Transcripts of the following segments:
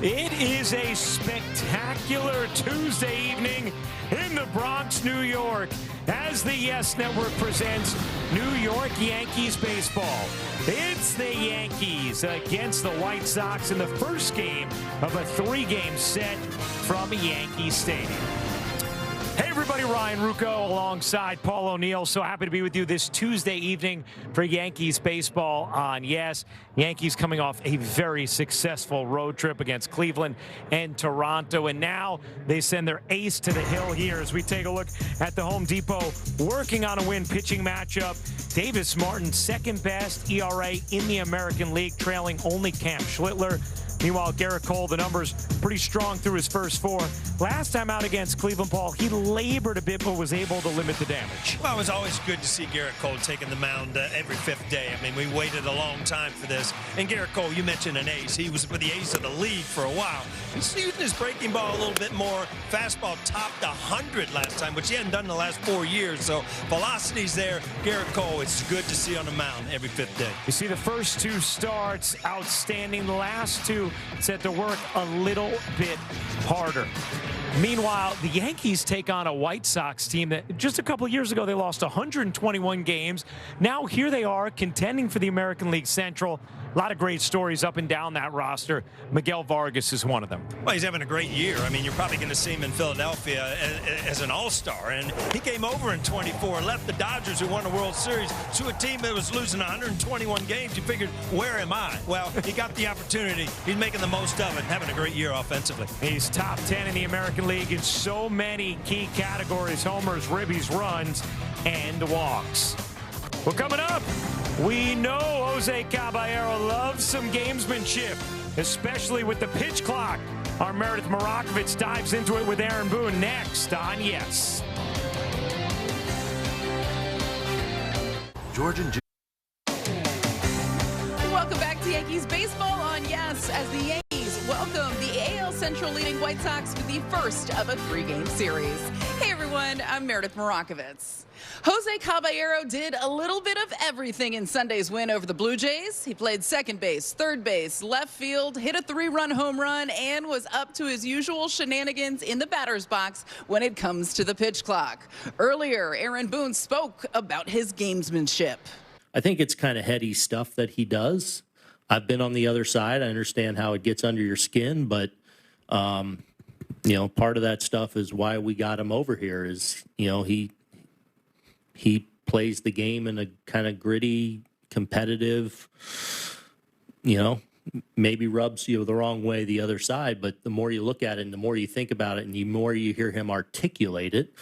It is a spectacular Tuesday evening in the Bronx, New York, as the Yes Network presents New York Yankees baseball. It's the Yankees against the White Sox in the first game of a three-game set from Yankee Stadium. Hey everybody, Ryan Rucco alongside Paul O'Neill. So happy to be with you this Tuesday evening for Yankees baseball on Yes. Yankees coming off a very successful road trip against Cleveland and Toronto. And now they send their ace to the hill here as we take a look at the Home Depot working on a win pitching matchup. Davis Martin, second best ERA in the American League, trailing only Cam Schlittler. Meanwhile, Garrett Cole, the numbers pretty strong through his first four. Last time out against Cleveland, Paul, he labored a bit but was able to limit the damage. Well, it was always good to see Garrett Cole taking the mound every fifth day. I mean, we waited a long time for this. And Garrett Cole, you mentioned an ace. He was with the ace of the league for a while. He's using his breaking ball a little bit more. Fastball topped 100 last time, which he hadn't done in the last 4 years. So velocity's there. Garrett Cole, it's good to see on the mound every fifth day. You see the first two starts outstanding. The last two set to work a little bit harder. Meanwhile, the Yankees take on a White Sox team that just a couple of years ago they lost 121 games. Now here they are contending for the American League Central. A lot of great stories up and down that roster. Miguel Vargas is one of them. Well, he's having a great year. I mean, you're probably going to see him in Philadelphia as an all-star. And he came over in 24 and left the Dodgers, who won the World Series, to a team that was losing 121 games. You figured, where am I? Well, he got the opportunity. He's making the most of it, having a great year offensively. He's top 10 in the American League in so many key categories: homers, ribbies, runs, and walks. Well, coming up, we know Jose Caballero loves some gamesmanship, especially with the pitch clock. Our Meredith Marakovitz dives into it with Aaron Boone next on Yes. Welcome back to Yankees baseball on Yes, as the Yankees welcome the AL Central leading White Sox for the first of a three-game series. Hey everyone, I'm Meredith Marakovitz. Jose Caballero did a little bit of everything in Sunday's win over the Blue Jays. He played second base, third base, left field, hit a three-run home run, and was up to his usual shenanigans in the batter's box when it comes to the pitch clock. Earlier, Aaron Boone spoke about his gamesmanship. I think it's kind of heady stuff that he does. I've been on the other side. I understand how it gets under your skin, but you know, part of that stuff is why we got him over here. Is, you know, he plays the game in a kind of gritty, competitive, you know, maybe rubs you the wrong way the other side, but the more you look at it and the more you think about it and the more you hear him articulate it,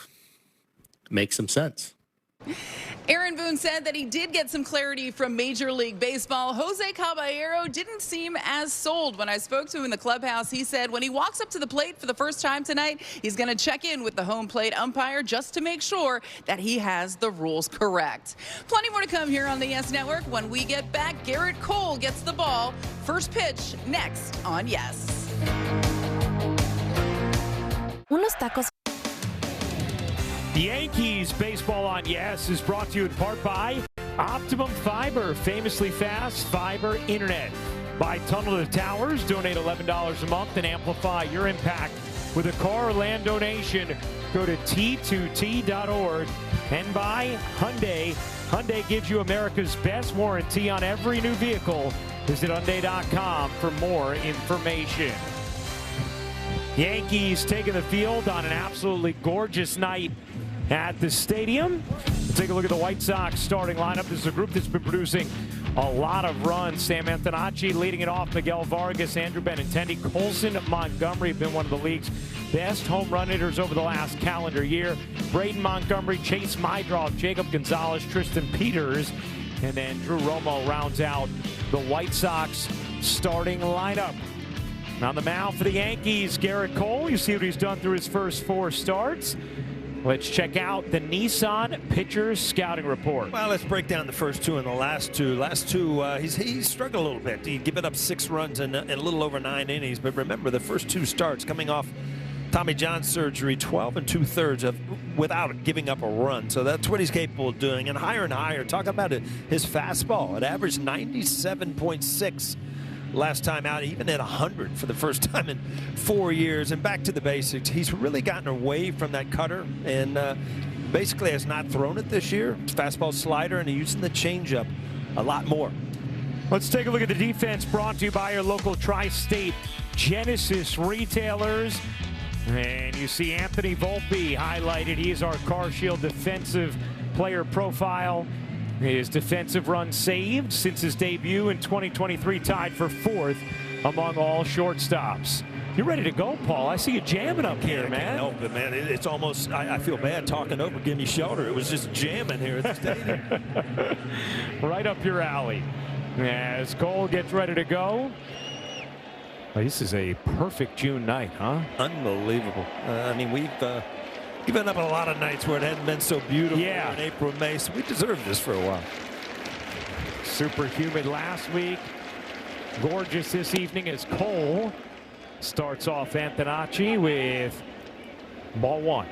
makes some sense. Aaron Boone said that he did get some clarity from Major League Baseball. Jose Caballero didn't seem as sold. When I spoke to him in the clubhouse, he said when he walks up to the plate for the first time tonight, he's going to check in with the home plate umpire just to make sure that he has the rules correct. Plenty more to come here on the Yes Network. When we get back, Garrett Cole gets the ball. First pitch next on Yes. Unos tacos. Yankees baseball on Yes is brought to you in part by Optimum Fiber, famously fast fiber internet. By Tunnel to Towers, donate $11 a month and amplify your impact with a car or land donation. Go to T2T.org. And by Hyundai. Hyundai gives you America's best warranty on every new vehicle. Visit Hyundai.com for more information. Yankees taking the field on an absolutely gorgeous night at the stadium. Take a look at the White Sox starting lineup. This is a group that's been producing a lot of runs. Sam Antonacci leading it off. Miguel Vargas, Andrew Benintendi, Colson Montgomery have been one of the league's best home run hitters over the last calendar year. Braden Montgomery, Chase Mydroff, Jacob Gonzalez, Tristan Peters, and then Drew Romo rounds out the White Sox starting lineup. On the mound for the Yankees, Garrett Cole. You see what he's done through his first four starts. Let's check out the Nissan Pitchers Scouting Report. Well, let's break down the first two and the last two. He's struggled a little bit. He given up 6 runs in a little over 9 innings. But remember, the first 2 starts coming off Tommy John surgery, 12 2/3 without giving up a run. So that's what he's capable of doing. And higher, talk about it, his fastball. It averaged 97.6 last time out, even at 100 for the first time in 4 years. And back to the basics, he's really gotten away from that cutter and basically has not thrown it this year. It's fastball, slider, and he's using the changeup a lot more. Let's take a look at the defense brought to you by your local Tri-State Genesis retailers. And you see Anthony Volpe highlighted. He's our Car Shield defensive player profile. His defensive run saved since his debut in 2023, tied for 4th among all shortstops. You're ready to go, Paul. I see you jamming up here, man. I can't help it, man. It's almost, I feel bad talking over, give me shoulder. It was just jamming here at the stadium. Right up your alley. As Cole gets ready to go. This is a perfect June night, huh? Unbelievable. I mean, we've given up a lot of nights where it hadn't been so beautiful in April, May, so we deserved this for a while. Super humid last week. Gorgeous this evening as Cole starts off Antonacci with ball 1.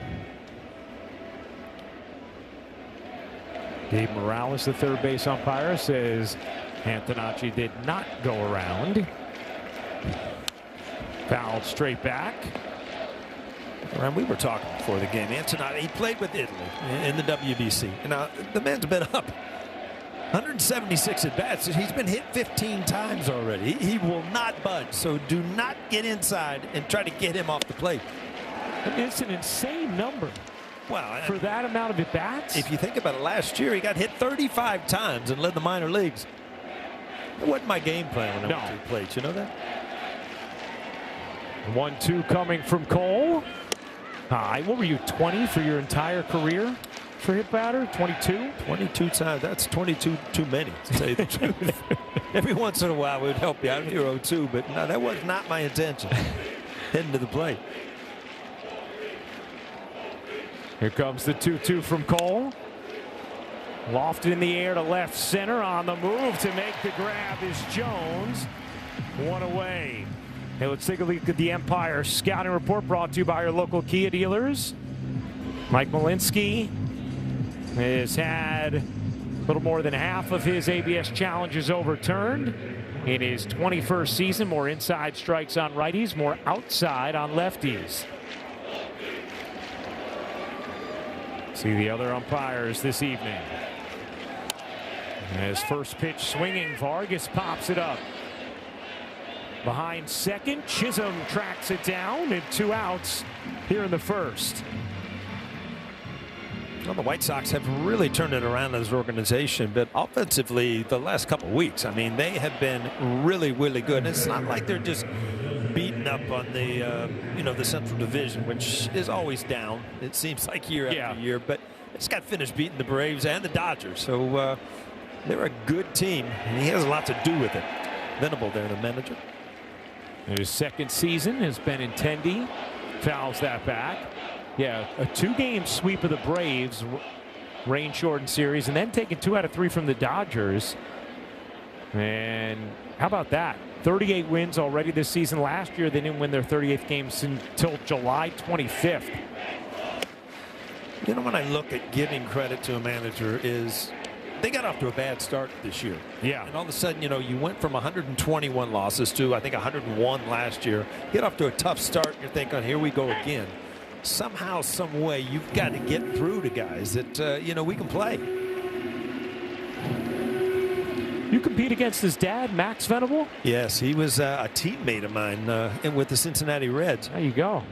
Gabe Morales, the third base umpire, says Antonacci did not go around. Fouled straight back. And we were talking before the game. Antonacci, he played with Italy in the WBC. And now the man's been up 176 at bats. He's been hit 15 times already. He will not budge. So do not get inside and try to get him off the plate. It's an insane number. Well, for that amount of at bats. If you think about it, last year he got hit 35 times and led the minor leagues. That wasn't my game plan when I went to the plate. You know that? 1-2 coming from Cole. What were you, 20 for your entire career for hit batter? 22? 22 times. That's 22 too many, to tell you the truth. Every once in a while we would help you out of your 0-2, but no, that was not my intention. Heading to the plate. Here comes the 2-2 from Cole. Lofted in the air to left center. On the move to make the grab is Jones. One away. Hey, let's take a look at the Empire Scouting Report brought to you by our local Kia dealers. Mike Malinsky has had a little more than half of his ABS challenges overturned in his 21st season. More inside strikes on righties, more outside on lefties. See the other umpires this evening. As first pitch swinging, Vargas pops it up. Behind second, Chisholm tracks it down, and 2 outs here in the first. Well, the White Sox have really turned it around as an organization, but offensively the last couple of weeks, I mean, they have been really, really good. And it's not like they're just beating up on the, the Central Division, which is always down. It seems like year after year, but it's got finished beating the Braves and the Dodgers. So they're a good team, and he has a lot to do with it. Venable there, the manager. His second season has been in Tendy. Fouls that back. Yeah, a 2-game sweep of the Braves, rain shortened series, and then taking 2 out of 3 from the Dodgers. And how about that? 38 wins already this season. Last year they didn't win their 38th games until July 25th. You know, when I look at giving credit to a manager is they got off to a bad start this year. Yeah. And all of a sudden, you went from 121 losses to, I think, 101 last year. Get off to a tough start, and you're thinking, here we go again. Somehow, some way, you've got to get through to guys that, we can play. You compete against his dad, Max Venable? Yes, he was a teammate of mine with the Cincinnati Reds. There you go.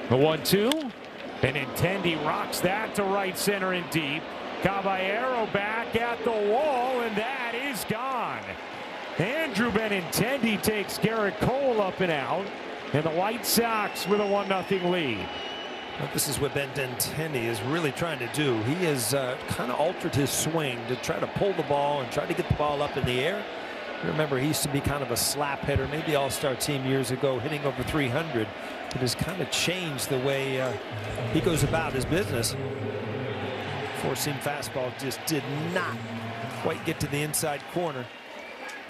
The 1-2, and Intendi rocks that to right center and deep. Caballero back at the wall, and that is gone. Andrew Benintendi takes Garrett Cole up and out, and the White Sox with a 1-0 lead. Well, this is what Benintendi is really trying to do. He has kind of altered his swing to try to pull the ball and try to get the ball up in the air. Remember, he used to be kind of a slap hitter, maybe all-star team years ago, hitting over 300. It has kind of changed the way he goes about his business. Four-seam fastball just did not quite get to the inside corner.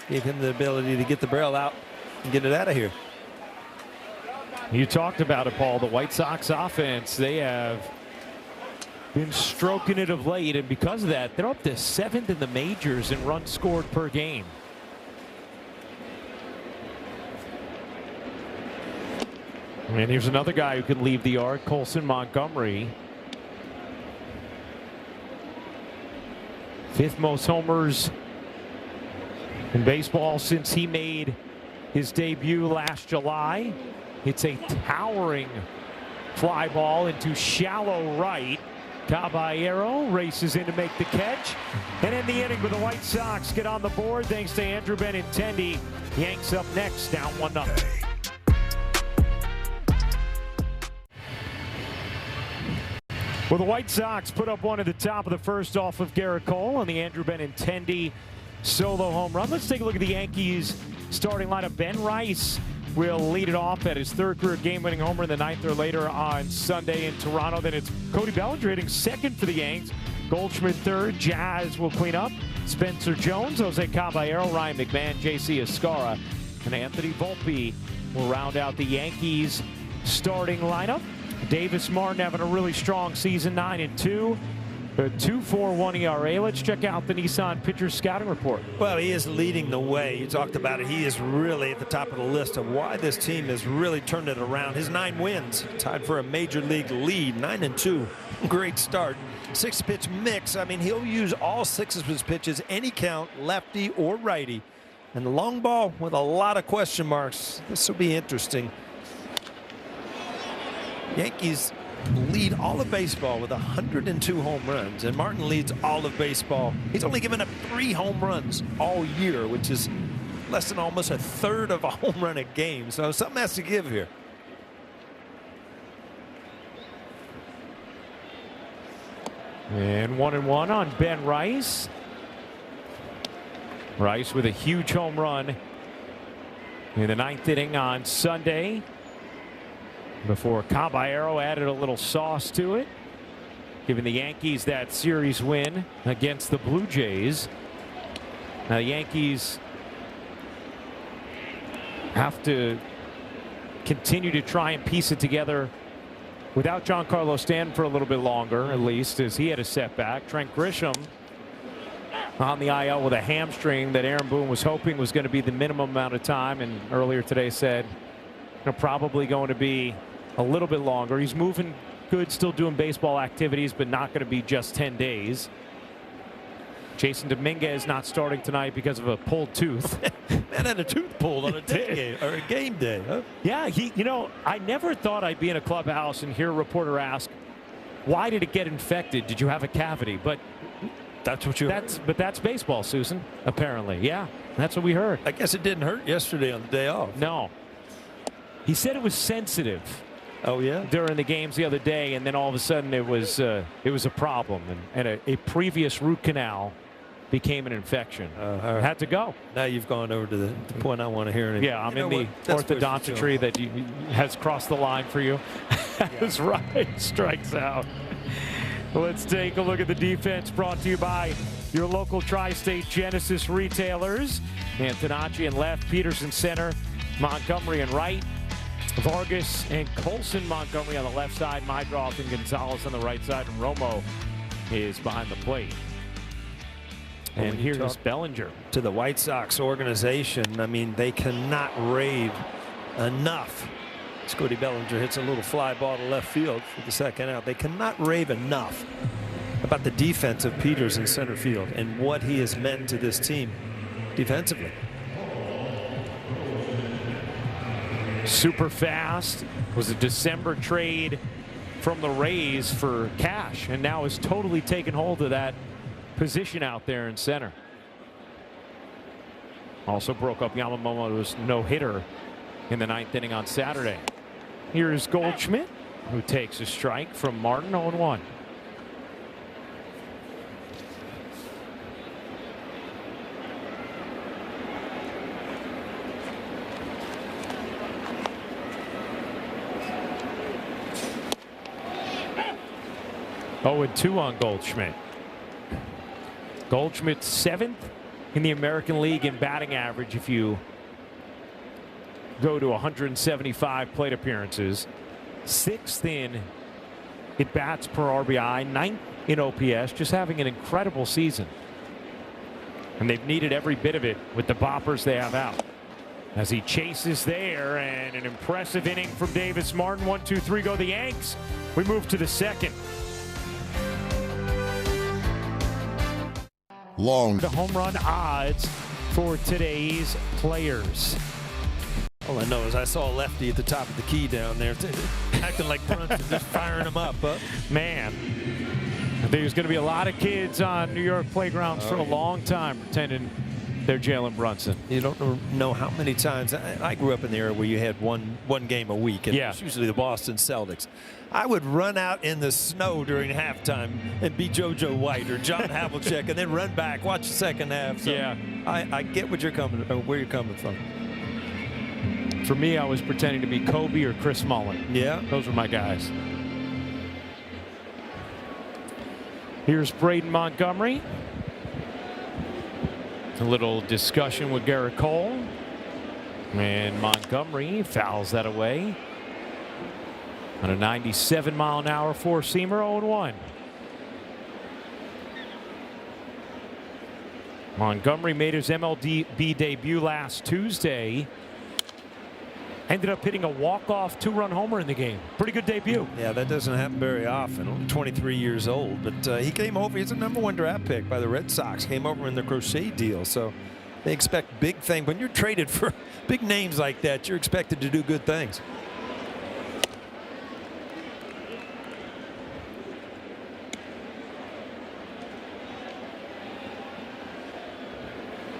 Gave him the ability to get the barrel out and get it out of here. You talked about it, Paul. The White Sox offense, they have been stroking it of late, and because of that, they're up to 7th in the majors in runs scored per game. And here's another guy who can leave the yard, Colson Montgomery. 5th most homers in baseball since he made his debut last July. It's a towering fly ball into shallow right. Caballero races in to make the catch. And in the inning with the White Sox get on the board thanks to Andrew Benintendi. Yanks up next, down 1-0. Well, the White Sox put up one at the top of the first off of Garrett Cole on the Andrew Benintendi solo home run. Let's take a look at the Yankees starting lineup. Ben Rice will lead it off at his 3rd career game-winning homer in the 9th or later on Sunday in Toronto. Then it's Cody Bellinger hitting 2nd for the Yanks. Goldschmidt 3rd. Jazz will clean up. Spencer Jones, Jose Caballero, Ryan McMahon, J.C. Escara, and Anthony Volpe will round out the Yankees starting lineup. Davis Martin having a really strong season, 9-2. A 2.41 ERA. Let's check out the Nissan pitcher scouting report. Well, he is leading the way. You talked about it. He is really at the top of the list of why this team has really turned it around. His 9 wins, tied for a major league lead, 9-2. Great start. 6-pitch mix. I mean, he'll use all 6 of his pitches, any count, lefty or righty. And the long ball with a lot of question marks. This will be interesting. Yankees lead all of baseball with 102 home runs, and Martin leads all of baseball. He's only given up 3 home runs all year, which is less than almost a 1/3 of a home run a game. So something has to give here. And 1-1 on Ben Rice. Rice with a huge home run in the 9th inning on Sunday, before Caballero added a little sauce to it, giving the Yankees that series win against the Blue Jays. Now the Yankees have to continue to try and piece it together without Giancarlo Stanton for a little bit longer, at least, as he had a setback. Trent Grisham on the IL with a hamstring that Aaron Boone was hoping was going to be the minimum amount of time, and earlier today said probably going to be a little bit longer. He's moving good, still doing baseball activities, but not going to be just 10 days. Jason Dominguez not starting tonight because of a pulled tooth. Man had a tooth pulled on a day game, or a game day, huh? Yeah, you know, I never thought I'd be in a clubhouse and hear a reporter ask, why did it get infected? Did you have a cavity? But that's what you heard. But that's baseball, Susan, apparently. Yeah, that's what we heard. I guess it didn't hurt yesterday on the day off. No. He said it was sensitive. Oh, yeah? During the games the other day, and then all of a sudden it was a problem, and a previous root canal became an infection. Had to go. Now you've gone over to the point I want to hear. Yeah, I'm in the orthodontistry that has crossed the line for you. That's right. Strikes out. Let's take a look at the defense, brought to you by your local Tri-State Genesis retailers. Antonacci in left, Peterson center, Montgomery in right, Vargas and Colson Montgomery on the left side, Mydroth and Gonzalez on the right side, and Romo is behind the plate. And here's Bellinger. To the White Sox organization, I mean, they cannot rave enough. Cody Bellinger hits a little fly ball to left field for the 2nd out. They cannot rave enough about the defense of Peters in center field and what he has meant to this team defensively. Super fast. Was a December trade from the Rays for cash, and now has totally taken hold of that position out there in center. Also broke up Yamamoto's no-hitter in the 9th inning on Saturday. Here's Goldschmidt, who takes a strike from Martin. 0-1. Oh, and 2 on Goldschmidt. Goldschmidt 7th in the American League in batting average if you go to 175 plate appearances. 6th in at-bats per RBI, 9th in OPS, just having an incredible season. And they've needed every bit of it with the boppers they have out. As he chases there, and an impressive inning from Davis Martin. 1, 2, 3 go the Yanks. We move to the second. The home run odds for today's players. All I know is I saw a lefty at the top of the key down there acting like Brunson, just firing him up. Man, I think there's going to be a lot of kids on New York playgrounds for a long time pretending they're Jalen Brunson. You don't know how many times. I grew up in the era where you had one game a week, and it was usually the Boston Celtics. I would run out in the snow during halftime and be JoJo White or John Havlicek, and then run back, watch the second half. So I get where you're coming from. For me, I was pretending to be Kobe or Chris Mullin. Yeah, those were my guys. Here's Braden Montgomery. A little discussion with Garrett Cole, and Montgomery fouls that away on a 97-mile-an-hour four-seamer. 0-1. Montgomery made his MLB debut last Tuesday. Ended up hitting a walk-off two-run homer in the game. Pretty good debut. Yeah, that doesn't happen very often. Only 23 years old, but he came over. He's a #1 draft pick by the Red Sox. Came over in the Crochet deal, so they expect big things. When you're traded for big names like that, you're expected to do good things.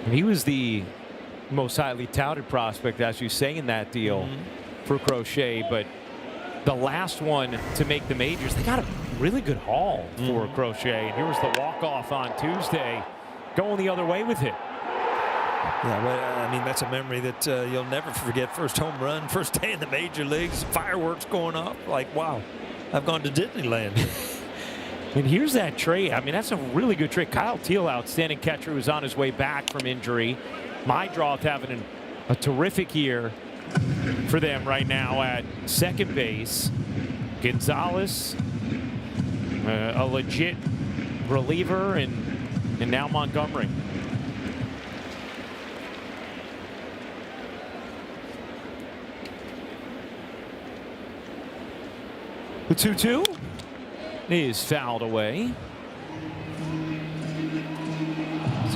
And he was the most highly touted prospect, as you say, in that deal for Crochet, but the last one to make the majors, they got a really good haul for Crochet. And here was the walk-off on Tuesday, going the other way with it. Yeah, well, I mean, that's a memory that you'll never forget. First home run, first day in the major leagues, fireworks going off. Like, wow, I've gone to Disneyland. And here's that trade. I mean, that's a really good trade. Kyle Teel, outstanding catcher, who's on his way back from injury. My draw is having a terrific year for them right now at second base. Gonzalez, a legit reliever, and now Montgomery. The 2-2 is fouled away.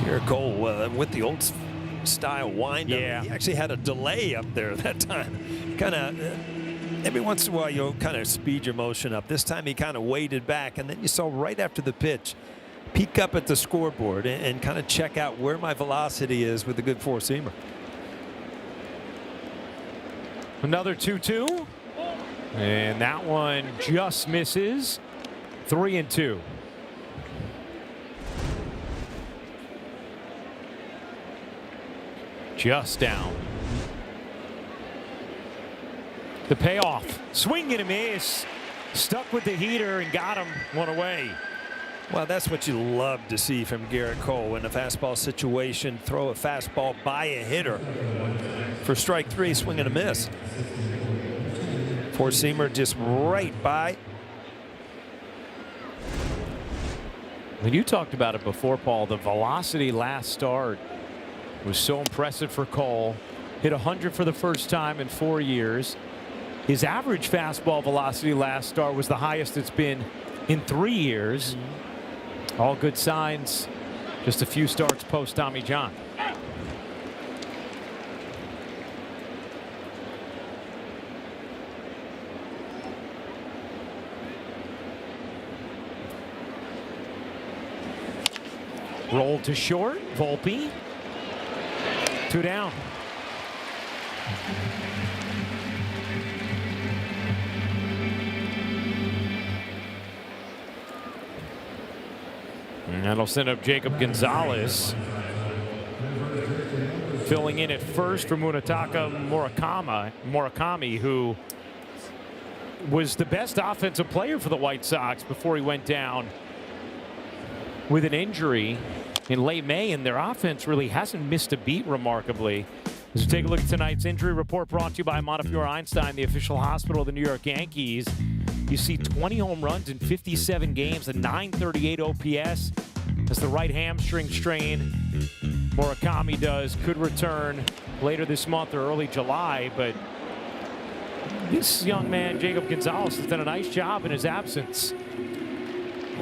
Garrett Cole with the old style windup. Yeah. He actually had a delay up there that time. Kind of every once in a while you'll kind of speed your motion up. This time he kind of waited back, and then you saw right after the pitch peek up at the scoreboard and kind of check out where my velocity is with a good four-seamer. Another 2-2, and that one just misses. 3-2. Just down. The payoff. Swing and a miss. Stuck with the heater and got him one away. Well, that's what you love to see from Garrett Cole in a fastball situation. Throw a fastball by a hitter for strike 3, swing and a miss. Four-seamer just right by. When you talked about it before, Paul, the velocity last start was so impressive for Cole. Hit 100 for the first time in 4 years. His average fastball velocity last start was the highest it's been in 3 years. All good signs. Just a few starts post Tommy John. Roll to short. Volpe. 2 down. And that'll send up Jacob Gonzalez. Filling in at first for Munetaka Murakami, who was the best offensive player for the White Sox before he went down with an injury in late May, and their offense really hasn't missed a beat remarkably. As we take a look at tonight's injury report, brought to you by Montefiore Einstein, the official hospital of the New York Yankees. You see 20 home runs in 57 games, a 938 OPS. As the right hamstring strain Murakami could return later this month or early July, but this young man, Jacob Gonzalez, has done a nice job in his absence.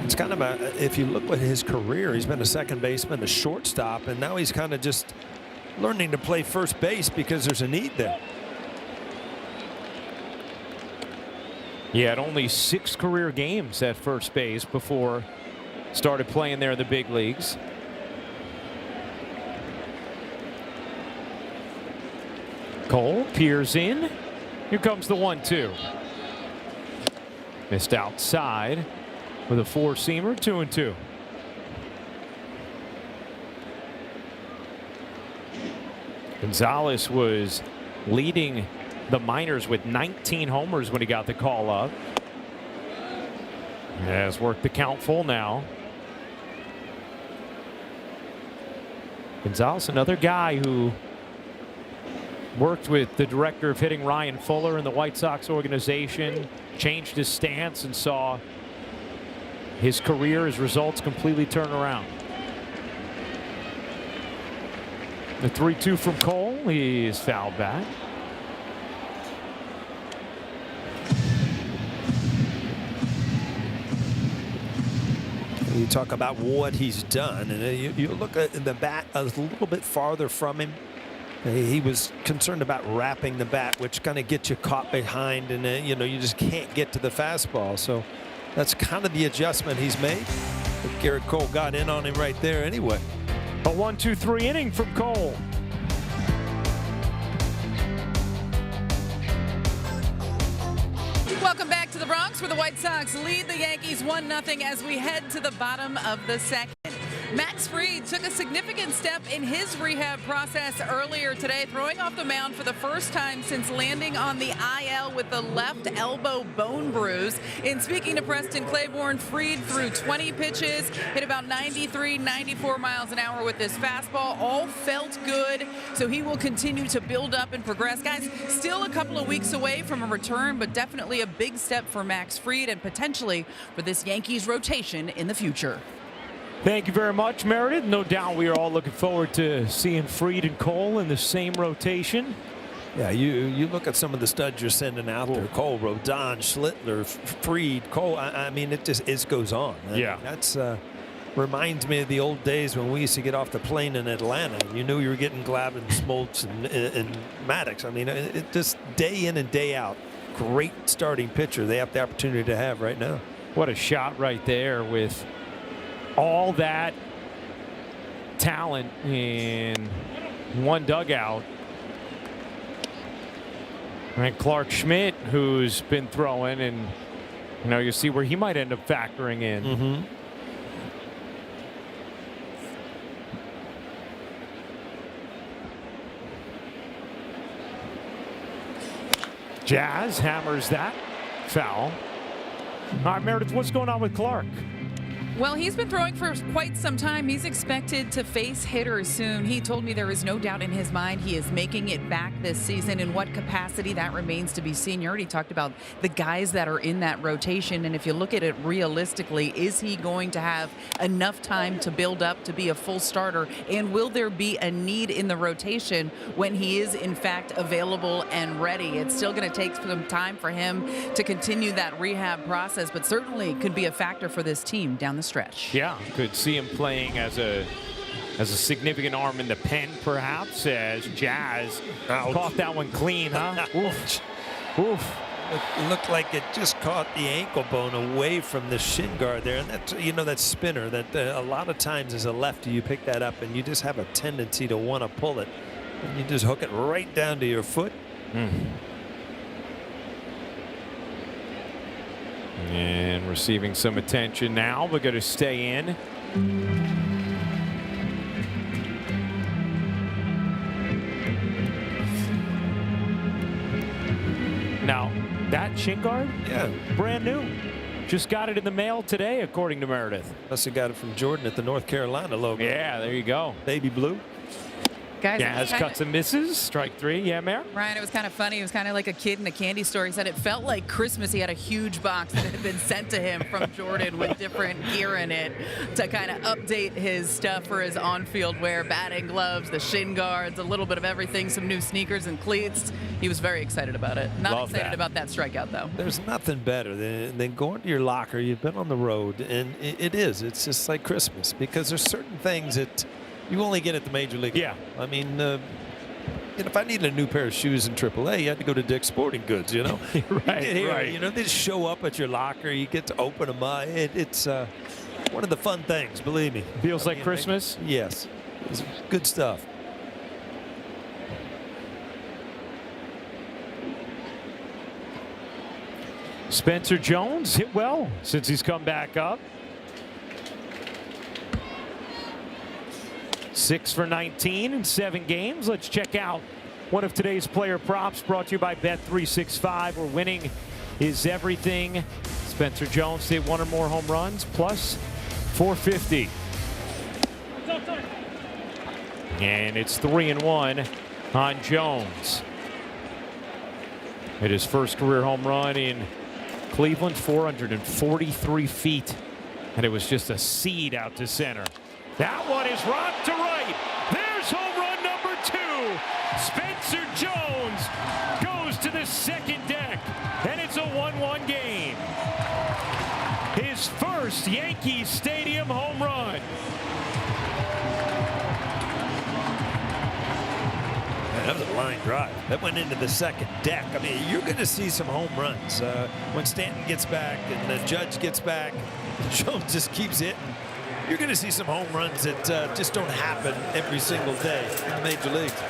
It's kind of if you look at his career, he's been a second baseman, a shortstop, and now he's kind of just learning to play first base because there's a need there. He had only 6 career games at first base before started playing there in the big leagues. Cole peers in. Here comes the 1-2. Missed outside with a 4-seamer, 2-2. Gonzalez was leading the minors with 19 homers when he got the call up. Has worked the count full now. Gonzalez, another guy who worked with the director of hitting, Ryan Fuller, in the White Sox organization, changed his stance and saw his career, his results completely turn around. The 3-2 from Cole. He is fouled back. You talk about what he's done, and you look at the bat a little bit farther from him. He was concerned about wrapping the bat, which kind of gets you caught behind, and you know, you just can't get to the fastball. So that's kind of the adjustment he's made. But Garrett Cole got in on him right there anyway. A 1-2-3 inning from Cole. Welcome back to the Bronx, where the White Sox lead the Yankees 1-0 as we head to the bottom of the second. Max Fried took a significant step in his rehab process earlier today, throwing off the mound for the first time since landing on the IL with the left elbow bone bruise. In speaking to Preston Claiborne, Fried threw 20 pitches, hit about 93, 94 miles an hour with this fastball. All felt good, so he will continue to build up and progress. Guys, still a couple of weeks away from a return, but definitely a big step for Max Fried and potentially for this Yankees rotation in the future. Thank you very much, Meredith. No doubt we are all looking forward to seeing Fried and Cole in the same rotation. Yeah, you look at some of the studs you're sending out there: Cole, Rodon, Schlittler, Fried, Cole. I mean, it goes on. Yeah, that's reminds me of the old days when we used to get off the plane in Atlanta. You knew you were getting Glavine, Smoltz, and Maddox. I mean, it just day in and day out. Great starting pitcher they have the opportunity to have right now. What a shot right there with all that talent in one dugout. And Clark Schmidt, who's been throwing, and you know, you see where he might end up factoring in. Jazz hammers that foul. All right, Meredith, what's going on with Clark? Well, he's been throwing for quite some time. He's expected to face hitters soon. He told me there is no doubt in his mind he is making it back this season. In what capacity, that remains to be seen. You already talked about the guys that are in that rotation, and if you look at it realistically, is he going to have enough time to build up to be a full starter, and will there be a need in the rotation when he is in fact available and ready? It's still going to take some time for him to continue that rehab process, but certainly could be a factor for this team down the stretch. Yeah, could see him playing as a significant arm in the pen, perhaps, as Jazz caught that one clean, huh? Oof. Oof. It looked like it just caught the ankle bone away from the shin guard there, and that's, you know, that spinner that a lot of times as a lefty you pick that up and you just have a tendency to want to pull it, and you just hook it right down to your foot. And receiving some attention now. We're going to stay in. Now, that shin guard? Yeah. Brand new. Just got it in the mail today, according to Meredith. Must have got it from Jordan at the North Carolina logo. Yeah, there you go. Baby blue. Guys, Gaz cuts and misses. Strike 3. Yeah, Mayor? Ryan, it was kind of funny. It was kind of like a kid in a candy store. He said it felt like Christmas. He had a huge box that had been sent to him from Jordan with different gear in it to kind of update his stuff for his on-field wear, batting gloves, the shin guards, a little bit of everything, some new sneakers and cleats. He was very excited about it. Not Love excited that. about that strikeout, though. There's nothing better than going to your locker. You've been on the road, and it is. It's just like Christmas because there's certain things that you only get at the major league. Yeah. I mean, if I needed a new pair of shoes in AAA, you had to go to Dick's Sporting Goods, you know. Right, You get here, right. You know, they just show up at your locker. You get to open them up. It's one of the fun things, believe me. Feels like mean, Christmas? Yes. It's good stuff. Spencer Jones hit well since he's come back up. 6 for 19 in 7 games. Let's check out one of today's player props brought to you by Bet365, where winning is everything. Spencer Jones hit 1 or more home runs plus 450. And it's 3-1 on Jones. Hit his first career home run in Cleveland, 443 feet. And it was just a seed out to center. That one is rocked to right. There's home run number 2. Spencer Jones goes to the second deck, and it's a 1-1 game. His first Yankee Stadium home run. Man, that was a line drive. That went into the second deck. I mean, you're going to see some home runs when Stanton gets back and the Judge gets back. Jones just keeps hitting. You're going to see some home runs that just don't happen every single day in the major leagues.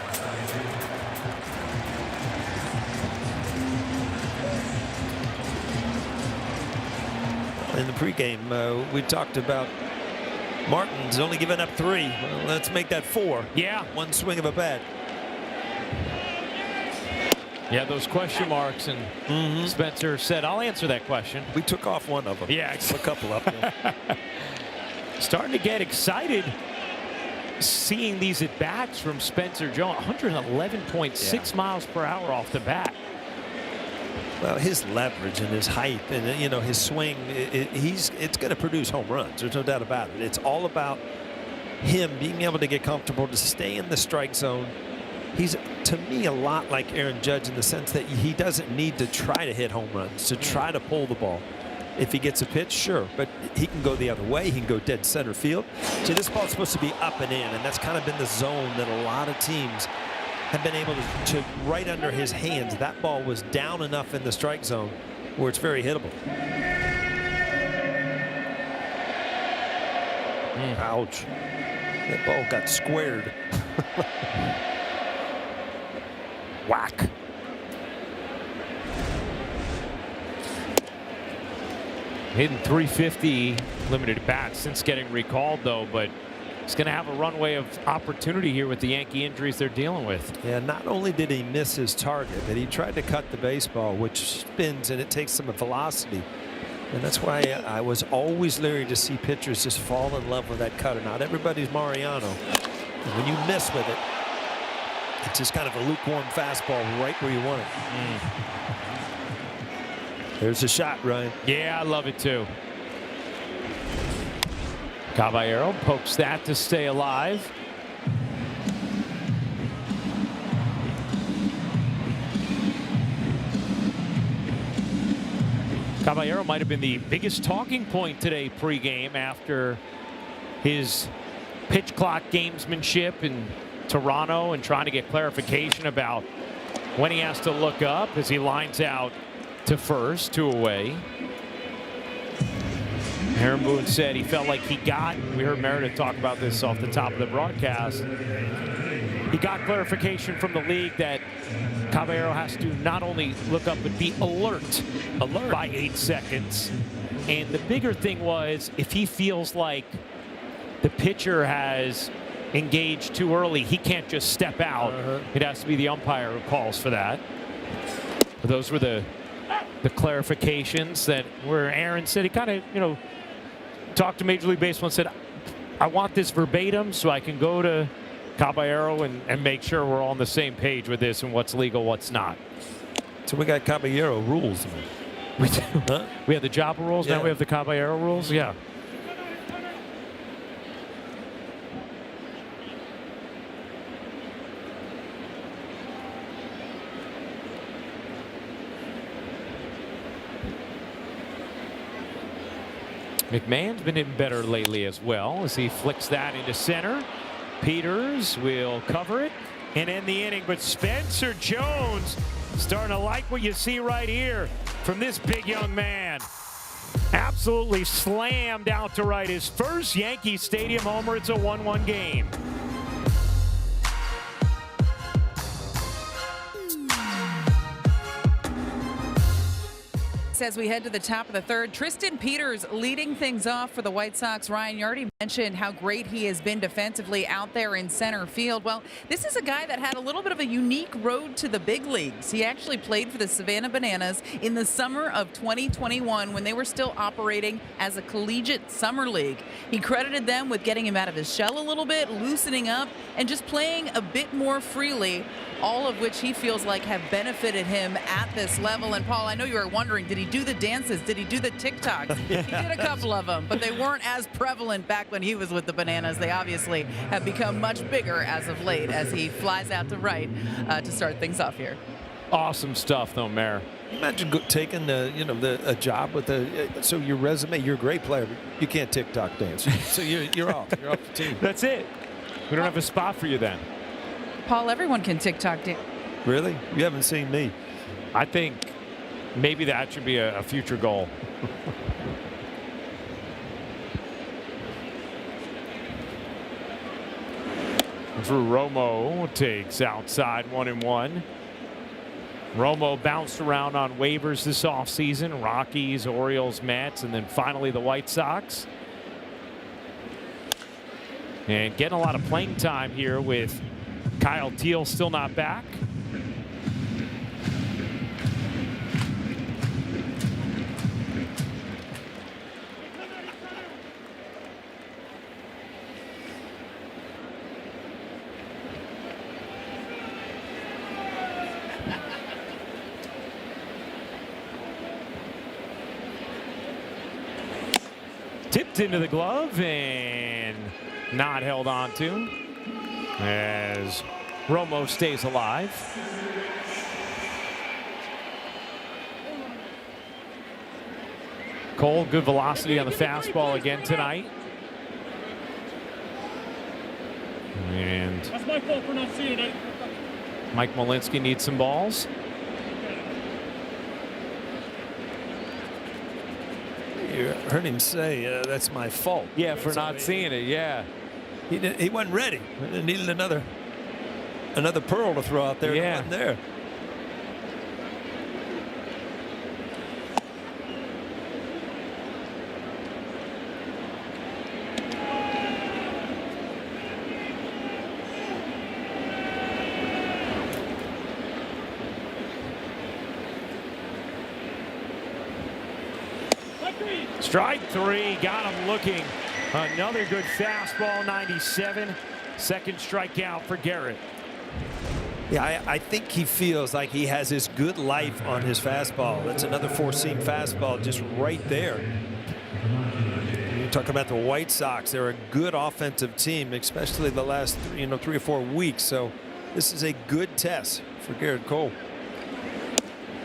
In the pregame, we talked about Martin's only given up 3. Well, let's make that 4. Yeah. One swing of a bat. Yeah, those question marks, and Spencer said, I'll answer that question. We took off one of them. Yeah. A couple of them. Starting to get excited seeing these at-bats from Spencer Jones. 111.6 miles per hour off the bat. Well, his leverage and his height and, you know, his swing, it's going to produce home runs. There's no doubt about it. It's all about him being able to get comfortable to stay in the strike zone. He's, to me, a lot like Aaron Judge in the sense that he doesn't need to try to hit home runs, to try to pull the ball. If he gets a pitch, sure, but he can go the other way. He can go dead center field. See, this ball's supposed to be up and in, and that's kind of been the zone that a lot of teams have been able to right under his hands. That ball was down enough in the strike zone where it's very hittable. Ouch. That ball got squared. Whack. Hitting 350 limited at bats since getting recalled, though, but he's going to have a runway of opportunity here with the Yankee injuries they're dealing with. Yeah, not only did he miss his target, but he tried to cut the baseball, which spins and it takes some velocity. And that's why I was always leery to see pitchers just fall in love with that cutter. Not everybody's Mariano. And when you miss with it, it's just kind of a lukewarm fastball right where you want it. There's a shot, Ryan. Yeah, I love it too. Caballero pokes that to stay alive. Caballero might have been the biggest talking point today pregame after his pitch clock gamesmanship in Toronto and trying to get clarification about when he has to look up as he lines out to first, 2 away. Aaron Boone said he felt like he got, we heard Meredith talk about this off the top of the broadcast, he got clarification from the league that Caballero has to not only look up but be alert by 8 seconds. And the bigger thing was if he feels like the pitcher has engaged too early, he can't just step out. It has to be the umpire who calls for that. But those were the clarifications that where Aaron said he kind of, you know, talked to Major League Baseball and said, I want this verbatim so I can go to Caballero and make sure we're all on the same page with this and what's legal, what's not. So we got Caballero rules. We do. Huh? We have the Jabba rules. Yeah. Now we have the Caballero rules. Yeah. McMahon's been hitting better lately as well as he flicks that into center. Peters will cover it and end the inning. But Spencer Jones starting to like what you see right here from this big young man. Absolutely slammed out to right. His first Yankee Stadium homer. It's a 1-1 game. As we head to the top of the third, Tristan Peters leading things off for the White Sox. Ryan, you already mentioned how great he has been defensively out there in center field. Well, this is a guy that had a little bit of a unique road to the big leagues. He actually played for the Savannah Bananas in the summer of 2021 when they were still operating as a collegiate summer league. He credited them with getting him out of his shell a little bit, loosening up, and just playing a bit more freely, all of which he feels like have benefited him at this level. And Paul, I know you were wondering, did he do the dances? Did he do the TikToks? He did a couple of them, but they weren't as prevalent back when he was with the Bananas. They obviously have become much bigger as of late as he flies out to right to start things off here. Awesome stuff, though, Mayor. Imagine taking a job with so your resume. You're a great player, but you can't TikTok dance. So you're off. You're off the team. That's it. We don't have a spot for you then. Paul, everyone can TikTok dance. Really? You haven't seen me. I think maybe that should be a future goal. Drew Romo takes outside 1-1. Romo bounced around on waivers this offseason. Rockies, Orioles, Mets, and then finally the White Sox. And getting a lot of playing time here with Kyle Teal still not back. Tipped into the glove and not held on to as Romo stays alive. Cole, good velocity on the fastball again tonight. And that's my fault for not seeing it. Mike Molinsky needs some balls. You heard him say, that's my fault. Yeah, for not seeing it, yeah. He wasn't ready. He needed another pearl to throw out there. Yeah. It wasn't there. Strike three, got him looking. Another good fastball, 97. Second strikeout for Garrett. Yeah, I think he feels like he has his good life on his fastball. That's another four-seam fastball just right there. You're talking about the White Sox. They're a good offensive team, especially the last 3 or 4 weeks. So this is a good test for Garrett Cole.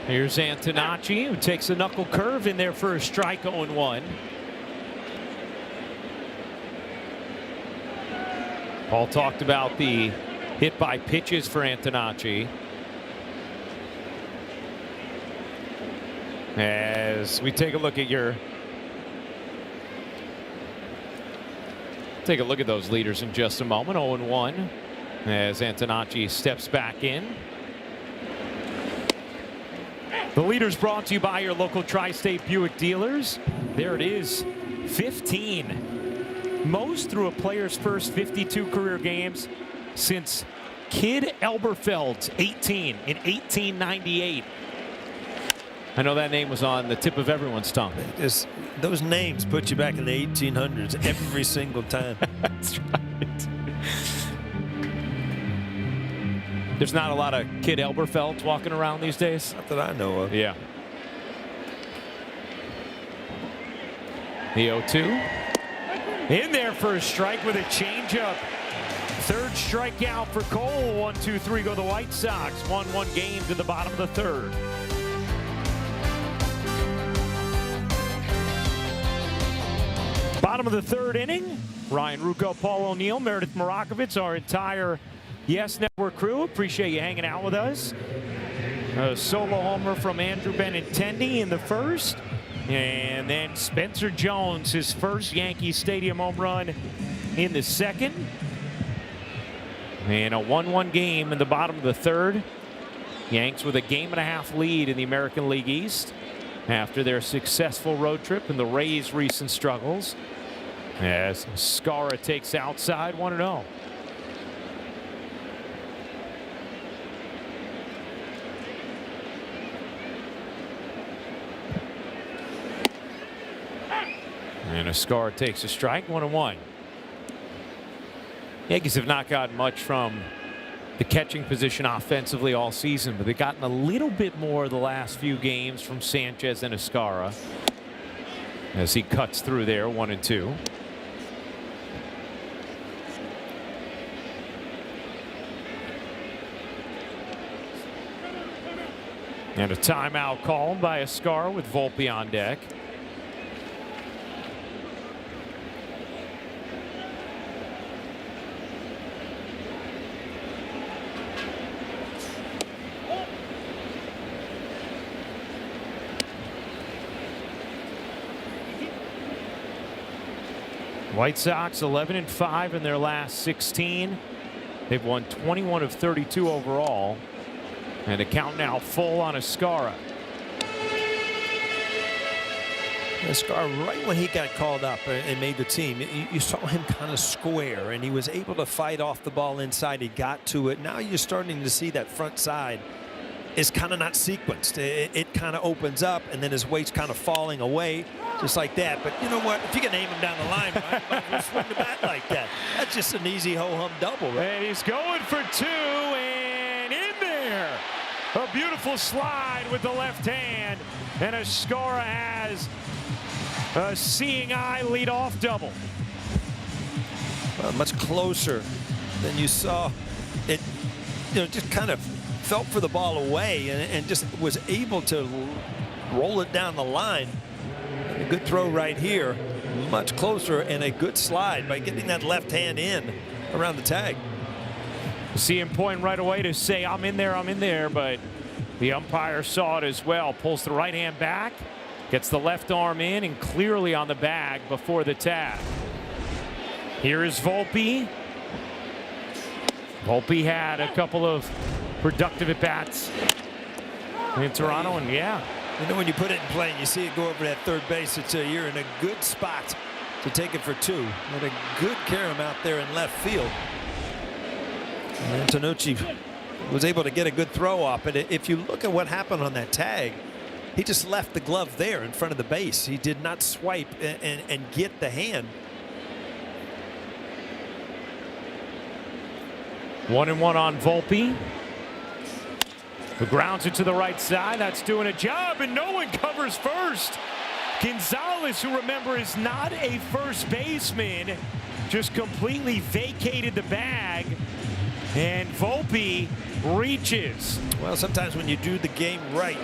Here's Antonacci, who takes a knuckle curve in there for a strike, 0-1. Paul talked about the hit by pitches for Antonacci. As we take a look at those leaders in just a moment. 0-1 as Antonacci steps back in. The leaders brought to you by your local Tri-State Buick dealers. There it is, 15. Most through a player's first 52 career games since Kid Elberfeld's 18 in 1898. I know that name was on the tip of everyone's tongue. Those names put you back in the 1800s every single time. That's right. There's not a lot of Kid Elberfelds walking around these days. Not that I know of. Yeah. The 0-2. In there for a strike with a changeup. Third strikeout for Cole. 1-2-3 go the White Sox. 1-1 game to the bottom of the third. Bottom of the third inning. Ryan Rucco, Paul O'Neill, Meredith Morakovitz, our entire Yes Network crew. Appreciate you hanging out with us. A solo homer from Andrew Benintendi in the first. And then Spencer Jones, his first Yankee Stadium home run in the second. And a 1-1 game in the bottom of the third. Yanks with a 1.5 lead in the American League East after their successful road trip and the Rays' recent struggles. As Skara takes outside 1-0. And Skara takes a strike, 1-1. Yankees have not gotten much from the catching position offensively all season, but they've gotten a little bit more the last few games from Sanchez and Skara as he cuts through there, 1-2. And a timeout called by Skara with Volpe on deck. White Sox 11-5 in their last 16. They've won 21 of 32 overall. And a count now full on Skara. Skara, right when he got called up and made the team, you saw him kind of square, and he was able to fight off the ball inside. He got to it. Now you're starting to see that front side is kind of not sequenced. It kind of opens up, and then his weight's kind of falling away, just like that. But you know what? If you can aim him down the line, might as well swing the bat like that. That's just an easy ho-hum double. Right? And he's going for two, and in there. A beautiful slide with the left hand, and Skara has a seeing eye leadoff double. Well, much closer than you saw. It, just kind of felt for the ball away and just was able to roll it down the line. A good throw right here, much closer, and a good slide by getting that left hand in around the tag. See him point right away to say, I'm in there, but the umpire saw it as well. Pulls the right hand back, gets the left arm in, and clearly on the bag before the tag. Here is Volpe. Volpe had a couple of productive at-bats in Toronto, and yeah. You know, when you put it in play and you see it go over that third base, you're in a good spot to take it for two. And a good carom out there in left field. And Antonucci was able to get a good throw off it. If you look at what happened on that tag, he just left the glove there in front of the base. He did not swipe and get the hand. 1-1 on Volpe. Who grounds it to the right side. That's doing a job, and no one covers first. Gonzalez, who remember is not a first baseman, just completely vacated the bag, and Volpe reaches. Well, sometimes when you do the game right,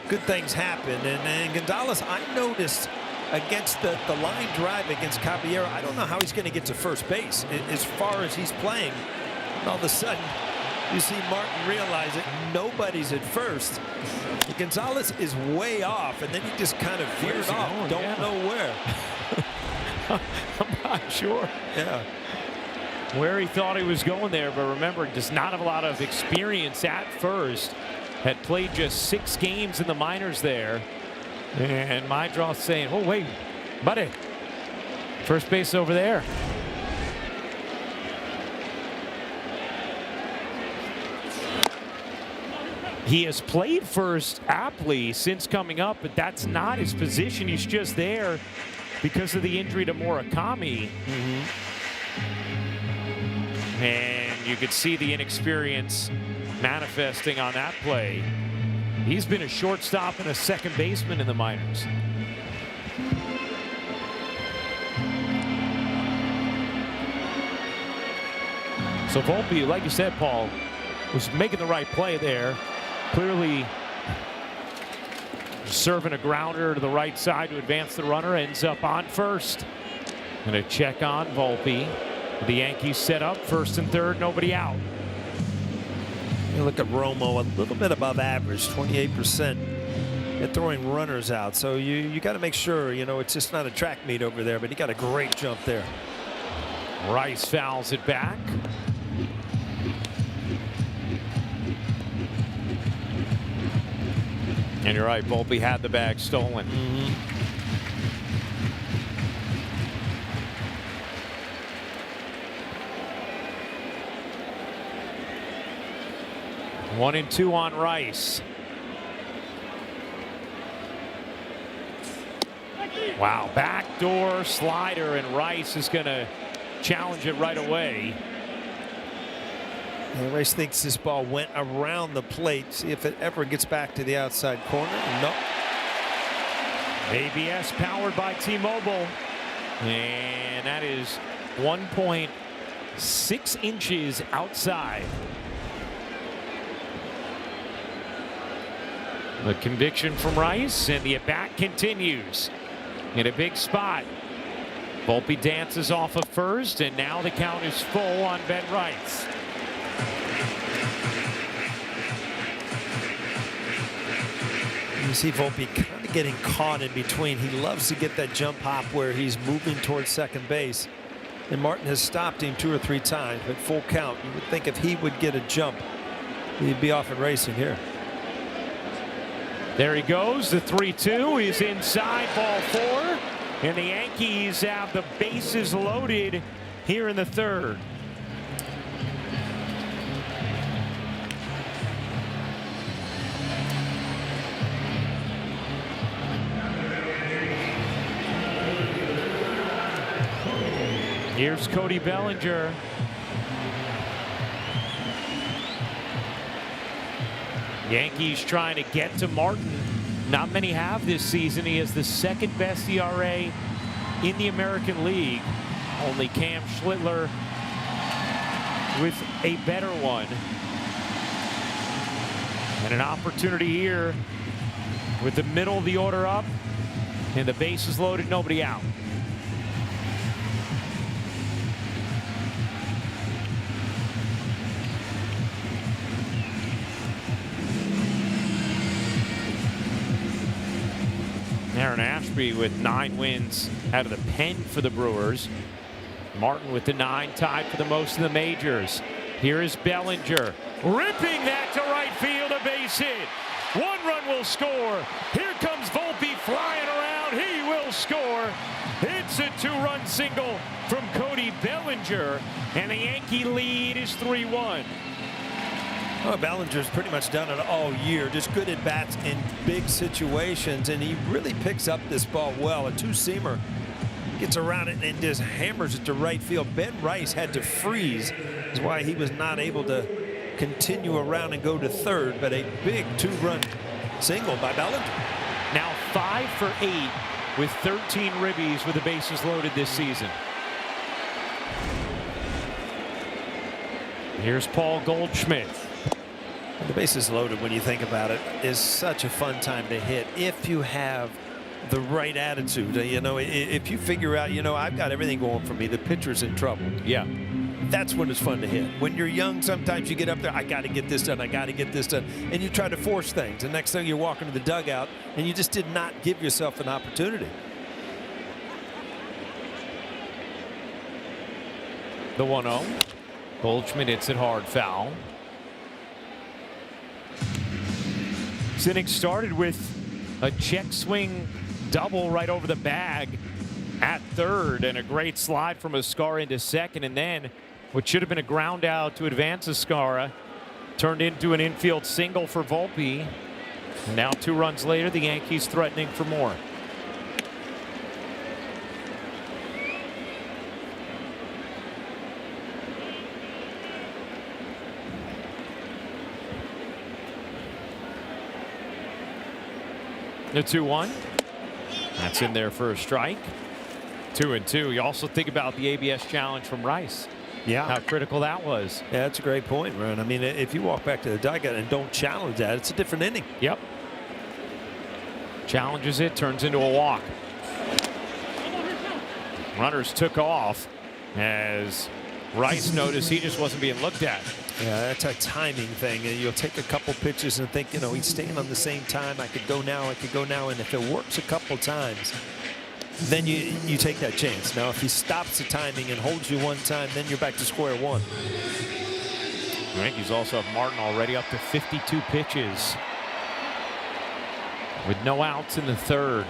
good things happen. And Gonzalez, I noticed against the line drive against Caballero, I don't know how he's going to get to first base as far as he's playing. And all of a sudden, you see Martin realize it. Nobody's at first. Gonzalez is way off, and then he just kind of veers off. Don't know where. I'm not sure. Yeah. Where he thought he was going there, but remember, does not have a lot of experience at first. Had played just 6 games in the minors there. And my draw saying, oh, wait, buddy. First base over there. He has played first aptly since coming up, but that's not his position. He's just there because of the injury to Murakami. And you could see the inexperience manifesting on that play. He's been a shortstop and a second baseman in the minors. So Volpe, like you said, Paul, was making the right play there. Clearly serving a grounder to the right side to advance the runner. Ends up on first. And a check on Volpe. The Yankees set up first and third, nobody out. You look at Romo, a little bit above average, 28% at throwing runners out. So you got to make sure, you know, it's just not a track meet over there, but he got a great jump there. Rice fouls it back. And you're right, Volpe had the bag stolen. 1-2 on Rice. Wow, backdoor slider, and Rice is going to challenge it right away. And Rice thinks this ball went around the plate. See if it ever gets back to the outside corner. No. ABS powered by T-Mobile. And that is 1.6 inches outside. The conviction from Rice, and the at-bat continues in a big spot. Volpe dances off of first, and now the count is full on Ben Rice. You see Volpe kind of getting caught in between. He loves to get that jump hop where he's moving towards second base. And Martin has stopped him 2 or 3 times, but full count. You would think if he would get a jump, he'd be off and racing here. There he goes. The 3-2 is inside, ball 4. And the Yankees have the bases loaded here in the third. Here's Cody Bellinger. Yankees trying to get to Martin. Not many have this season. He has the second best ERA in the American League. Only Cam Schlittler with a better one. And an opportunity here with the middle of the order up and the bases loaded, nobody out. Aaron Ashby with 9 wins out of the pen for the Brewers. Martin with the 9, tied for the most in the majors. Here is Bellinger, ripping that to right field, a base hit. 1 run will score. Here comes Volpe flying around. He will score. It's a 2-run single from Cody Bellinger, and the Yankee lead is 3-1. Oh, Bellinger's pretty much done it all year. Just good at bats in big situations, and he really picks up this ball well. A 2-seamer gets around it and just hammers it to right field. Ben Rice had to freeze. That's why he was not able to continue around and go to third, but a big 2-run single by Bellinger. Now 5 for 8 with 13 ribbies with the bases loaded this season. Here's Paul Goldschmidt. The bases loaded, when you think about it, is such a fun time to hit if you have the right attitude. You know, if you figure out, you know, I've got everything going for me, the pitcher's in trouble. Yeah. That's when it's fun to hit. When you're young, sometimes you get up there, I got to get this done, I got to get this done, and you try to force things. And next thing you're walking to the dugout, and you just did not give yourself an opportunity. The 1-0. Goldschmidt hits it hard, foul. This inning started with a check swing double right over the bag at third, and a great slide from Escara into second, and then what should have been a ground out to advance Escara turned into an infield single for Volpe. And now 2 runs later, the Yankees threatening for more. The 2-1. That's in there for a strike. 2-2. You also think about the ABS challenge from Rice. Yeah. How critical that was. Yeah, that's a great point, Ron. I mean, if you walk back to the dugout and don't challenge that, it's a different inning. Yep. Challenges it, turns into a walk. Runners took off as Rice noticed he just wasn't being looked at. Yeah, that's a timing thing. And you'll take a couple pitches and think, you know, he's staying on the same time. I could go now, I could go now. And if it works a couple times, then you take that chance. Now, if he stops the timing and holds you one time, then you're back to square one. The Yankees also have Martin already up to 52 pitches with no outs in the third.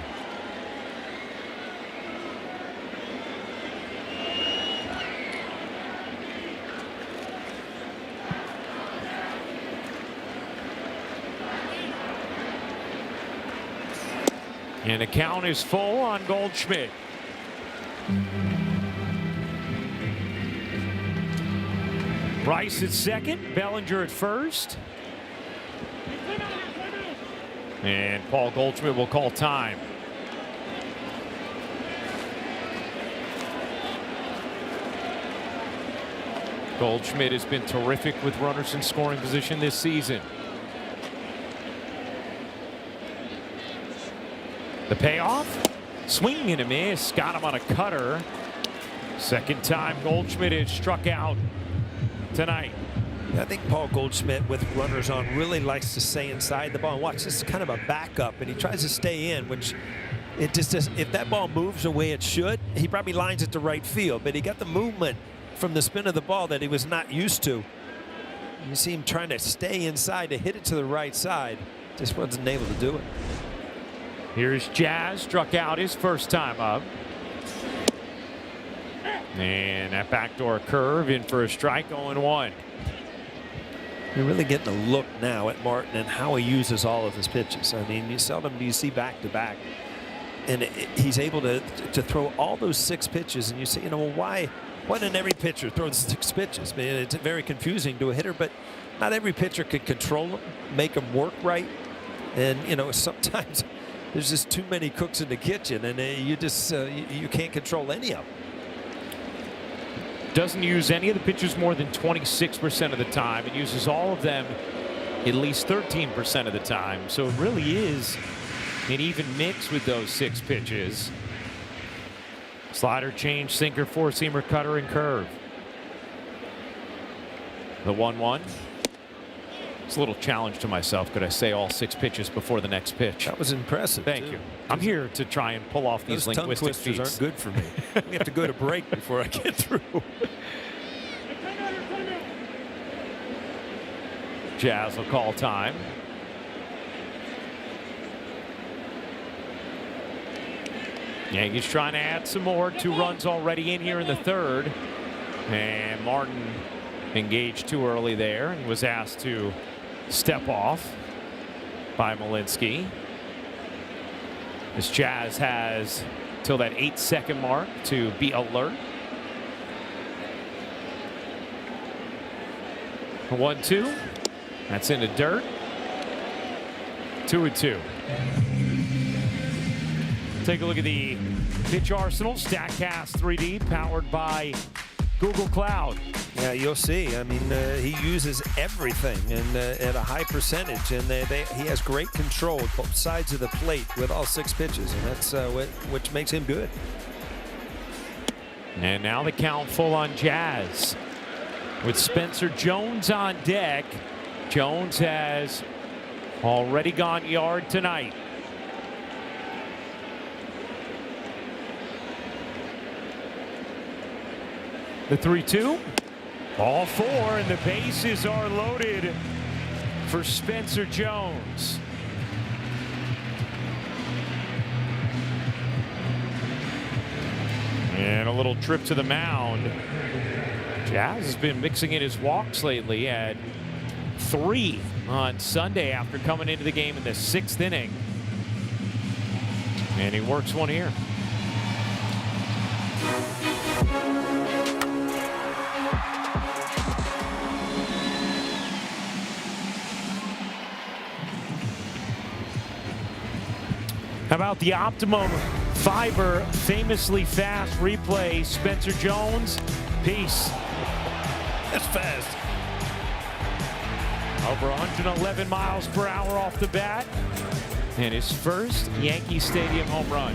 And the count is full on Goldschmidt. Rice at second, Bellinger at first. And Paul Goldschmidt will call time. Goldschmidt has been terrific with runners in scoring position this season. The payoff, swing and a miss, got him on a cutter. Second time Goldschmidt has struck out tonight. I think Paul Goldschmidt, with runners on, really likes to stay inside the ball. And watch, this is kind of a backup, and he tries to stay in, which it just does. If that ball moves the way it should, he probably lines it to right field. But he got the movement from the spin of the ball that he was not used to. You see him trying to stay inside to hit it to the right side. Just wasn't able to do it. Here's Jazz, struck out his first time up. And that backdoor curve in for a strike, 0-1. You're really getting a look now at Martin and how he uses all of his pitches. I mean, you seldom do you see back-to-back. And he's able to throw all those 6 pitches, and you say, you know, well, why doesn't every pitcher throw 6 pitches? I mean, it's very confusing to a hitter, but not every pitcher can control them, make them work right. And, you know, sometimes there's just too many cooks in the kitchen, and you just you can't control any of them. Doesn't use any of the pitches more than 26% of the time. It uses all of them at least 13% of the time. So it really is an even mix with those 6 pitches. Slider, change, sinker, four-seamer, cutter, and curve. The 1-1. It's a little challenge to myself. Could I say all 6 pitches before the next pitch? That was impressive. Thank you. I'm here to try and pull off these linguistic tongue twisters feats. aren't good for me. We have to go to break before I get through. Jazz will call time. Yankees trying to add some more. 2 runs already in here in the third. And Martin engaged too early there and was asked to step off by Malinsky. This Jazz has till that 8-second mark to be alert. 1-2. That's into dirt. 2-2. Take a look at the pitch arsenal. StatCast 3D powered by Google Cloud. Yeah, you'll see. I mean, he uses everything and at a high percentage, and he has great control at both sides of the plate with all 6 pitches, and that's which makes him good. And now the count full on Jazz with Spencer Jones on deck. Jones has already gone yard tonight. The 3-2. All 4, and the bases are loaded for Spencer Jones. And a little trip to the mound. Jazz has been mixing in his walks lately. Had 3 on Sunday after coming into the game in the 6th inning. And he works one here. How about the Optimum Fiber famously fast replay? Spencer Jones, peace. That's fast. Over 111 miles per hour off the bat. And his first Yankee Stadium home run.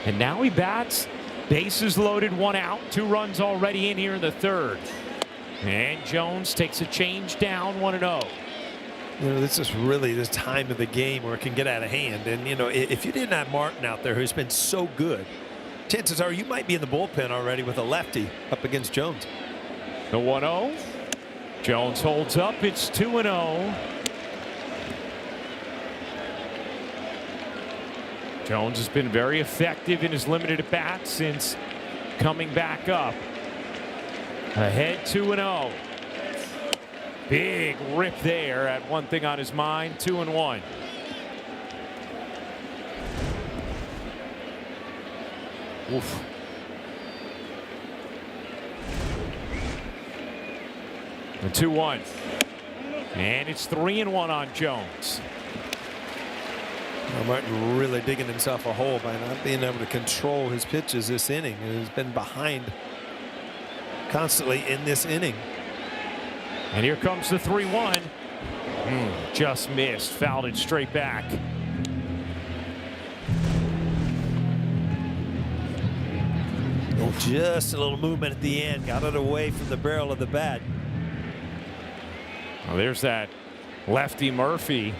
And now he bats. Bases loaded, 1 out. 2 runs already in here in the third. And Jones takes a change down, 1-0. You know, this is really the time of the game where it can get out of hand. And, you know, if you didn't have Martin out there, who's been so good, chances are you might be in the bullpen already with a lefty up against Jones. The 1-0. Jones holds up. It's 2-0. Jones has been very effective in his limited at bats since coming back up. Ahead 2-0. Big rip there. Had one thing on his mind. 2-1. Oof. The 2-1. And it's 3-1 on Jones. Well, Martin really digging himself a hole by not being able to control his pitches this inning. He's been behind constantly in this inning. And here comes the 3-1. Just missed. Fouled it straight back. Just a little movement at the end. Got it away from the barrel of the bat. Well, there's that lefty Murphy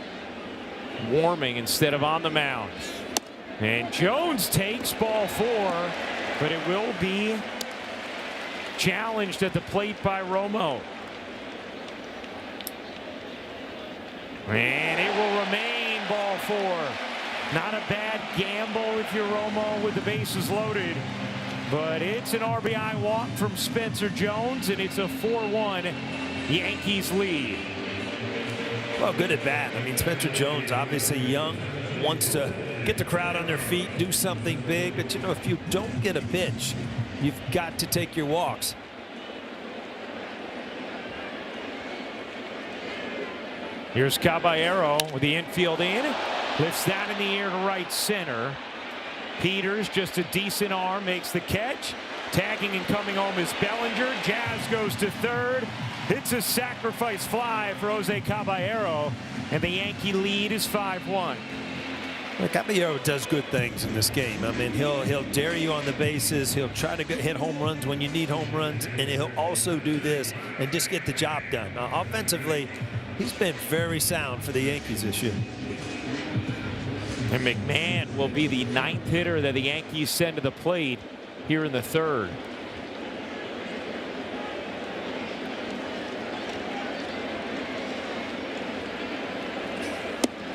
warming instead of on the mound. And Jones takes ball 4, but it will be challenged at the plate by Romo. And it will remain ball 4. Not a bad gamble if you're Romo with the bases loaded. But it's an RBI walk from Spencer Jones, and it's a 4-1 Yankees lead. Well, good at bat. I mean, Spencer Jones, obviously young, wants to get the crowd on their feet, do something big. But, you know, if you don't get a pitch, you've got to take your walks. Here's Caballero with the infield in. Lifts that in the air to right center. Peters, just a decent arm, makes the catch. Tagging and coming home is Bellinger. Jazz goes to third. It's a sacrifice fly for Jose Caballero, and the Yankee lead is 5-1. Well, Caballero does good things in this game. I mean, he'll dare you on the bases. He'll try to hit home runs when you need home runs, and he'll also do this and just get the job done. Now, offensively, he's been very sound for the Yankees this year. And McMahon will be the 9th hitter that the Yankees send to the plate here in the third.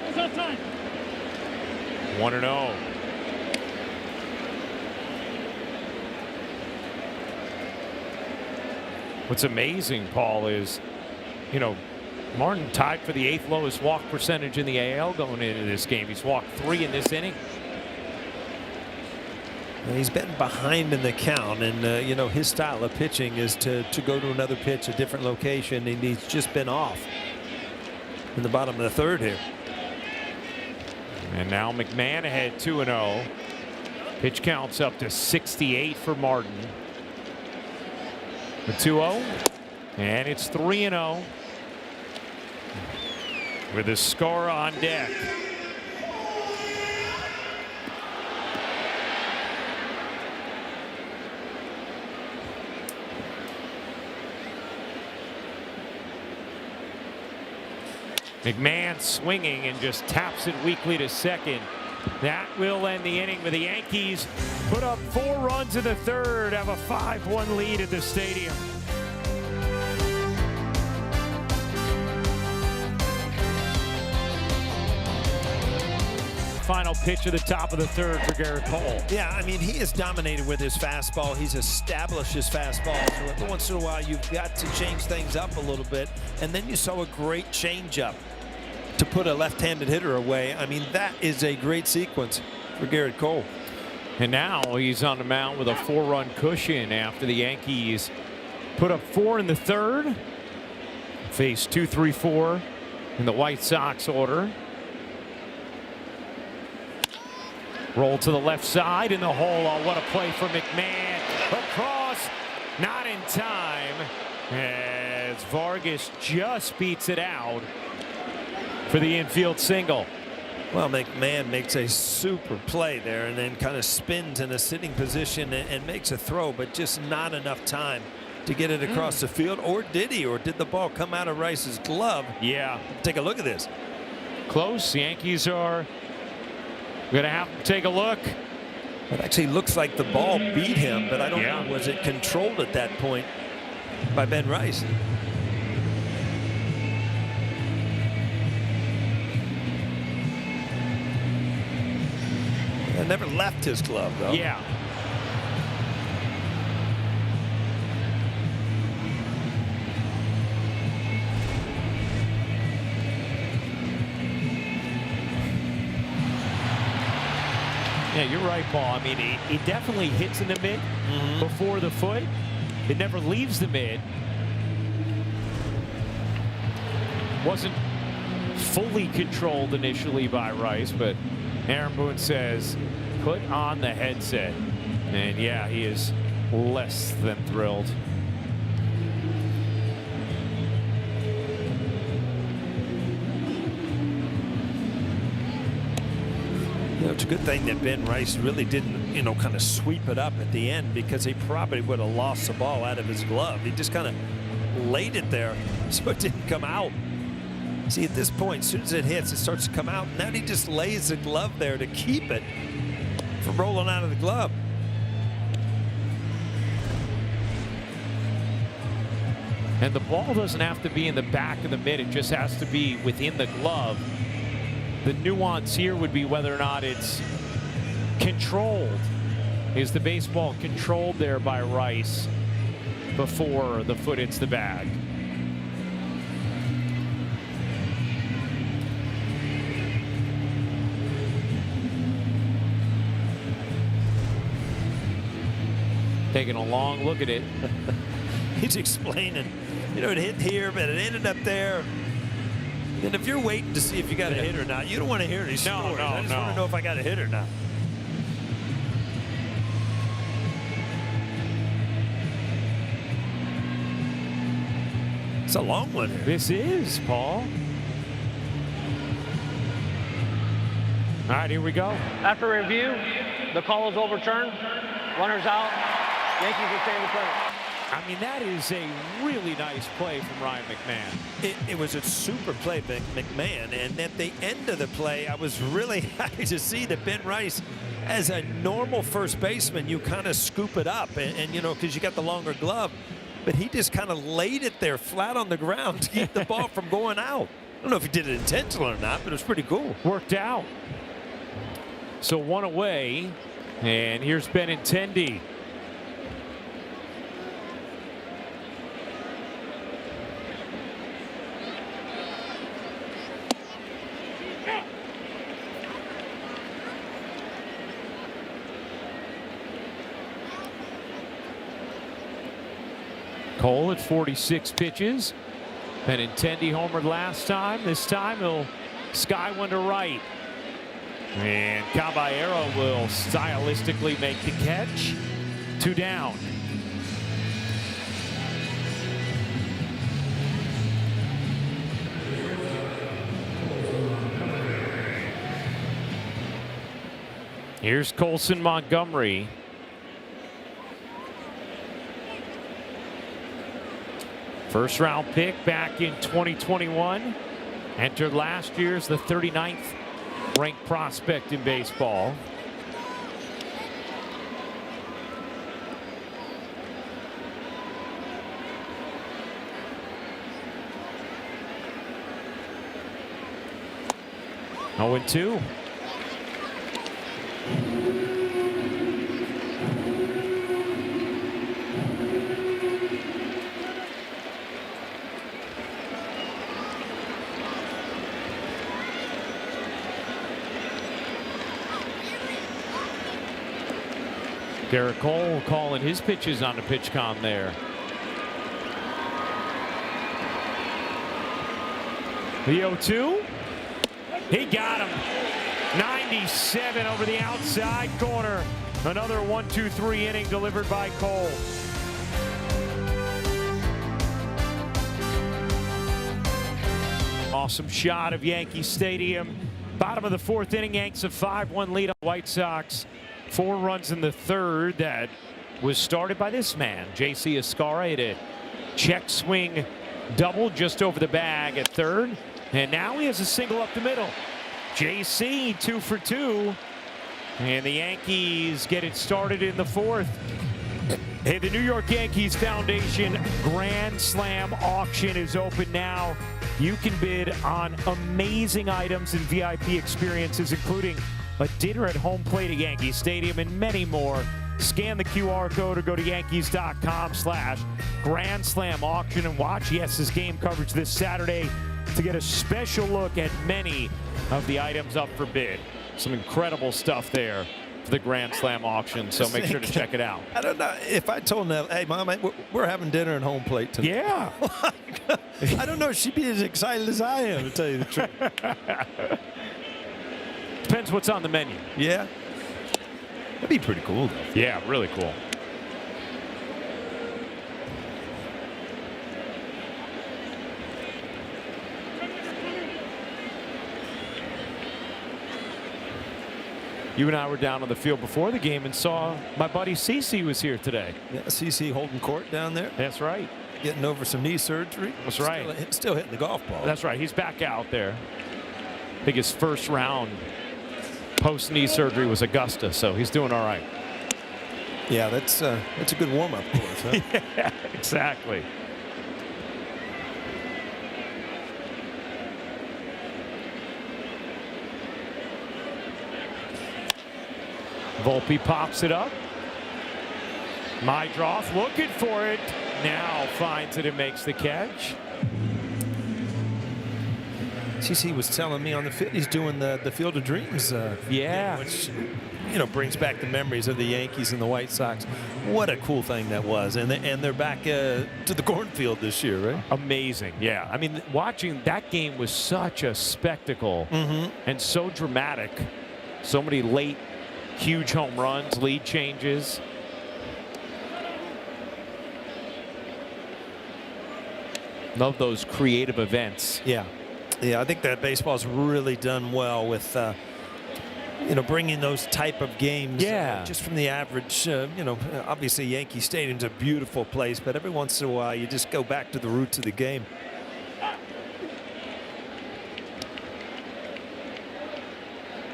It's time. 1-0. What's amazing, Paul, is, you know, Martin tied for the 8th lowest walk percentage in the AL going into this game. He's walked 3 in this inning. And he's been behind in the count, and you know, his style of pitching is to go to another pitch, a different location, and he's just been off in the bottom of the third here. And now McMahon ahead 2-0. Pitch counts up to 68 for Martin. The 2-0, and it's 3-0. With the score on deck. McMahon swinging and just taps it weakly to second. That will end the inning, with the Yankees put up 4 runs in the third, have a 5-1 lead at the stadium. Final pitch of the top of the third for Garrett Cole. Yeah, I mean, he has dominated with his fastball. He's established his fastball. So every once in a while, you've got to change things up a little bit. And then you saw a great changeup to put a left-handed hitter away. I mean, that is a great sequence for Garrett Cole. And now he's on the mound with a 4-run cushion after the Yankees put up 4 in the third. Face 2, 3, 4 in the White Sox order. Roll to the left side in the hole. Oh, what a play from McMahon. Across, not in time, as Vargas just beats it out for the infield single. Well, McMahon makes a super play there and then kind of spins in a sitting position and makes a throw, but just not enough time to get it across the field. Or did he? Or did the ball come out of Rice's glove? Yeah. Take a look at this. Close. Yankees are going to have to take a look. It actually looks like the ball beat him, but I don't know. Was it controlled at that point by Ben Rice? It never left his glove, though. Yeah. Yeah, you're right, Paul. I mean, it definitely hits in the mid before the foot. It never leaves the mid. Wasn't fully controlled initially by Rice, but Aaron Boone says, put on the headset. And yeah, he is less than thrilled. You know, it's a good thing that Ben Rice really didn't, kind of sweep it up at the end, because he probably would have lost the ball out of his glove. He just kind of laid it there so it didn't come out. See, at this point, as soon as it hits, it starts to come out. Now he just lays the glove there to keep it from rolling out of the glove. And the ball doesn't have to be in the back of the mid. It just has to be within the glove. The nuance here would be whether or not it's controlled. Is the baseball controlled there by Rice before the foot hits the bag? Taking a long look at it. He's explaining, it hit here, but it ended up there. And if you're waiting to see if you got a hit or not, you don't want to hear any stories. I just want to know if I got a hit or not. It's a long one here. This is, Paul. All right, here we go. After review, the call is overturned. Runners out. Yankees retain the play. I mean, that is a really nice play from Ryan McMahon. It was a super play by McMahon, and at the end of the play, I was really happy to see that Ben Rice, as a normal first baseman, you kind of scoop it up, and because you got the longer glove, but he just kind of laid it there flat on the ground to keep the ball from going out. I don't know if he did it intentionally or not, but it was pretty cool. Worked out. So one away, and here's Benintendi. Cole at 46 pitches. Benintendi homered last time. This time he'll sky one to right. And Caballero will stylistically make the catch. 2 down. Here's Colson Montgomery. First round pick back in 2021. Entered last year's the 39th ranked prospect in baseball. Oh, and 2. Garrett Cole calling his pitches on the pitch com there. The 0-2. He got him. 97 over the outside corner. Another 1-2-3 inning delivered by Cole. Awesome shot of Yankee Stadium. Bottom of the fourth inning, Yanks a 5-1 lead on the White Sox. 4 runs in the third that was started by this man, J.C. Escara. Hit a check swing double just over the bag at third. And now he has a single up the middle. J.C. 2 for 2. And the Yankees get it started in the fourth. Hey, the New York Yankees Foundation Grand Slam auction is open now. You can bid on amazing items and VIP experiences, including a dinner at home plate at Yankee Stadium and many more. Scan the QR code or go to Yankees.com/Grand Slam auction and watch Yes's game coverage this Saturday to get a special look at many of the items up for bid. Some incredible stuff there for the Grand Slam auction, so make sure to check it out. I don't know if I told Nell, hey, Mom, we're having dinner at home plate tonight. Yeah. I don't know if she'd be as excited as I am, to tell you the truth. Depends what's on the menu. Yeah. That'd be pretty cool, though. Yeah, really cool. You and I were down on the field before the game and saw my buddy CeCe was here today. Yeah, CeCe holding court down there. That's right. Getting over some knee surgery. That's right. Still hitting the golf ball. That's right. He's back out there. I think his first round post-knee surgery was Augusta, so he's doing all right. Yeah, that's a good warm-up course, huh? Yeah, exactly. Volpe pops it up. Mydroff looking for it. Now finds it and makes the catch. CeCe was telling me on the field he's doing the Field of Dreams. Yeah. Which, brings back the memories of the Yankees and the White Sox. What a cool thing that was. And they're back to the cornfield this year, right? Amazing, yeah. I mean, watching that game was such a spectacle and so dramatic. So many late, huge home runs, lead changes. Love those creative events. Yeah. Yeah, I think that baseball's really done well with, bringing those type of games. Yeah. Just from the average, obviously Yankee Stadium's a beautiful place, but every once in a while you just go back to the roots of the game.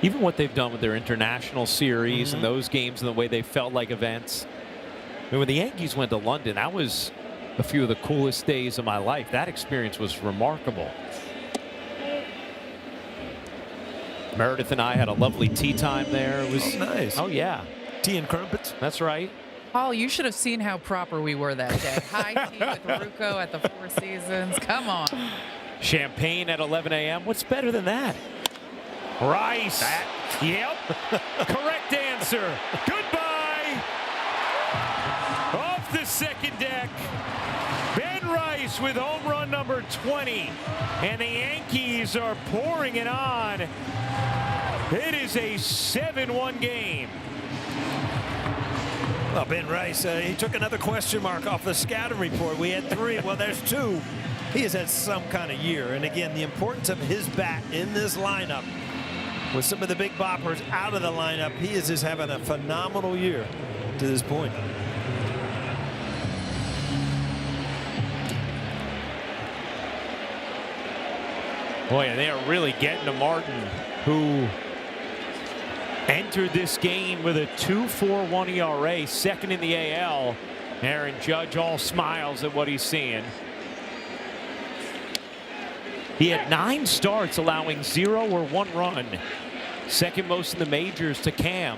Even what they've done with their international series and those games and the way they felt like events. I mean, when the Yankees went to London, that was a few of the coolest days of my life. That experience was remarkable. Meredith and I had a lovely tea time there. It was nice. Oh, yeah. Tea and crumpets. That's right. Paul, you should have seen how proper we were that day. High tea with Ruocco at the Four Seasons. Come on. Champagne at 11 a.m. What's better than that? Rice. Yep. Correct answer. Goodbye. Off the second deck. Ben Rice with home run number 20. And the Yankees are pouring it on. It is a 7-1 game. Well, Ben Rice, he took another question mark off the scouting report. We had 3. Well, there's 2. He has had some kind of year. And again, the importance of his bat in this lineup with some of the big boppers out of the lineup, he is just having a phenomenal year to this point. Boy, and they are really getting to Martin, who entered this game with a 2.41 ERA, second in the AL. Aaron Judge all smiles at what he's seeing. He had 9 starts, allowing 0 or 1 run. Second most in the majors to Cam.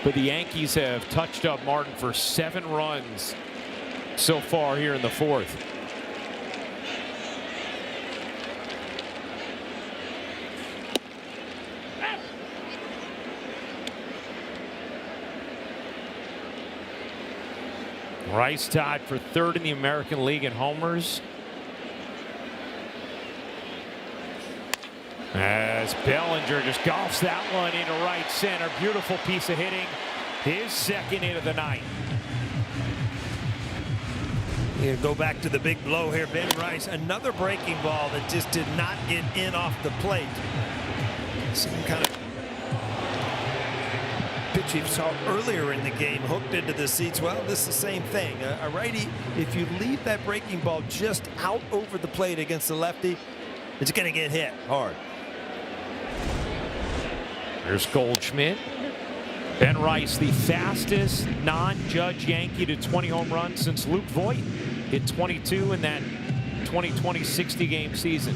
But the Yankees have touched up Martin for 7 runs so far here in the fourth. Rice tied for 3rd in the American League in homers. As Bellinger just golfs that one into right center. Beautiful piece of hitting. His second hit of the night. You go back to the big blow here. Ben Rice, another breaking ball that just did not get in off the plate. Some kind of pitch you saw earlier in the game, hooked into the seats. Well, this is the same thing. A righty, if you leave that breaking ball just out over the plate against the lefty, it's going to get hit hard. Here's Goldschmidt. Ben Rice, the fastest non-Judge Yankee to 20 home runs since Luke Voigt hit 22 in that 2020 60-game season.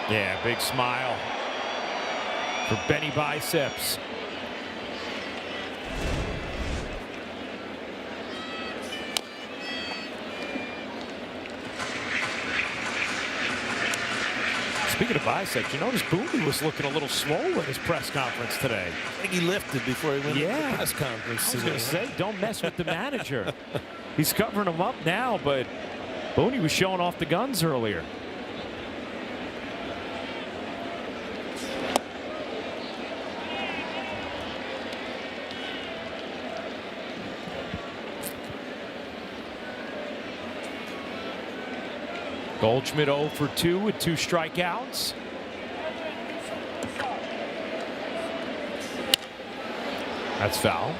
Yeah, big smile for Benny Biceps. Speaking of biceps, you notice Boone was looking a little swole at his press conference today. I think he lifted before he went to the press conference. I was going to say, don't mess with the manager. He's covering him up now, but Boone was showing off the guns earlier. Goldschmidt 0 for 2 with 2 strikeouts. That's foul.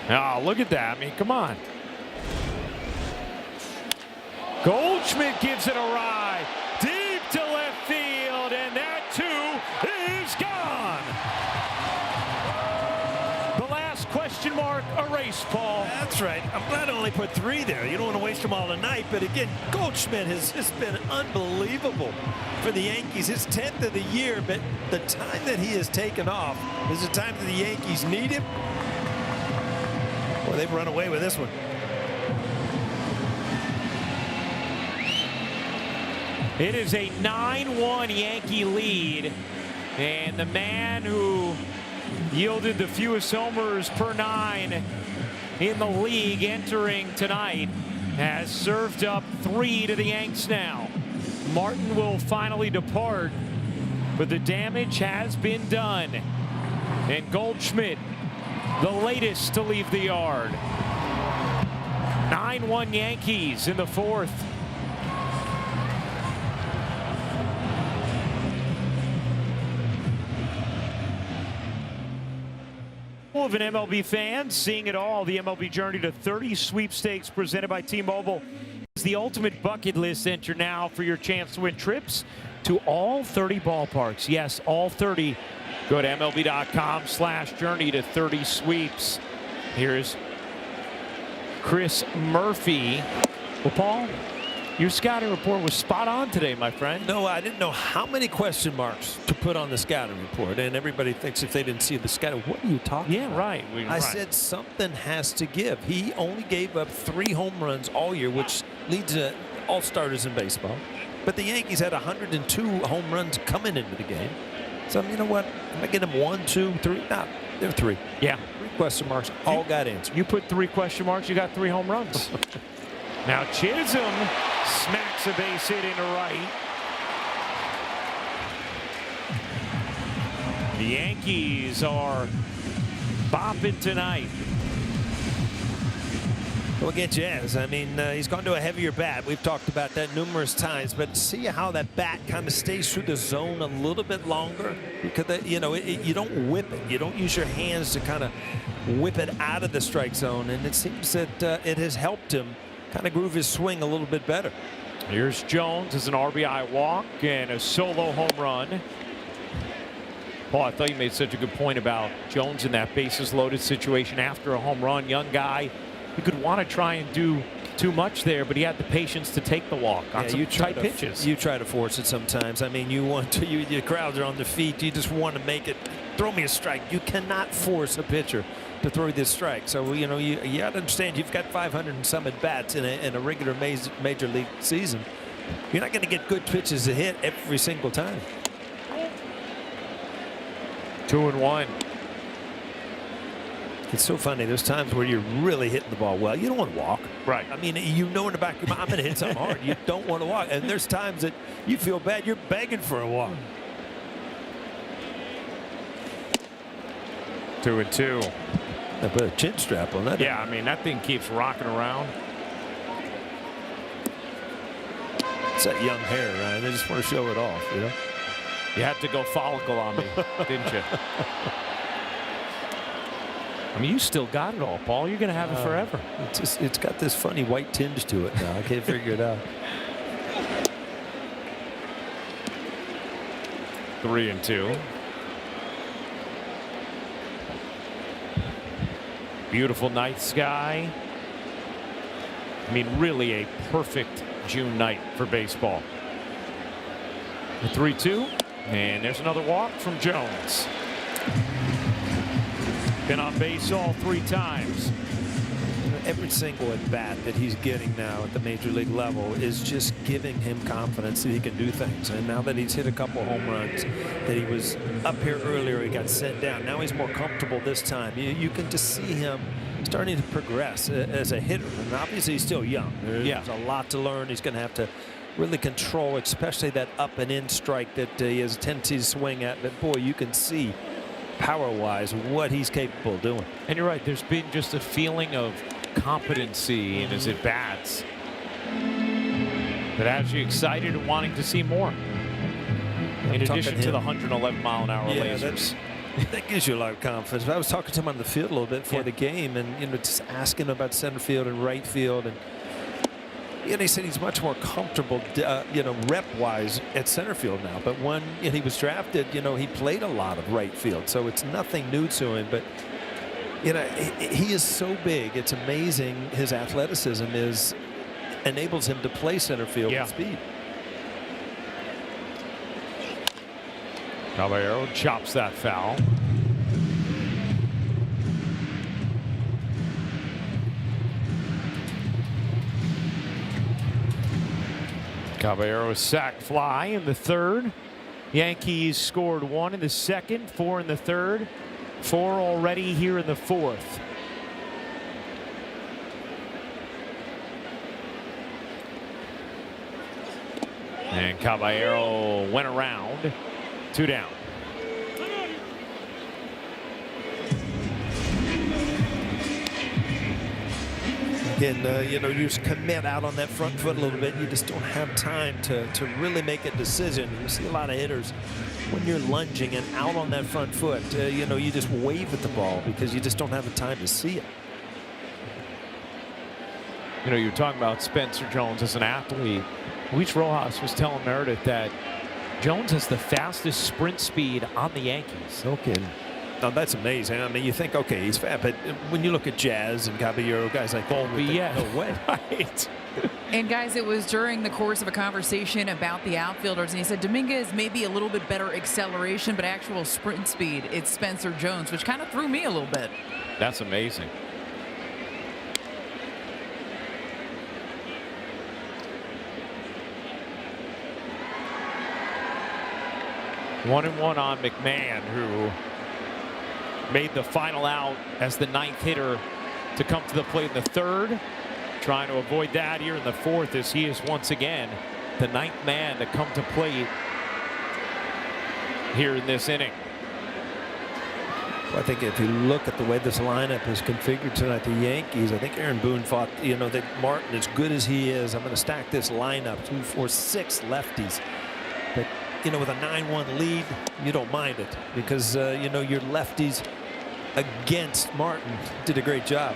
Oh, look at that. I mean, come on. Goldschmidt gives it a ride. Deep to left field, and that too is gone. The last question mark erased, Paul. That's right. I'm glad I only put 3 there. You don't want to waste them all tonight. But again, Goldschmidt has just been unbelievable for the Yankees. His 10th of the year, but the time that he has taken off is the time that the Yankees need him. Well, they've run away with this one. It is a 9-1 Yankee lead, and the man who yielded the fewest homers per 9 in the league entering tonight has served up 3 to the Yanks now. Martin will finally depart, but the damage has been done. And Goldschmidt, the latest to leave the yard. 9-1 Yankees in the 4th. Of an MLB fan, seeing it all. The MLB Journey to 30 sweepstakes presented by T-Mobile is the ultimate bucket list. Enter now for your chance to win trips to all 30 ballparks. Yes, all 30. Go to MLB.com/journey to 30 sweeps. Here's Chris Murphy. Well, Paul, your scouting report was spot on today, my friend. No, I didn't know how many question marks to put on the scouting report. And everybody thinks if they didn't see the scouting, what are you talking about? Right. I said something has to give. He only gave up 3 home runs all year, which leads to all starters in baseball. But the Yankees had 102 home runs coming into the game. So, you know what? Am I getting them 1, 2, 3? No, they're 3. Yeah. 3 question marks, all got answered. You put 3 question marks, you got 3 home runs. Now Chisholm smacks a base hit into right. The Yankees are bopping tonight. We'll get Jazz. I mean, he's gone to a heavier bat. We've talked about that numerous times, but see how that bat kind of stays through the zone a little bit longer, because you know you don't whip it. You don't use your hands to kind of whip it out of the strike zone, and it seems that it has helped him kind of groove his swing a little bit better. Here's Jones as an RBI walk and a solo home run. Paul, I thought you made such a good point about Jones in that bases loaded situation after a home run. Young guy. He could want to try and do too much there, but he had the patience to take the walk on some tight pitches. You try to force it sometimes. I mean, you want to. Your crowds are on their feet. You just want to make it. Throw me a strike. You cannot force a pitcher to throw this strike. So you know you got to understand. You've got 500 and some at bats in a regular major league season. You're not going to get good pitches to hit every single time. 2-1. It's so funny. There's times where you're really hitting the ball well. You don't want to walk. Right. I mean, you know in the back of your mind, I'm going to hit something hard. You don't want to walk. And there's times that you feel bad. You're begging for a walk. 2-2. I put a chin strap on that. Yeah, I mean, that thing keeps rocking around. It's that young hair, Ryan. They just want to show it off, you know? You had to go follicle on me, didn't you? I mean, you still got it all, Paul. You're going to have it forever. It's got this funny white tinge to it now. I can't figure it out. 3-2. Beautiful night sky. I mean, really a perfect June night for baseball. The 3-2, and there's another walk from Jones. Been on base all 3 times. Every single at bat that he's getting now at the major league level is just giving him confidence that he can do things. And now that he's hit a couple home runs, that he was up here earlier, he got sent down. Now he's more comfortable this time. You can just see him starting to progress as a hitter. And obviously he's still young. There's a lot to learn. He's going to have to really control, especially that up and in strike that he has a tendency to swing at. But boy, you can see power-wise what he's capable of doing. And you're right, there's been just a feeling of competency in his at-bats that has you excited and wanting to see more. In addition to the 111-mile-an-hour lasers. That gives you a lot of confidence. I was talking to him on the field a little bit before the game, and just asking him about center field and right field, and he said he's much more comfortable, rep-wise at center field now. But when he was drafted, he played a lot of right field, so it's nothing new to him. But he is so big. It's amazing. His athleticism enables him to play center field with speed. Caballero chops that foul. Caballero's sac fly in the 3rd. Yankees scored 1 in the 2nd, 4 in the 3rd, 4 already here in the 4th. And Caballero went around. 2 down. Again, you just commit out on that front foot a little bit. You just don't have time to really make a decision. You see a lot of hitters when you're lunging and out on that front foot, you just wave at the ball because you just don't have the time to see it. You're talking about Spencer Jones as an athlete. Luis Rojas was telling Meredith that Jones has the fastest sprint speed on the Yankees. Okay. Now that's amazing. I mean, you think, okay, he's fast, but when you look at Jazz and Caballero, guys like Volpe, no way. Right. And guys, it was during the course of a conversation about the outfielders, and he said Dominguez may be a little bit better acceleration, but actual sprint speed, it's Spencer Jones, which kind of threw me a little bit. That's amazing. One and one on McMahon, who made the final out as the 9th hitter to come to the plate in the 3rd. Trying to avoid that here in the 4th as he is once again the 9th man to come to plate here in this inning. Well, I think if you look at the way this lineup is configured tonight, the Yankees, I think Aaron Boone thought, that Martin, as good as he is, I'm going to stack this lineup 2, 4, 6 lefties. But with a 9-1 lead, you don't mind it because, your lefties against Martin did a great job.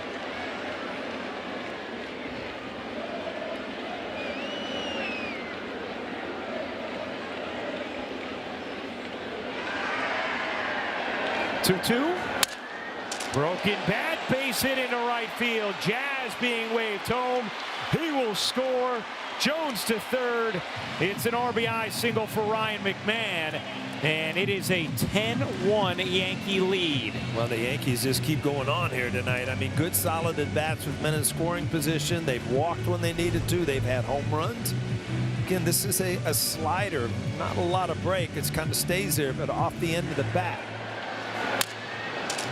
Two. Broken bat, base hit into right field. Jazz being waved home. He will score. Jones to 3rd. It's an RBI single for Ryan McMahon, and it is a 10-1 Yankee lead. Well, the Yankees just keep going on here tonight. I mean, good solid at bats with men in scoring position. They've walked when they needed to. They've had home runs. Again, this is a slider, not a lot of break. It kind of stays there, but off the end of the bat.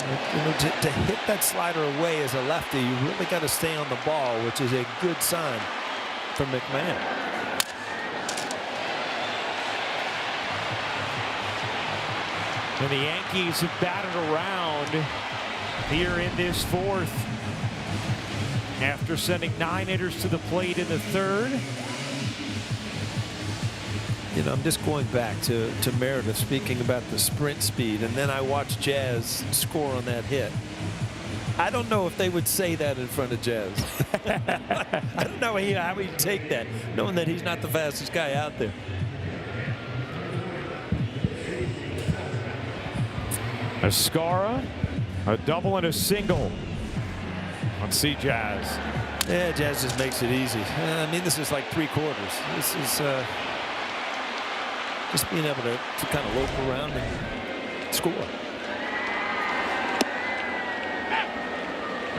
To hit that slider away as a lefty, you really got to stay on the ball, which is a good sign for McMahon. And the Yankees have batted around here in this fourth. After sending 9 hitters to the plate in the third. You know, I'm just going back to Meredith speaking about the sprint speed, and then I watched Jazz score on that hit. I don't know if they would say that in front of Jazz. I don't know how he'd take that, knowing that he's not the fastest guy out there. Escara, a double and a single on Jazz. Yeah, Jazz just makes it easy. I mean, this is like 3/4. This is just being able to kind of lope around and score.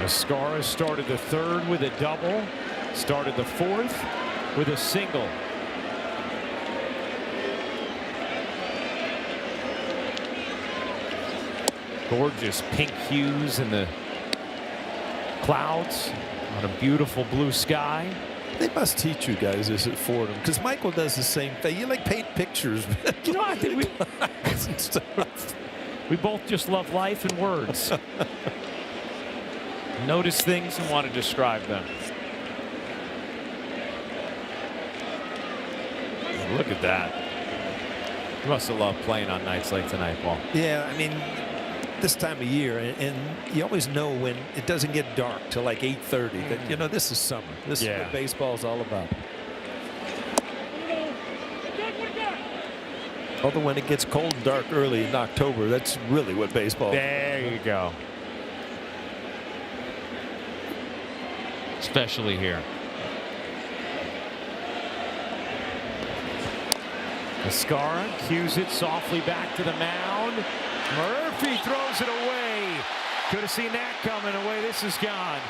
Escara started the third with a double, started the fourth with a single. Gorgeous pink hues in the clouds on a beautiful blue sky. They must teach you guys this at Fordham, because Michael does the same thing. You like paint pictures. You know, I think we both just love life and words. Notice things and want to describe them. Look at that. You must have loved playing on nights like tonight, Paul. Yeah, I mean, this time of year, and you always know when it doesn't get dark till like 8:30 that, you know, this is summer. This is what baseball's all about. Although when it gets cold and dark early in October, that's really what baseball is. There you go. Especially here. Escara cues it softly back to the mound. Murphy throws it away. Could have seen that coming. Away this is gone.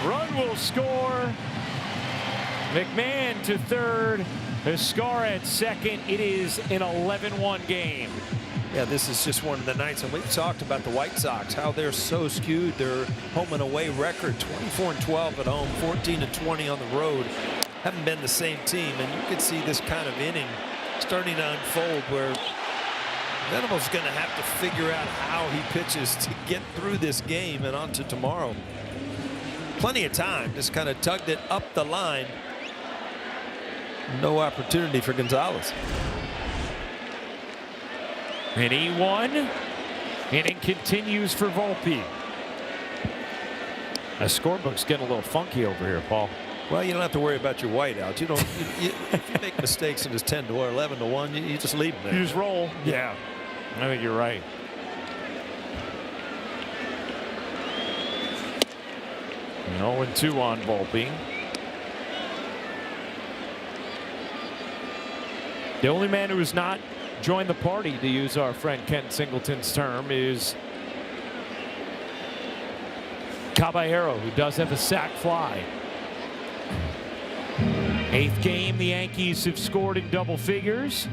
Run will score. McMahon to third. Escara at second. It is an 11-1 game. Yeah, this is just one of the nights, and we've talked about the White Sox, how they're so skewed. Their home and away record, 24-12 at home, 14-20 on the road. Haven't been the same team, and you could see this kind of inning starting to unfold where Venable's going to have to figure out how he pitches to get through this game and on to tomorrow. Plenty of time, just kind of tugged it up the line. No opportunity for Gonzalez. And E1. Inning continues for Volpe. The scorebook's getting a little funky over here, Paul. Well, you don't have to worry about your whiteouts. You don't. If you make mistakes and it's 10-1 or 11-1, you just leave them there. You just roll. Yeah, I think you're right. And 0-2 on Volpe. The only man who has not joined the party, to use our friend Ken Singleton's term, is Caballero, who does have a sac fly. 8th game, the Yankees have scored in double figures.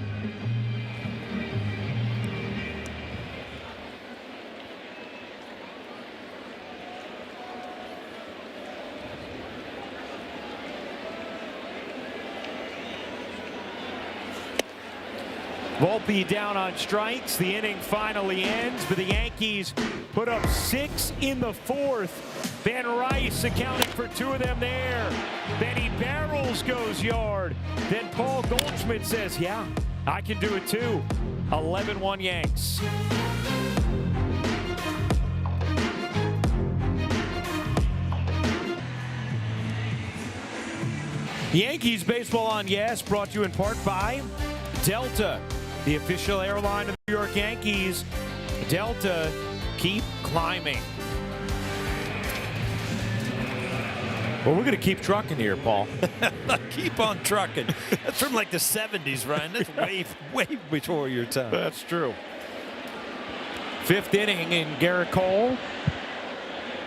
Volpe down on strikes. The inning finally ends, but the Yankees put up 6 in the 4th. Ben Rice accounting for 2 of them there. Benny Barrels goes yard. Then Paul Goldschmidt says, yeah, I can do it too. 11-1 Yanks. Yankees baseball on Yes, brought to you in part by Delta, the official airline of the New York Yankees. Delta, keep climbing. Well, we're going to keep trucking here, Paul. Keep on trucking. That's from like the 70s, Ryan. That's way before your time. That's true. 5th inning, and Garrett Cole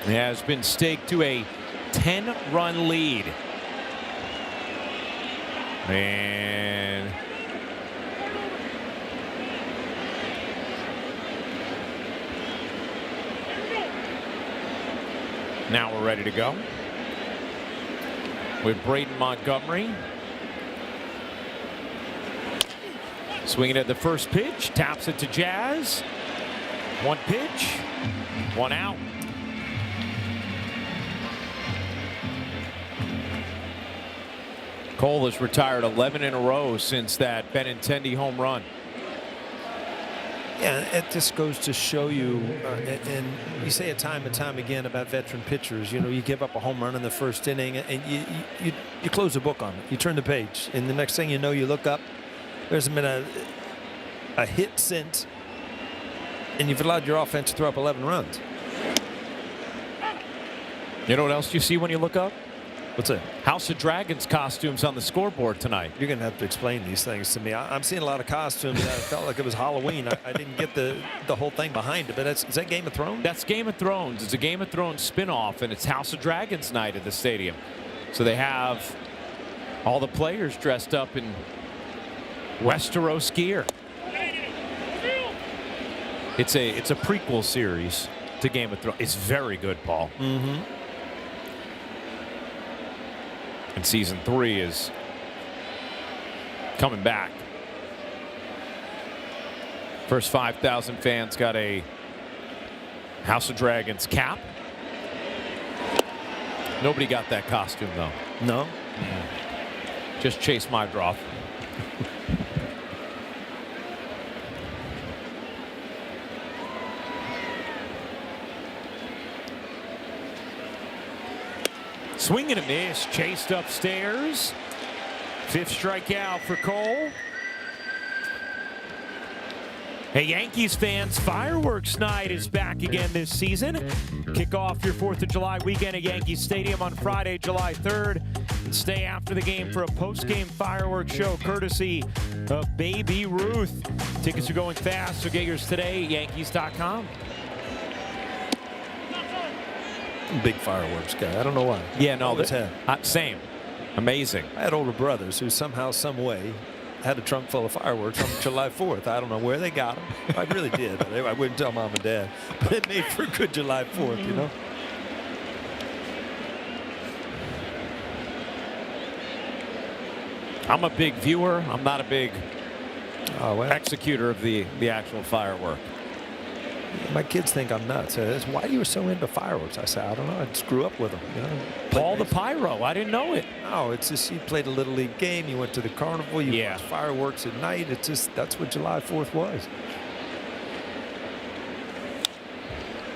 has been staked to a 10-run lead. And Now we're ready to go with Braden Montgomery. Swinging at the first pitch, taps it to Jazz. One pitch, one out. Cole has retired 11 in a row since that Benintendi home run. Yeah, it just goes to show you, and you say it time and time again about veteran pitchers. You know, you give up a home run in the first inning, and you close the book on it. You turn the page, and the next thing you know, you look up. There's been a hit since, and you've allowed your offense to throw up 11 runs. You know what else you see when you look up? What's that? House of Dragons costumes on the scoreboard tonight. You're going to have to explain these things to me. I'm seeing a lot of costumes. I felt like it was Halloween. I didn't get the whole thing behind it, but is that Game of Thrones? That's Game of Thrones. It's a Game of Thrones spinoff, and it's House of Dragons night at the stadium. So they have all the players dressed up in Westeros gear. It's a prequel series to Game of Thrones. It's very good, Paul. Mm-hmm. And season 3 is coming back. First 5,000 fans got a House of Dragons cap. Nobody got that costume, though. No. Just Chase Mydroth. Swing and a miss, chased upstairs. 5th strikeout for Cole. Hey, Yankees fans, fireworks night is back again this season. Kick off your 4th of July weekend at Yankee Stadium on Friday, July 3rd. And stay after the game for a post-game fireworks show courtesy of Baby Ruth. Tickets are going fast, so get yours today at Yankees.com. Big fireworks guy. I don't know why. Yeah, no, same. Amazing. I had older brothers who somehow, some way, had a trunk full of fireworks on July 4th. I don't know where they got them. I really did. I wouldn't tell mom and dad, but it made for a good July 4th, you know. I'm a big viewer. I'm not a big executor of the actual firework. My kids think I'm nuts. Why are you so into fireworks? I say, I don't know. I just grew up with them. You know, Paul the Pyro. I didn't know it. No, it's just you played a Little League game. You went to the carnival. You watched fireworks at night. It's just that's what July 4th was.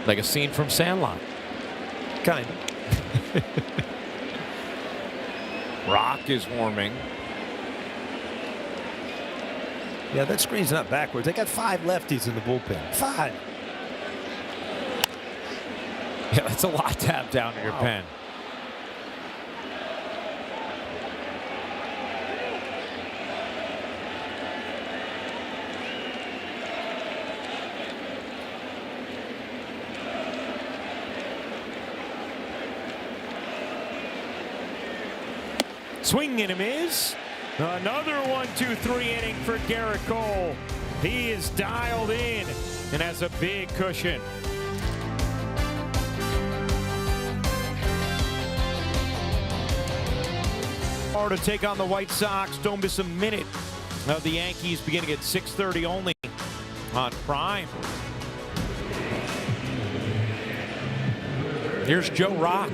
Like a scene from Sandlot. Kind of. Rock is warming. Yeah, that screen's not backwards. They got 5 lefties in the bullpen. 5. Yeah, that's a lot to have down in your pen. Swing and a miss. Another 1-2-3 inning for Garrett Cole. He is dialed in and has a big cushion. To take on the White Sox. Don't miss a minute of the Yankees beginning at 6:30 only on Prime. Here's Joe Rock.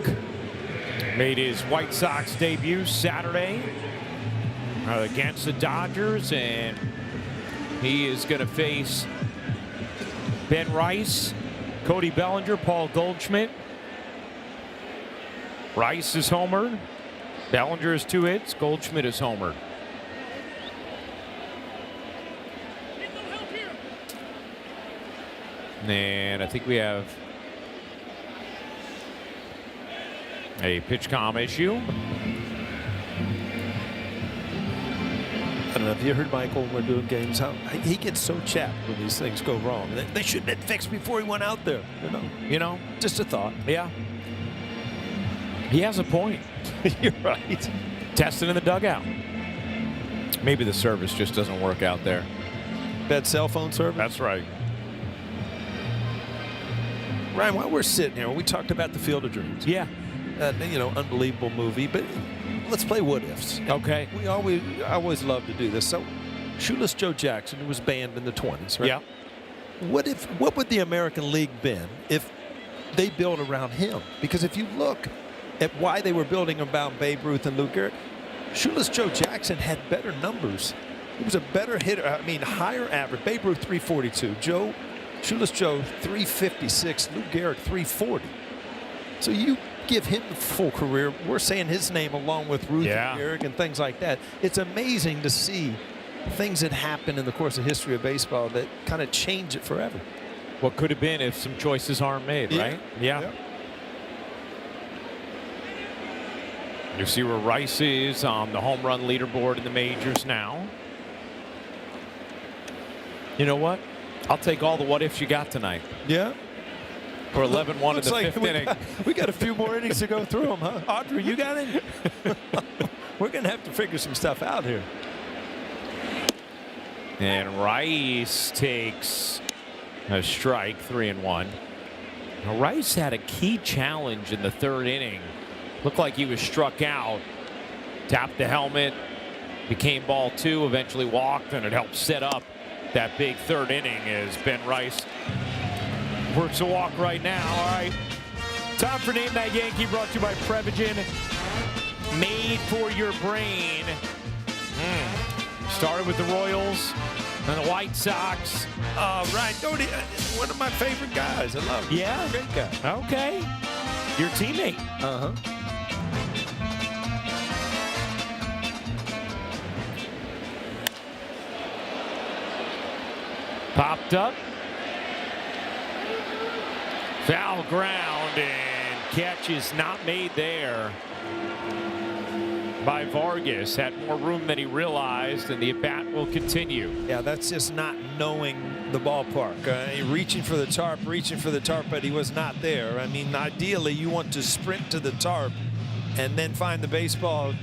Made his White Sox debut Saturday against the Dodgers, and he is going to face Ben Rice, Cody Bellinger, Paul Goldschmidt. Rice is homered. Bellinger has 2 hits. Goldschmidt is homered. And I think we have a pitch comm issue. I don't know if you heard Michael when we're doing games, how he gets so chapped when these things go wrong. They should have been fixed before he went out there. You know, just a thought. Yeah. He has a point. You're right. Testing in the dugout. Maybe the service just doesn't work out there. Bad cell phone service? That's right. Ryan, while we're sitting here, we talked about the Field of Dreams. Yeah. Unbelievable movie, but let's play what ifs. Okay. I always love to do this. So, Shoeless Joe Jackson, who was banned in the 20s, right? Yeah. What would the American League been if they built around him? Because if you look at why they were building around Babe Ruth and Lou Gehrig, Shoeless Joe Jackson had better numbers. He was a better hitter. I mean, higher average. Babe Ruth 342. Shoeless Joe 356. Lou Gehrig 340. So you give him the full career. We're saying his name along with Ruth and Gehrig and things like that. It's amazing to see things that happen in the course of history of baseball that kind of change it forever. What could have been if some choices aren't made, right? Yeah. You see where Rice is on the home run leaderboard in the majors now. You know what? I'll take all the what ifs you got tonight. Yeah. For 11-1 in the fifth inning. We got a few more innings to go through them, huh? Audrey, you got it? We're going to have to figure some stuff out here. And Rice takes a strike, 3-1. Now, Rice had a key challenge in the third inning. Looked like he was struck out. Tapped the helmet, became ball 2, eventually walked, and it helped set up that big third inning as Ben Rice works a walk right now. All right. Time for Name That Yankee, brought to you by Prevagen. Made for your brain. Started with the Royals and the White Sox. Ryan Doty, one of my favorite guys. I love him. Yeah? Great guy. Okay. Your teammate. Uh-huh. Popped up. Foul ground, and catch is not made there by Vargas. Had more room than he realized, and the at-bat will continue. Yeah, that's just not knowing the ballpark. Reaching for the tarp, but he was not there. I mean, ideally, you want to sprint to the tarp and then find the baseball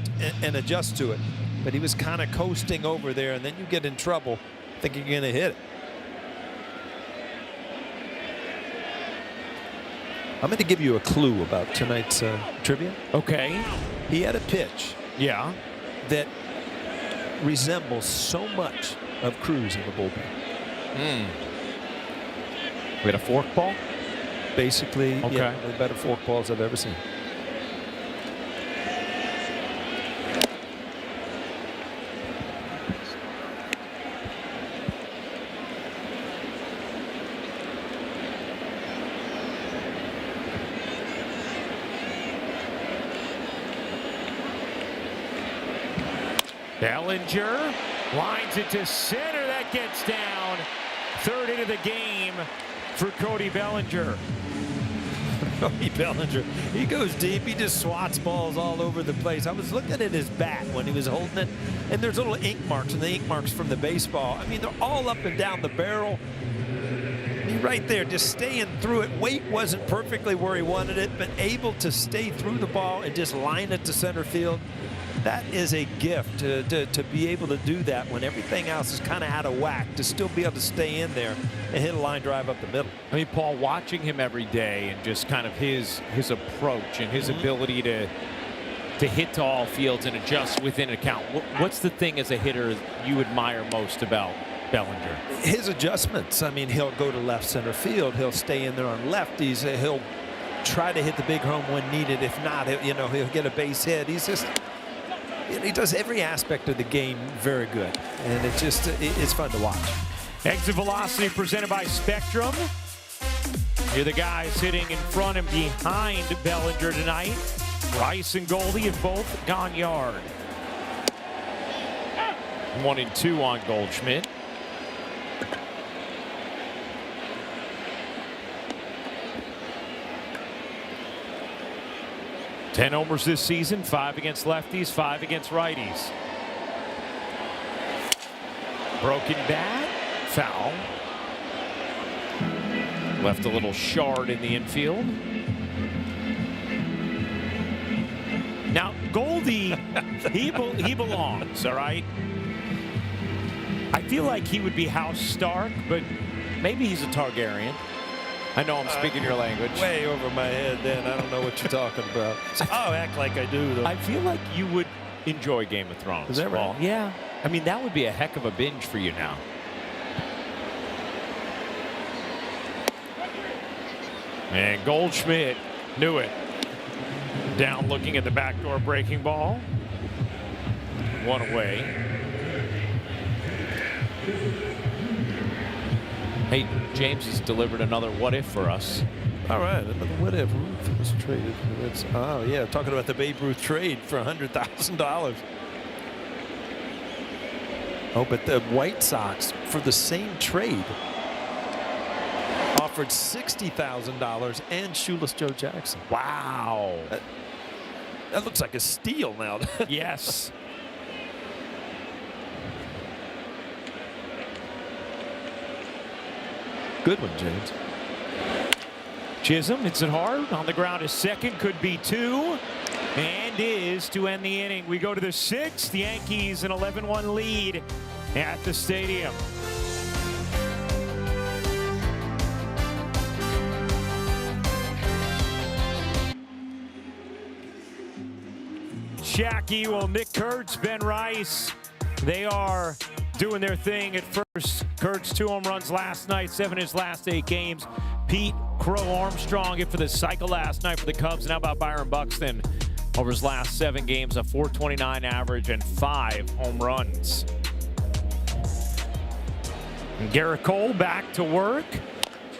and adjust to it. But he was kind of coasting over there, and then you get in trouble thinking you're going to hit it. I'm going to give you a clue about tonight's trivia. Okay. He had a pitch. Yeah. That resembles so much of Cruz in the bullpen. We had a fork ball? Basically, okay. Yeah, the better fork balls I've ever seen. Bellinger lines it to center. That gets down. Third into the game for Cody Bellinger. Cody Bellinger, he goes deep. He just swats balls all over the place. I was looking at his bat when he was holding it, and there's little ink marks, and the ink marks from the baseball. I mean, they're all up and down the barrel. I mean, right there, just staying through it. Weight wasn't perfectly where he wanted it, but able to stay through the ball and just line it to center field. That is a gift to be able to do that when everything else is kind of out of whack, to still be able to stay in there and hit a line drive up the middle. I mean, Paul, watching him every day and just kind of his approach and his ability to hit to all fields and adjust within a count. What's the thing as a hitter you admire most about Bellinger? His adjustments. I mean, he'll go to left center field. He'll stay in there on lefties. He'll try to hit the big home when needed. If not, he'll get a base hit. He does every aspect of the game very good, and it's fun to watch. Exit velocity presented by Spectrum. Here the guys hitting in front and behind Bellinger tonight. Rice and Goldie have both gone yard. 1-2 on Goldschmidt. Ten homers this season, 5 against lefties, 5 against righties. Broken bat, foul. Left a little shard in the infield. Now, Goldie, he belongs, all right? I feel like he would be House Stark, but maybe he's a Targaryen. I know I'm speaking your language. Way over my head then. I don't know what you're talking about. I'll act like I do, though. I feel like you would enjoy Game of Thrones. Is that right? Paul. Yeah. I mean, that would be a heck of a binge for you now. And Goldschmidt knew it. Down looking at the backdoor breaking ball. One away. Hey, James has delivered another what if for us. All right, another what if Ruth was traded. Oh, yeah, talking about the Babe Ruth trade for $100,000. Oh, but the White Sox, for the same trade, offered $60,000 and shoeless Joe Jackson. Wow. That looks like a steal now. Yes. Good one, James. Chisholm hits it hard. On the ground is second. Could be two. And is to end the inning. We go to the sixth. The Yankees an 11-1 lead at the stadium. Shackey will Nick Kurtz, Ben Rice. They are doing their thing at first. Kurtz 2 home runs last night, 7 his last 8 games. Pete Crow Armstrong hit for the cycle last night for the Cubs. And how about Byron Buxton over his last 7 games, a .429 average and 5 home runs. And Garrett Cole back to work.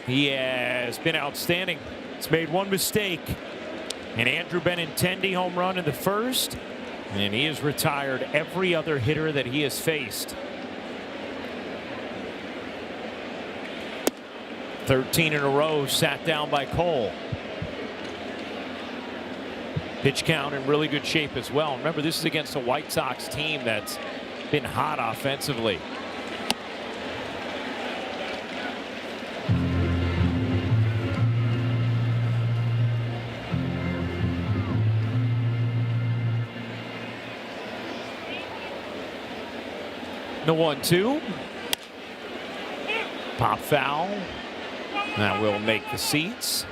He has been outstanding. He's made one mistake. And Andrew Benintendi home run in the first. And he has retired every other hitter that he has faced. 13 in a row sat down by Cole. Pitch count in really good shape as well. Remember, this is against a White Sox team that's been hot offensively. The 1-2. Pop foul. That will make the seats.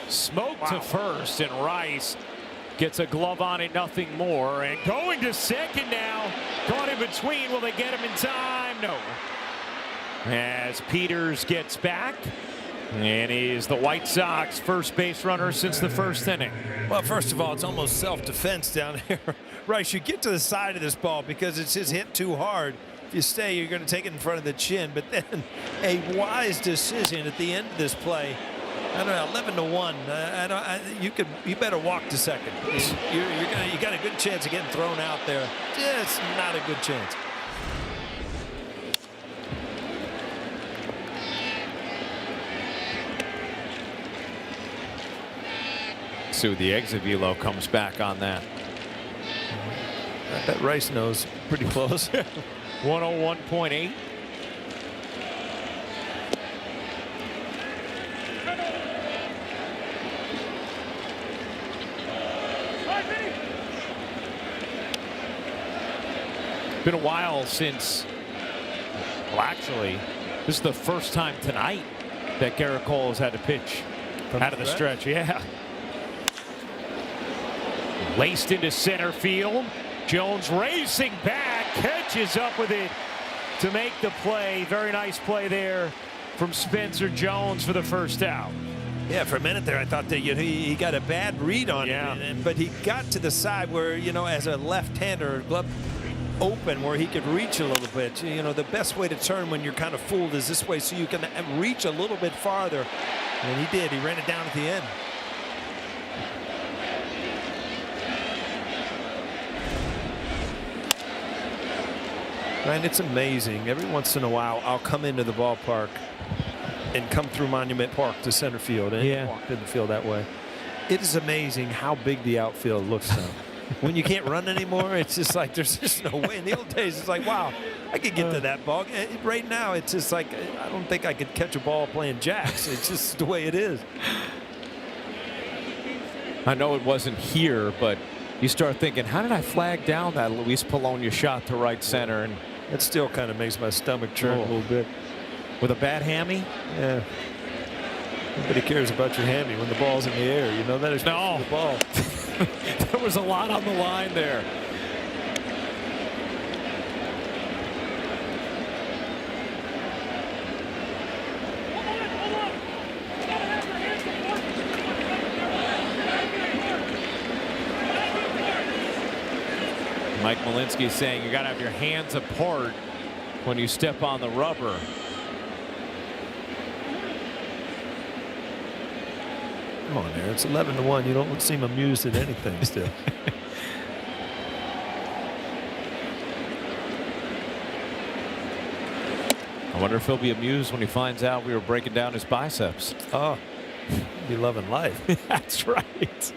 Smoke to first, and Rice gets a glove on it, nothing more. And going to second now. Caught in between. Will they get him in time? No. As Peters gets back. And he's the White Sox first base runner since the first inning. Well, first of all, it's almost self-defense down here. Rice, you get to the side of this ball because it's just hit too hard. If you stay, you're going to take it in front of the chin. But then a wise decision at the end of this play. I don't know, 11-1. You better walk to second. You got a good chance of getting thrown out there. It's not a good chance. So the exit velo comes back on that. I bet Rice knows pretty close. 101.8. Been a while since, well, actually, this is the first time tonight that Garrett Cole has had to pitch out of the stretch. Yeah. Laced into center field. Jones racing back, catches up with it to make the play. Very nice play there from Spencer Jones for the first out. Yeah, for a minute there, I thought that he got a bad read on it, but he got to the side where, as a left-hander, glove open where he could reach a little bit. The best way to turn when you're kind of fooled is this way, so you can reach a little bit farther. And he did. He ran it down at the end. And it's amazing. Every once in a while, I'll come into the ballpark and come through Monument Park to center field and walk to the field that way. It is amazing how big the outfield looks now. when you can't run anymore, it's just like there's just no way. In the old days, it's like, wow, I could get to that ball. Right now, it's just like I don't think I could catch a ball playing jacks. It's just the way it is. I know it wasn't here, but you start thinking, how did I flag down that Luis Polonia shot to right center? And it still kind of makes my stomach churn a little bit. With a bad hammy? Yeah. Nobody cares about your hammy when the ball's in the air. You know that is no the ball. There was a lot on the line there. Mike Malinsky is saying you got to have your hands apart when you step on the rubber. Come on there. It's 11-1. You don't seem amused at anything still. I wonder if he'll be amused when he finds out we were breaking down his biceps. Oh, be loving life. That's right.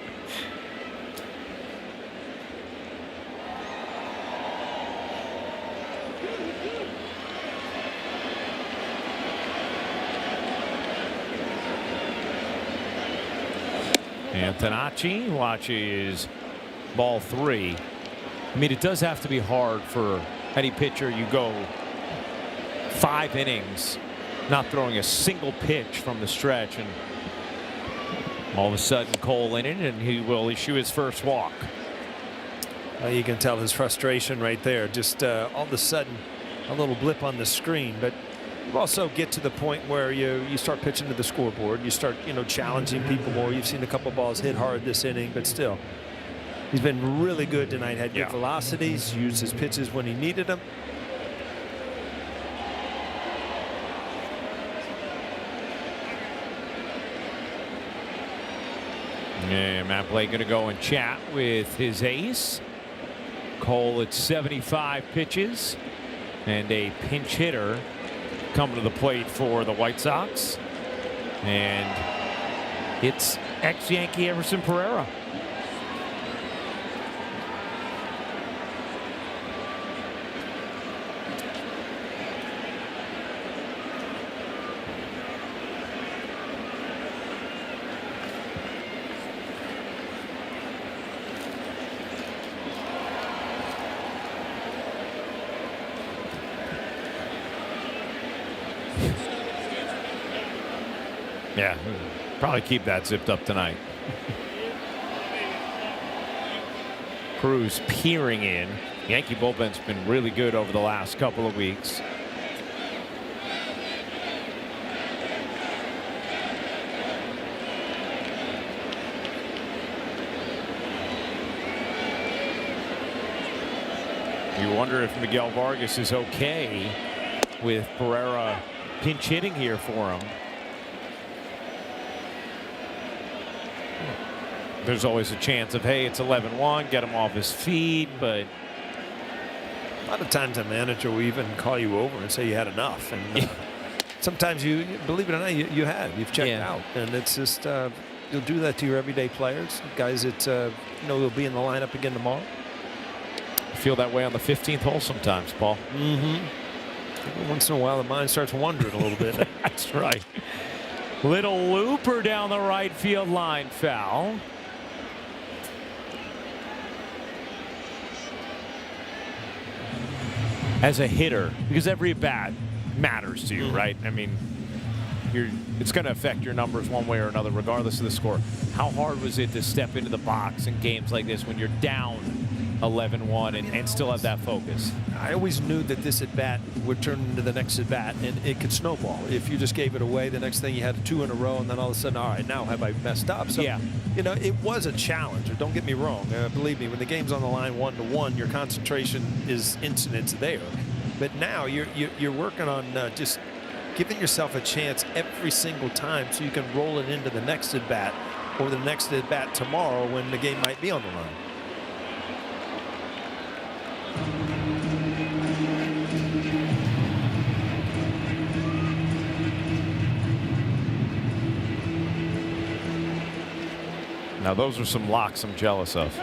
Antonacci watches ball 3. I mean, it does have to be hard for any pitcher. You go 5 innings not throwing a single pitch from the stretch, and all of a sudden Cole in it, and he will issue his first walk. You can tell his frustration right there. Just all of a sudden a little blip on the screen, but you also get to the point where you start pitching to the scoreboard. You start challenging people more. You've seen a couple balls hit hard this inning, but still he's been really good tonight. Had good velocities, used his pitches when he needed them. Yeah, Matt Blake going to go and chat with his ace. Cole at 75 pitches, and a pinch hitter coming to the plate for the White Sox, and it's ex-Yankee Everson Pereira. Yeah, probably keep that zipped up tonight. Cruz peering in. Yankee bullpen's been really good over the last couple of weeks. You wonder if Miguel Vargas is okay with Pereira pinch hitting here for him. There's always a chance of, hey, it's 11-1, get him off his feet, but a lot of times a manager will even call you over and say you had enough, and sometimes you believe it or not, you've checked out, and it's just you'll do that to your everyday players, guys that will be in the lineup again tomorrow. I feel that way on the 15th hole sometimes, Paul. Every once in a while the mind starts wandering a little bit. That's right. Little looper down the right field line, foul. As a hitter, because every at bat matters to you, right? I mean, it's going to affect your numbers one way or another, regardless of the score. How hard was it to step into the box in games like this when you're down 11-1 and still have that focus? I always knew that this at bat would turn into the next at bat, and it could snowball. If you just gave it away, the next thing you had 2 in a row, and then all of a sudden, all right, now have I messed up? So, it was a challenge. Don't get me wrong. Believe me, when the game's on the line 1-1, your concentration is instant. It's there. But now you're working on just giving yourself a chance every single time, so you can roll it into the next at bat or the next at bat tomorrow when the game might be on the line. Now those are some locks I'm jealous of.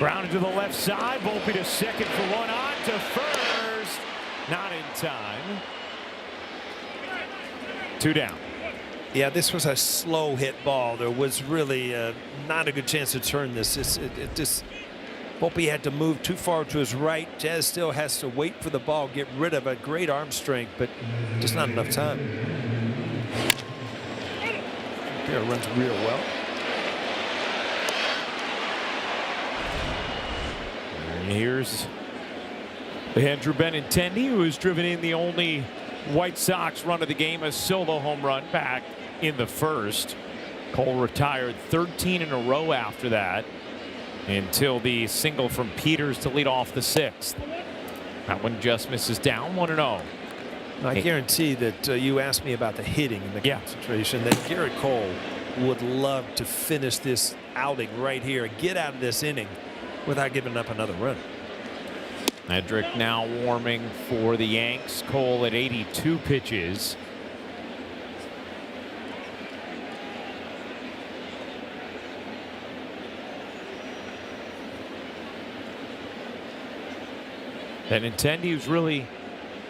Grounded to the left side. Volpe to second for one, on to first. Not in time. 2 down. Yeah, this was a slow hit ball. There was really not a good chance to turn this. It just, Volpe had to move too far to his right. Jazz still has to wait for the ball, get rid of it. Great arm strength, but just not enough time. Here runs real well. And here's Andrew Benintendi, who has driven in the only White Sox run of the game, a solo home run back in the first. Cole retired 13 in a row after that, until the single from Peters to lead off the 6th. That one just misses down, 1-0. I guarantee that you asked me about the hitting and the concentration, that Garrett Cole would love to finish this outing right here and get out of this inning without giving up another run. Edrick now warming for the Yanks. Cole at 82 pitches. Benintendi, who's really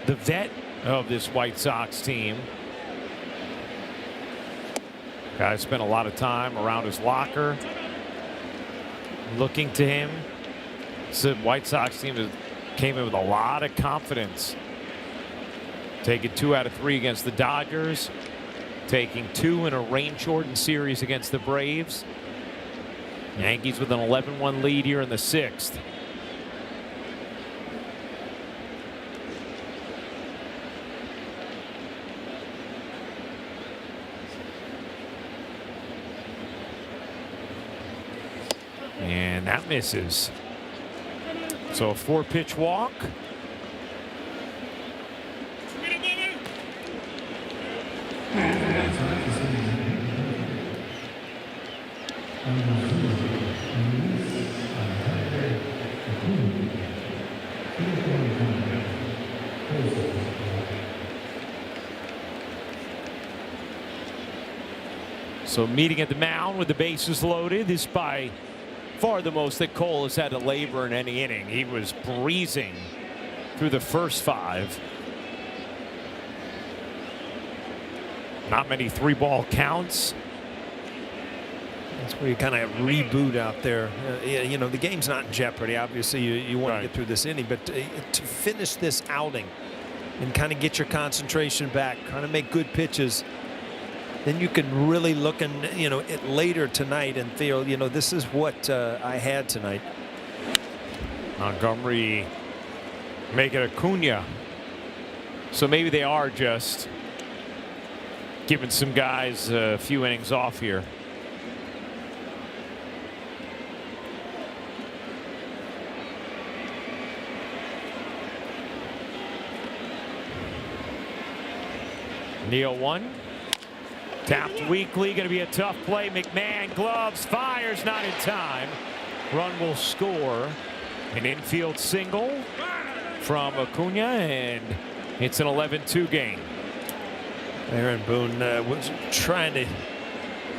the vet of this White Sox team. Guy spent a lot of time around his locker, looking to him. The White Sox team came in with a lot of confidence. Taking 2 out of 3 against the Dodgers. Taking 2 in a rain-shortened series against the Braves. Yankees with an 11-1 lead here in the 6th. And that misses. So a 4-pitch walk. So meeting at the mound with the bases loaded. This by far the most that Cole has had to labor in any inning. He was breezing through the first 5. Not many 3-ball counts. That's where you kind of reboot out there. You know, the game's not in jeopardy. Obviously, you want to get through this inning, but to finish this outing and kind of get your concentration back, kind of make good pitches, then you can really look and at later tonight and feel, this is what I had tonight. Montgomery make it Acuna. So maybe they are just giving some guys a few innings off here. Neal 1. Tapped weakly, going to be a tough play. McMahon gloves, fires, not in time. Run will score. An infield single from Acuna, and it's an 11-2 game. Aaron Boone was trying to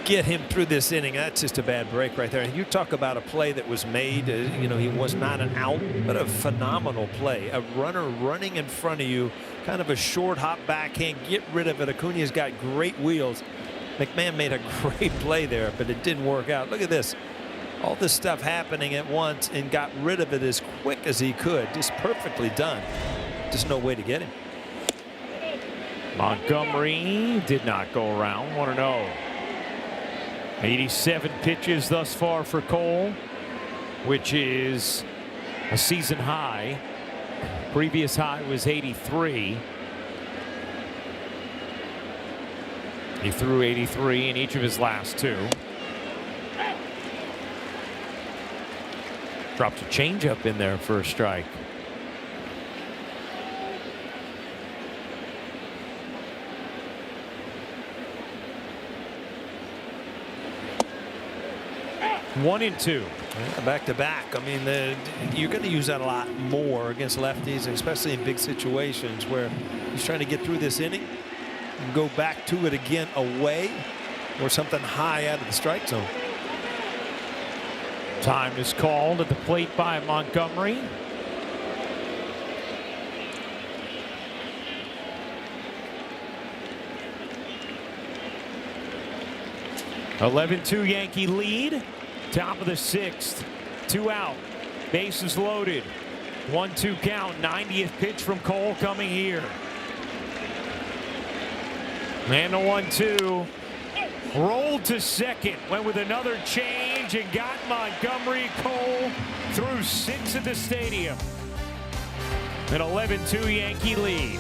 get him through this inning. That's just a bad break right there. And you talk about a play that was made. He was not an out, but a phenomenal play. A runner running in front of you, kind of a short hop backhand. Get rid of it. Acuna's got great wheels. McMahon made a great play there, but it didn't work out. Look at this. All this stuff happening at once, and got rid of it as quick as he could. Just perfectly done. Just no way to get him. Montgomery did not go around. 1-0. 87 pitches thus far for Cole, which is a season high. Previous high was 83. He threw 83 in each of his last 2. Dropped a changeup in there for a strike. One and 2. Back to back. I mean, you're going to use that a lot more against lefties, especially in big situations where he's trying to get through this inning and go back to it again away or something high out of the strike zone. Time is called at the plate by Montgomery. (11-2) Yankee lead. Top of the 6th. 2 out. Bases loaded. 1-2 count. 90th pitch from Cole coming here. And the 1-2. Rolled to second. Went with another change and got Montgomery. Cole through 6 at the stadium. An 11-2 Yankee lead.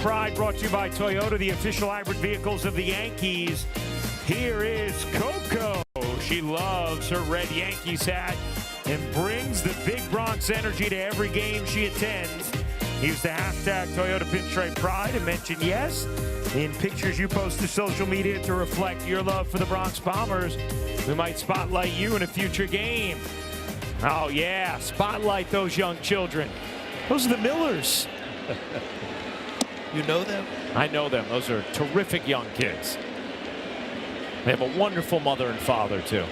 Pride brought to you by Toyota, the official hybrid vehicles of the Yankees. Here is Coco. She loves her red Yankees hat and brings the big Bronx energy to every game she attends. Use the hashtag Toyota Pinstripe Pride and mention yes in pictures you post to social media to reflect your love for the Bronx Bombers. We might spotlight you in a future game. Oh yeah, spotlight those young children. Those are the Millers. You know them? I know them. Those are terrific young kids. They have a wonderful mother and father, too.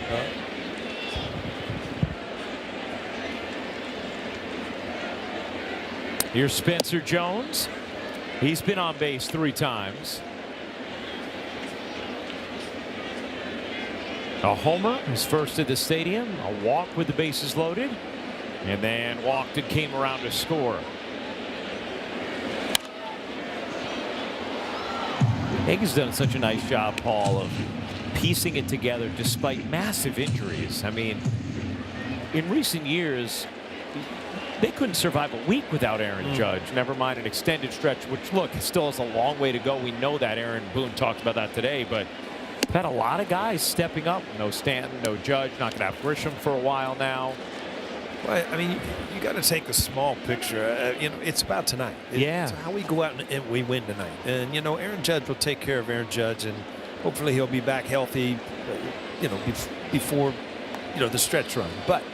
Here's Spencer Jones. He's been on base 3 times. A homer, his first at the stadium. A walk with the bases loaded. And then walked and came around to score. Egg has done such a nice job, Paul, of piecing it together despite massive injuries. I mean, in recent years, they couldn't survive a week without Aaron Judge, never mind an extended stretch, which, look, still has a long way to go. We know that. Aaron Boone talked about that today, but we've had a lot of guys stepping up. No Stanton, no Judge, not going to have Grisham for a while now. Well, I mean, you got to take the small picture. You know, it's about tonight. It's how we go out and we win tonight. And, you know, Aaron Judge will take care of Aaron Judge, and hopefully he'll be back healthy, you know, before, you know, the stretch run. But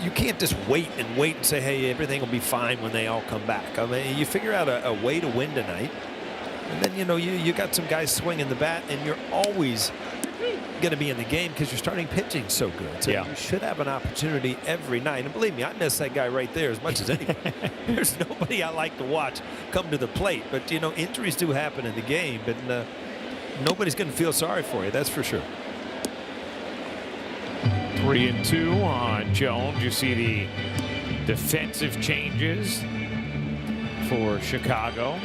you can't just wait and say, hey, everything will be fine when they all come back. I mean, you figure out a way to win tonight. And then, you know, you got some guys swinging the bat, and you're always going to be in the game because your starting pitching so good. So you should have an opportunity every night. And believe me, I miss that guy right there as much as anyone. There's nobody I like to watch come to the plate. But, you know, injuries do happen in the game, but nobody's going to feel sorry for you. That's for sure. 3-2 on Jones. You see the defensive changes for Chicago.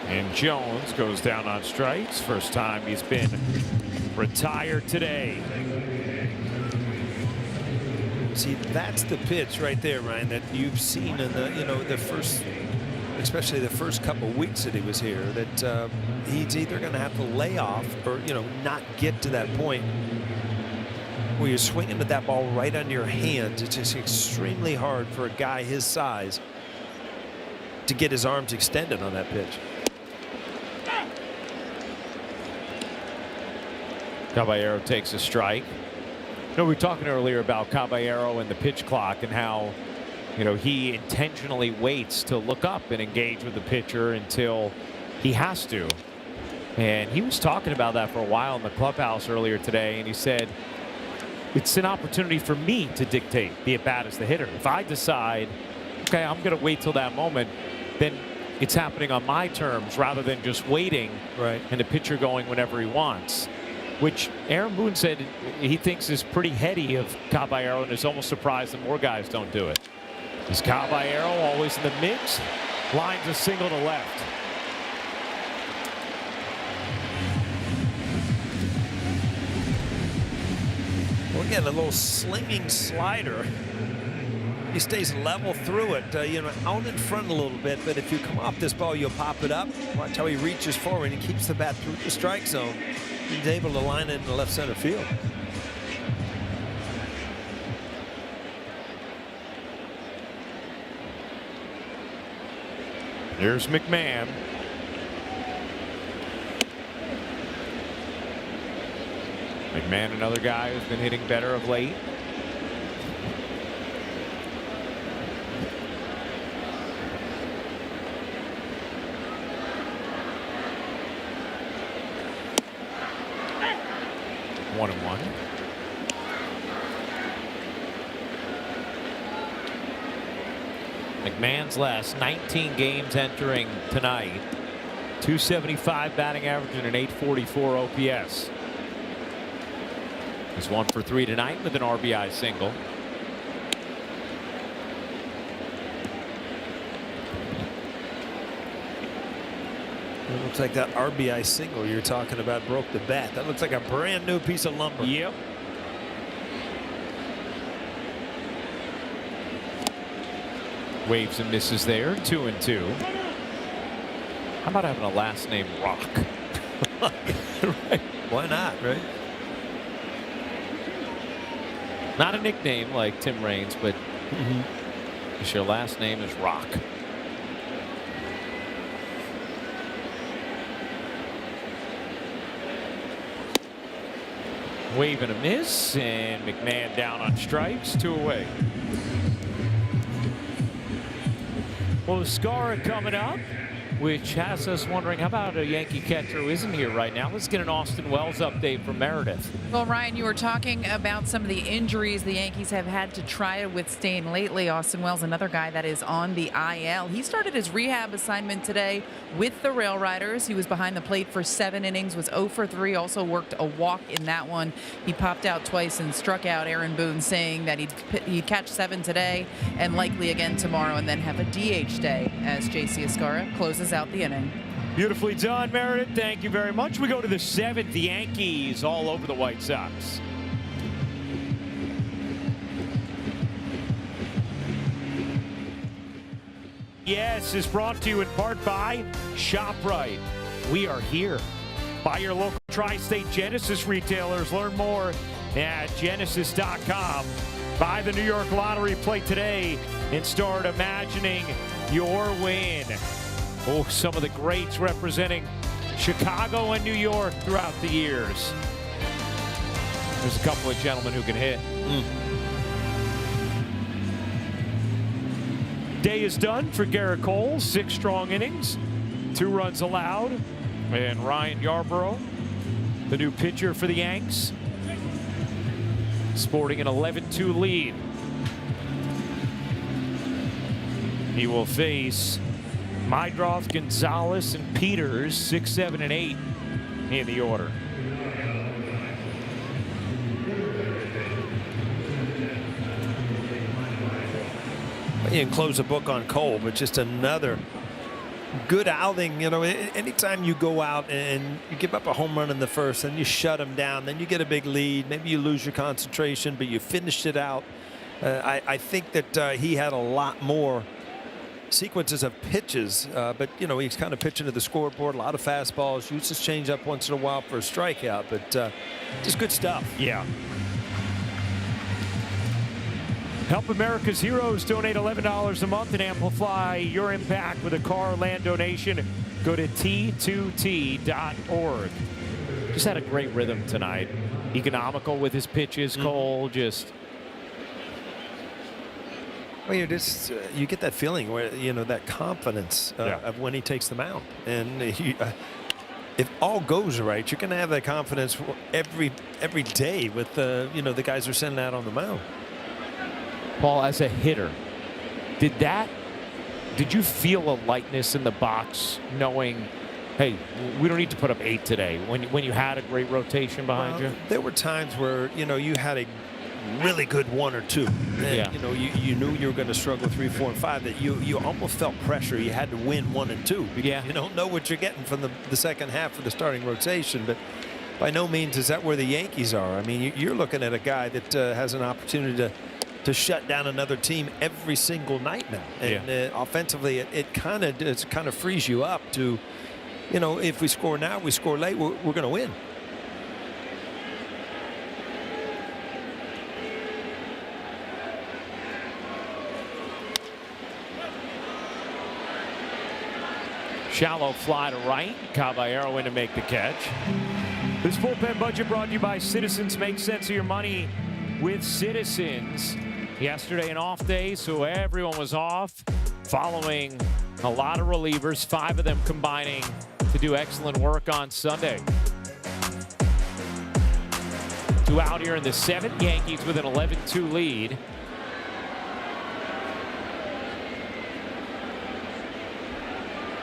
And Jones goes down on strikes. First time he's been retired today. See, that's the pitch right there, Ryan, that you've seen in the, you know, the first, especially the first couple of weeks that he was here, that he's either going to have to lay off or, you know, not get to that point where you're swinging at that ball right under your hands. It's just extremely hard for a guy his size to get his arms extended on that pitch. Caballero takes a strike. No, we were talking earlier about Caballero and the pitch clock and how, you know, he intentionally waits to look up and engage with the pitcher until he has to. And he was talking about that for a while in the clubhouse earlier today, and he said it's an opportunity for me to dictate the at-bat as the hitter. If I decide, okay, I'm going to wait till that moment, then it's happening on my terms rather than just waiting and the pitcher going whenever he wants. Which Aaron Boone said he thinks is pretty heady of Caballero and is almost surprised that more guys don't do it. Is Caballero always in the mix? Lines a single to left. Well, again, a little slinging slider. He stays level through it, you know, out in front a little bit, but if you come off this ball, you'll pop it up. Watch how he reaches forward and keeps the bat through the strike zone. He's able to line it in the left center field. There's McMahon. Man, another guy who's been hitting better of late. One and one. McMahon's last 19 games entering tonight. 275 batting average and an 844 OPS. He's 1 for 3 tonight with an RBI single. It looks like that RBI single you're talking about broke the bat. That looks like a brand new piece of lumber. Yep. Waves and misses there. 2-2. How about having a last name Rock? Right. Why not, right? Not a nickname like Tim Raines, but your last name is Rock. Wave and a miss, and McMahon down on strikes. 2 away. Well, the Scar coming up, which has us wondering, how about a Yankee catcher who isn't here right now? Let's get an Austin Wells update from Meredith. Well, Ryan, you were talking about some of the injuries the Yankees have had to try to withstand lately. Austin Wells, another guy that is on the IL. He started his rehab assignment today with the Rail Riders. He was behind the plate for 7 innings, was 0 for 3, also worked a walk in that one. He popped out twice and struck out Aaron Boone, saying that he'd catch 7 today and likely again tomorrow, and then have a DH day as J.C. Escarra closes out the inning. Beautifully done, Meredith. Thank you very much. We go to the 7th. The Yankees all over the White Sox. Yes is brought to you in part by ShopRite. We are here. Buy your local Tri-State Genesis retailers. Learn more at genesis.com. Buy the New York Lottery. Play today and start imagining your win. Oh, some of the greats representing Chicago and New York throughout the years. There's a couple of gentlemen who can hit. Day is done for Garrett Cole. 6 strong innings, 2 runs allowed. And Ryan Yarbrough, the new pitcher for the Yanks, sporting an 11-2 lead. He will face Mydroth, Gonzalez, and Peters, 6, 7, and 8 in the order. You can close the book on Cole, but just another good outing. You know, anytime you go out and you give up a home run in the first and you shut him down, then you get a big lead. Maybe you lose your concentration, but you finished it out. I think that he had a lot more sequences of pitches, but you know, he's kind of pitching to the scoreboard, a lot of fastballs, uses changeup once in a while for a strikeout, but just good stuff. Yeah. Help America's Heroes. Donate $11 a month and amplify your impact with a car or land donation. Go to T2T.org. Just had a great rhythm tonight. Economical with his pitches, Cole. Just. Well, you get that feeling where, you know, that confidence of when he takes the mound. And if all goes right, you're going to have that confidence every day with you know, the guys who are sending out on the mound. Paul, as a hitter, did you feel a lightness in the box knowing, hey, we don't need to put up 8 today, when you had a great rotation behind you? There were times where, you know, you had a really good 1 or 2. And, you know, you knew you were going to struggle 3, 4, and 5, that you almost felt pressure. You had to win 1 and 2 because you don't know what you're getting from the second half of the starting rotation. But by no means is that where the Yankees are. I mean, you're looking at a guy that has an opportunity to shut down another team every single night now. And offensively, it kind of frees you up to, you know, if we score now, we score late, we're going to win. Shallow fly to right. Caballero in to make the catch. This bullpen budget brought to you by Citizens. Make sense of your money with Citizens. Yesterday an off day, so everyone was off, following a lot of relievers, 5 of them combining to do excellent work on Sunday. 2 out here in the 7th. Yankees with an 11-2 lead.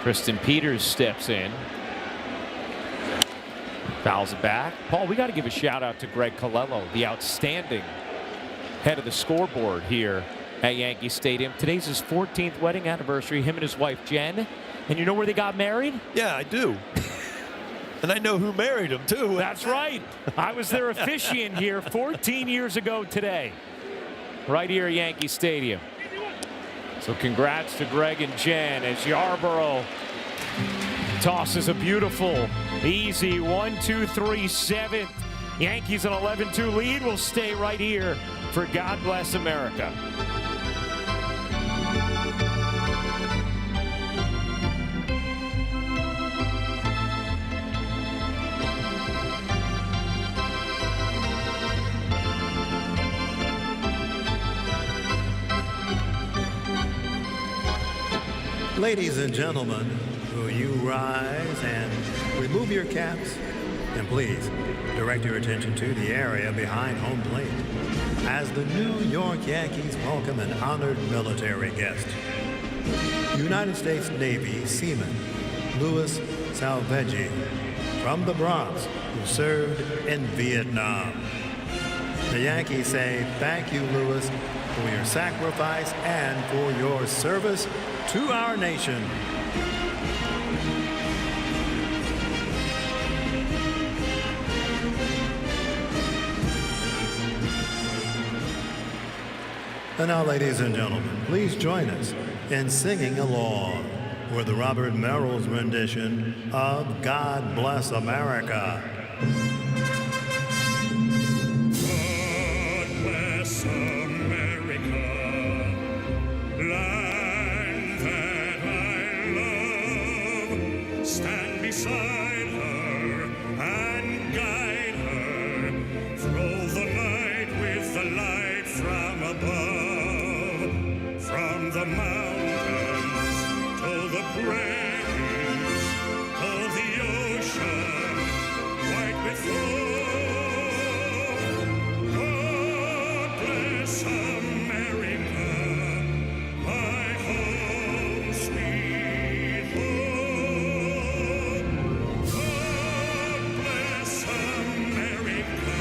Tristan Peters steps in. Fouls it back. Paul, we got to give a shout out to Greg Colello, the outstanding head of the scoreboard here at Yankee Stadium. Today's his 14th wedding anniversary, him and his wife Jen. And you know where they got married? Yeah, I do. And I know who married him, too. That's right. I was their officiant here 14 years ago today, right here at Yankee Stadium. So congrats to Greg and Jen as Yarborough tosses a beautiful, easy 1-2-3 7th. Yankees an 11-2 lead. Will stay right here for God Bless America. Ladies and gentlemen, will you rise and remove your caps? And please, direct your attention to the area behind home plate as the New York Yankees welcome an honored military guest. United States Navy Seaman Louis Salveggi from the Bronx, who served in Vietnam. The Yankees say thank you, Louis, for your sacrifice and for your service to our nation. And now, ladies and gentlemen, please join us in singing along with Robert Merrill's rendition of God Bless America. God bless America, land that I love. Stand beside her and guide her through the night with the light from above, from the mountains to the prairies, to the ocean, white with foam. God bless America, my home, sweet home. God bless America,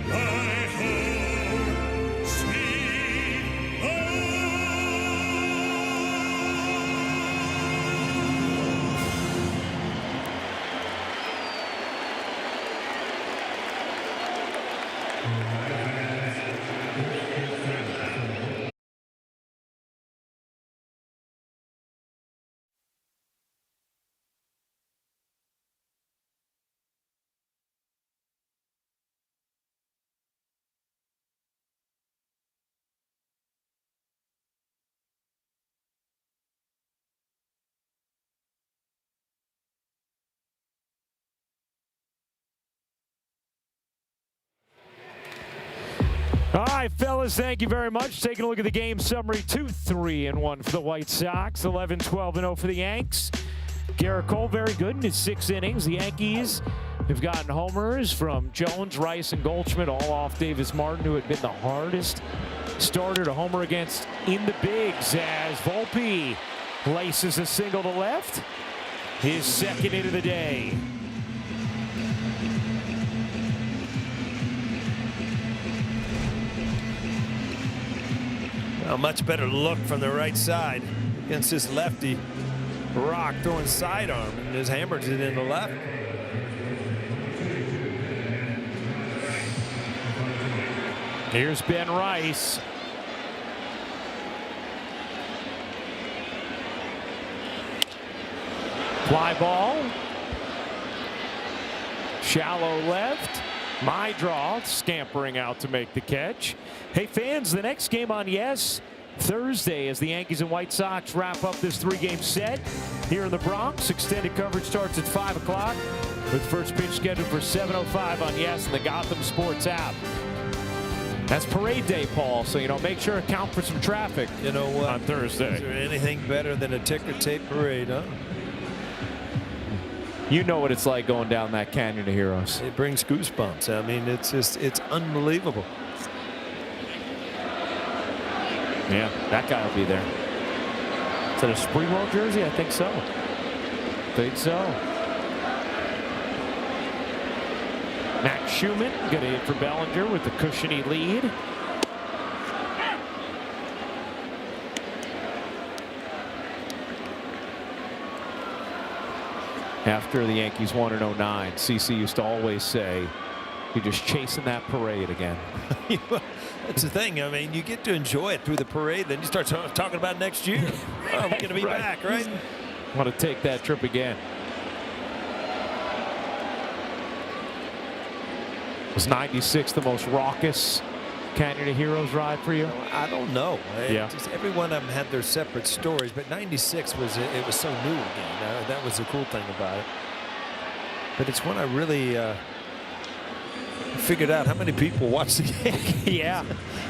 my home, sweet home. All right, fellas, thank you very much. Taking a look at the game summary, 2-3-1 for the White Sox, 11-12-0 for the Yanks. Garrett Cole, very good in his 6 innings. The Yankees have gotten homers from Jones, Rice, and Goldschmidt, all off Davis Martin, who had been the hardest starter to homer against in the bigs, as Volpe laces a single to left. His second hit of the day. A much better look from the right side against this lefty. Rock throwing sidearm and just hammers it in the left. Here's Ben Rice. Fly ball. Shallow left. My draw, scampering out to make the catch. Hey fans, the next game on Yes, Thursday as the Yankees and White Sox wrap up this 3-game set here in the Bronx. Extended coverage starts at 5 o'clock with first pitch scheduled for 7:05 on Yes and the Gotham Sports app. That's parade day, Paul, so, make sure to account for some traffic on Thursday. Is there anything better than a ticker tape parade, huh? You know what it's like going down that Canyon of Heroes. It brings goosebumps. I mean, it's unbelievable. Yeah, that guy will be there. Is that a Springwell jersey? I think so. Max Schumann going to hit for Bellinger with the cushiony lead. After the Yankees won in 09, CC used to always say, you're just chasing that parade again. That's the thing. I mean, you get to enjoy it through the parade, then you start talking about next year. Oh, we're going to be back, right? Want to take that trip again. Was 96 the most raucous Canyon of Heroes ride for you? I don't know. Yeah. Just every one of them had their separate stories, but 96 was so new again. That was the cool thing about it. But it's when I really figured out how many people watch the game. Yeah.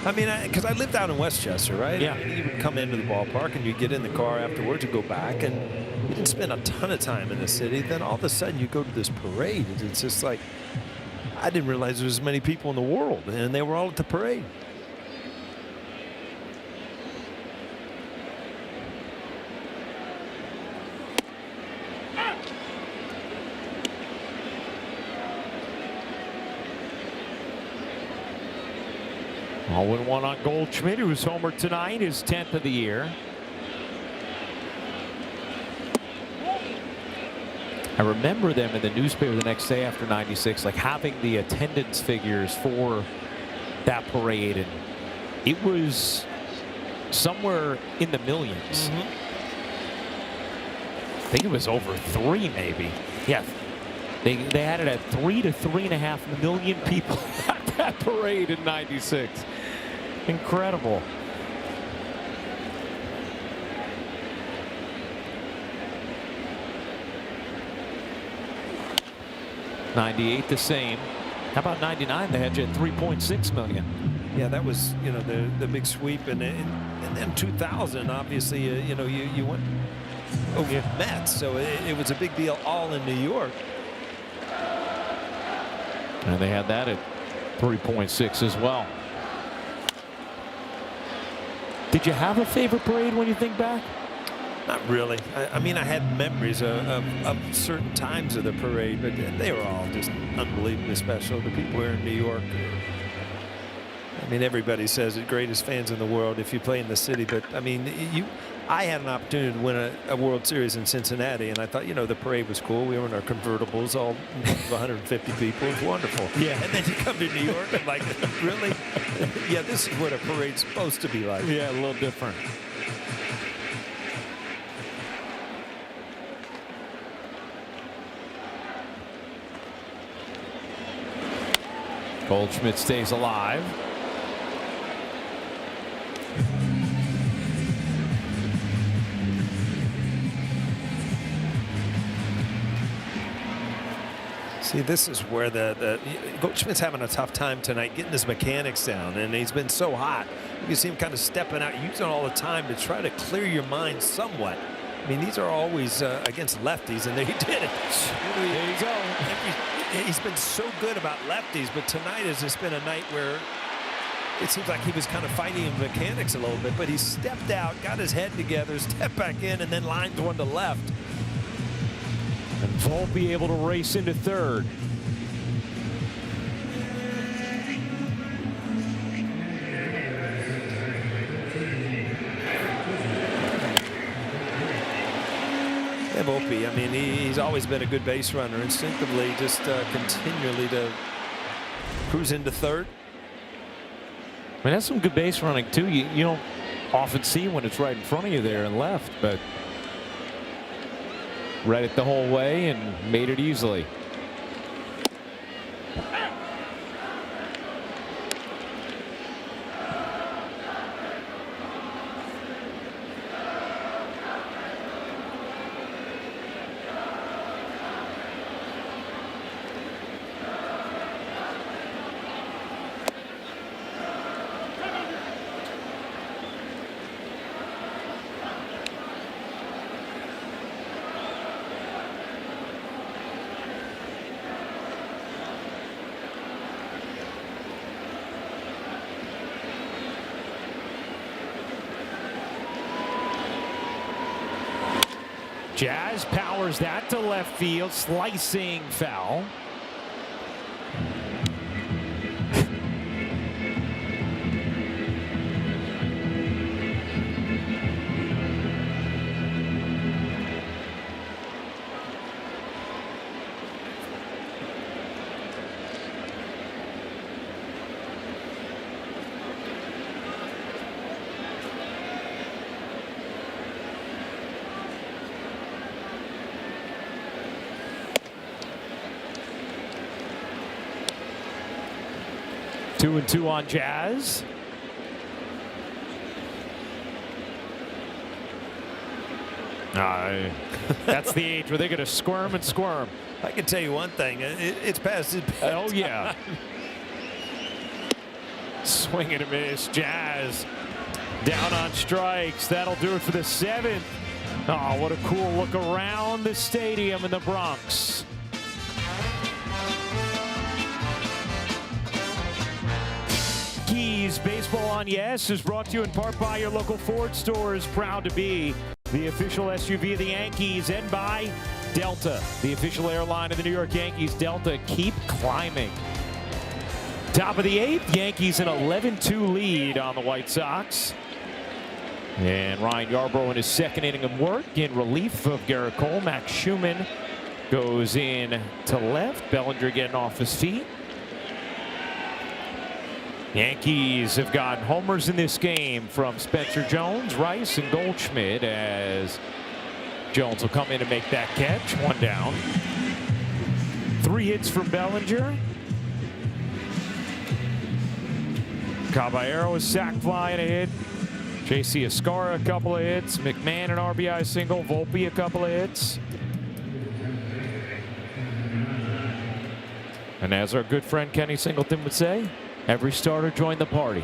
I mean, because I lived out in Westchester, right? Yeah. And you would come into the ballpark and you get in the car afterwards, you go back, and you didn't spend a ton of time in the city. Then all of a sudden you go to this parade. It's just like, I didn't realize there was as many people in the world, and they were all at the parade. All in one on Goldschmidt, who's homered tonight, his 10th of the year. I remember them in the newspaper the next day after 96, like having the attendance figures for that parade, and it was somewhere in the millions. I think it was over 3, maybe. Yeah, they had it at 3 to 3.5 million people at that parade in 96. Incredible. '98 the same. How about '99? They had you at 3.6 million. Yeah, that was the big sweep, and then 2000 obviously you went over Mets, so it was a big deal all in New York. And they had that at 3.6 as well. Did you have a favorite parade when you think back? Not really. I mean, I had memories of certain times of the parade, but they were all just unbelievably special. The people here in New York, I mean, everybody says the greatest fans in the world if you play in the city, but I mean, I had an opportunity to win a World Series in Cincinnati, and I thought, the parade was cool. We were in our convertibles, all 150 people. It was wonderful. Yeah. And then you come to New York, and like, really? Yeah, this is what a parade's supposed to be like. Yeah, a little different. Goldschmidt stays alive. See, this is where the Goldschmidt's having a tough time tonight getting his mechanics down, and he's been so hot. You can see him kind of stepping out, using all the time to try to clear your mind somewhat. I mean, these are always against lefties, and he did it. There you go. He's been so good about lefties, but tonight has just been a night where it seems like he was kind of fighting in mechanics a little bit, but he stepped out, got his head together, stepped back in, and then lined one to left. And Volpe able to race into third. Yeah, Volpe, I mean, he's always been a good base runner. Instinctively, just continually to cruise into third. I mean, that's some good base running, too. You don't often see when it's right in front of you there and left, but read it the whole way and made it easily. Jazz powers that to left field, slicing foul. Two and two on Jazz. That's the age where they're going to squirm and squirm. I can tell you one thing. It's past his bedtime. Oh, yeah. Swing and a miss. Jazz down on strikes. That'll do it for the 7th. Oh, what a cool look around the stadium in the Bronx. Yankees Baseball on Yes is brought to you in part by your local Ford stores. Proud to be the official SUV of the Yankees, and by Delta, the official airline of the New York Yankees. Delta, keep climbing. Top of the 8th, Yankees an 11-2 lead on the White Sox. And Ryan Yarbrough in his 2nd inning of work in relief of Garrett Cole. Max Schumann goes in to left. Bellinger getting off his feet. Yankees have gotten homers in this game from Spencer Jones, Rice, and Goldschmidt, as Jones will come in and make that catch. 1 down. 3 hits from Bellinger. Caballero is sack fly and a hit. J.C. Escara a couple of hits. McMahon an RBI single. Volpe a couple of hits. And as our good friend Kenny Singleton would say, every starter joined the party.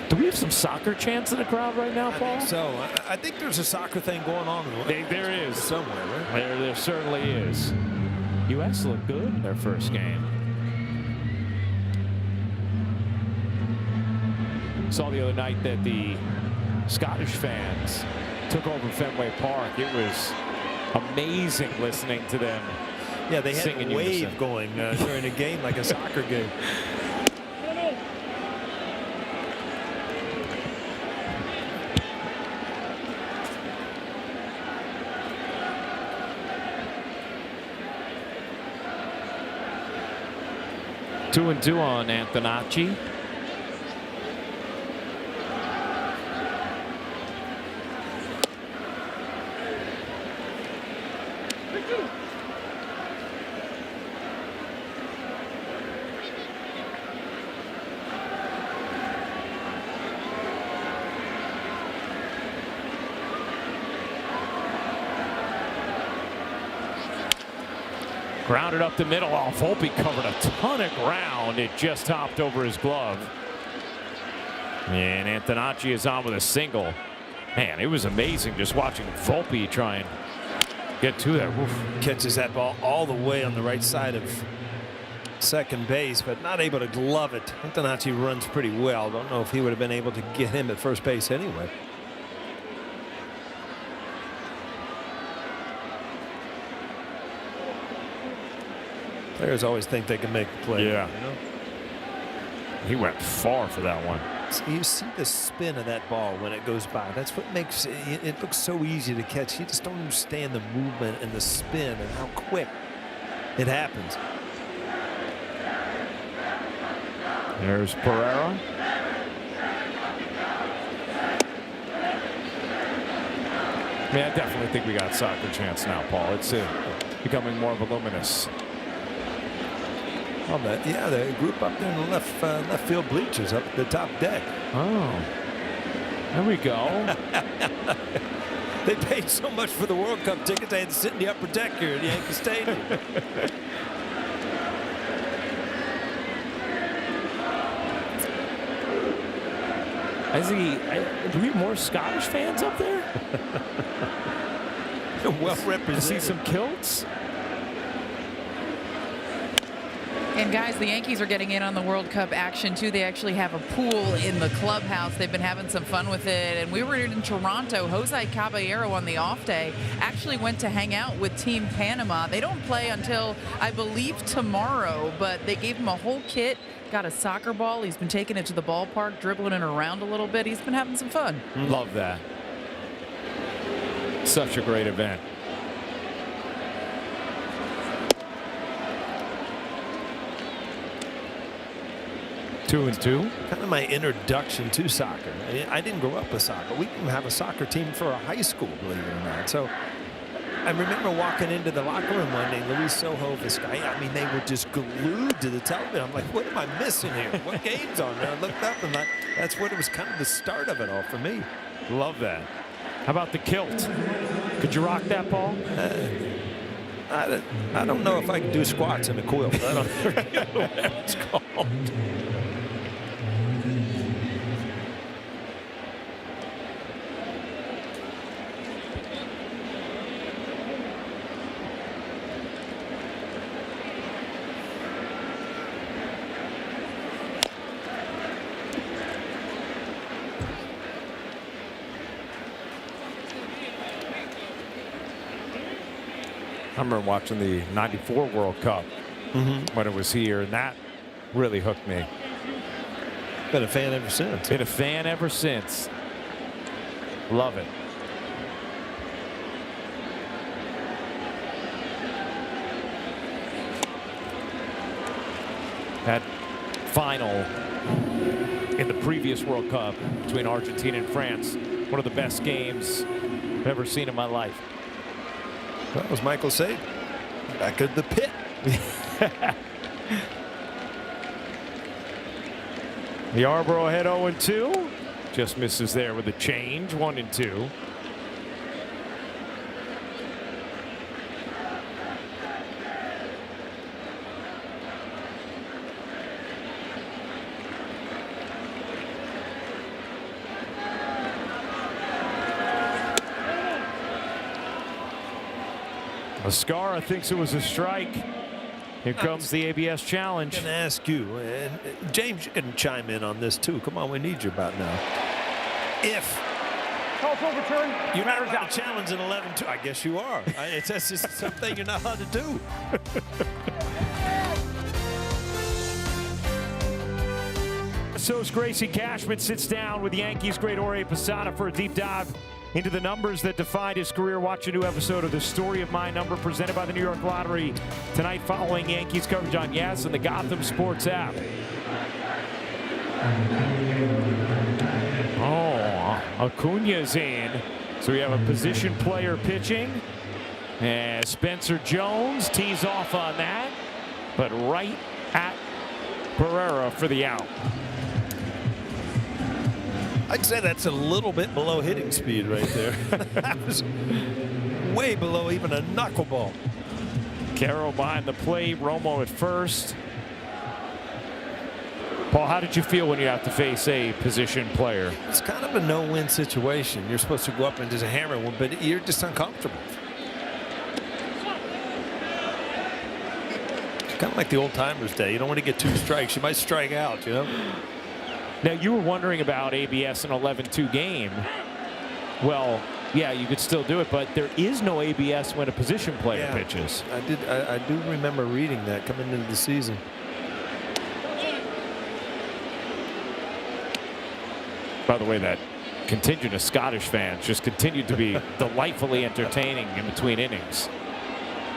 Do we have some soccer chants in the crowd right now, Paul? I think so. I think there's a soccer thing going on. There is. Somewhere, right? There certainly is. U.S. looked good in their first game. Saw the other night that the Scottish fans took over Fenway Park. It was amazing listening to them. Yeah, they had sing a in wave unison. going during a game, like a soccer game. Two and two on Antonacci. Grounded up the middle. Oh, Volpe covered a ton of ground. It just hopped over his glove. And Antonacci is on with a single. Man, it was amazing just watching Volpe try and get to that. Oof. Catches that ball all the way on the right side of second base, but not able to glove it. Antonacci runs pretty well. Don't know if he would have been able to get him at first base anyway. Players always think they can make the play. Yeah. You know? He went far for that one. You see the spin of that ball when it goes by. That's what makes it look so easy to catch. You just don't understand the movement and the spin and how quick it happens. There's Pereira. I mean, I definitely think we got a soccer chance now, Paul. It's becoming more voluminous. Oh, yeah, the group up there in the left field bleachers up at the top deck. Oh, there we go. They paid so much for the World Cup ticket, they had to sit in the upper deck here at Yankee Stadium. Do we have more Scottish fans up there? Well represented. I see some kilts. And guys, the Yankees are getting in on the World Cup action too. They actually have a pool in the clubhouse. They've been having some fun with it. And we were in Toronto. Jose Caballero on the off day actually went to hang out with Team Panama. They don't play until, I believe, tomorrow, but they gave him a whole kit, got a soccer ball. He's been taking it to the ballpark, dribbling it around a little bit. He's been having some fun. Love that. Such a great event. Two and two. Kind of my introduction to soccer. I didn't grow up with soccer. We didn't have a soccer team for a high school, believe it or not. So I remember walking into the locker room one day, Luis Soho, Vizcaya. I mean, they were just glued to the television. I'm like, what am I missing here? What game's on? And I looked up and that's what it was, kind of the start of it all for me. Love that. How about the kilt? Could you rock that, Paul? I don't know if I can do squats in a quilt. I don't know what it's called. I remember watching the '94 World Cup when it was here, and that really hooked me. Been a fan ever since. Been a fan ever since. Love it. That final in the previous World Cup between Argentina and France, one of the best games I've ever seen in my life. That was Michael Sagan back at the pit. Yarborough ahead 0-2. Just misses there with a change, 1-2. Ascara thinks it was a strike. Here comes the ABS challenge. I'm going to ask you, and James, you can chime in on this too. Come on, we need you about now. If you're not allowed to challenge an 11-2, I guess you are. That's just something you're not allowed to do. So's Gracie Cashman sits down with Yankees great Jorge Posada for a deep dive into the numbers that defined his career. Watch a new episode of The Story of My Number presented by the New York Lottery tonight following Yankees coverage on Yes and the Gotham Sports app. Oh, Acuna's in. So we have a position player pitching. And Spencer Jones tees off on that, but right at Barrera for the out. I'd say that's a little bit below hitting speed right there. That was way below even a knuckleball. Carroll behind the plate, Romo at first. Paul, how did you feel when you have to face a position player? It's kind of a no-win situation. You're supposed to go up and just hammer one, but you're just uncomfortable. It's kind of like the old-timers day. You don't want to get 2 strikes. You might strike out, you know? Now, you were wondering about ABS in an 11-2 game. Well, yeah, you could still do it, but there is no ABS when a position player pitches. I do remember reading that coming into the season. By the way, that contingent of Scottish fans just continued to be delightfully entertaining in between innings.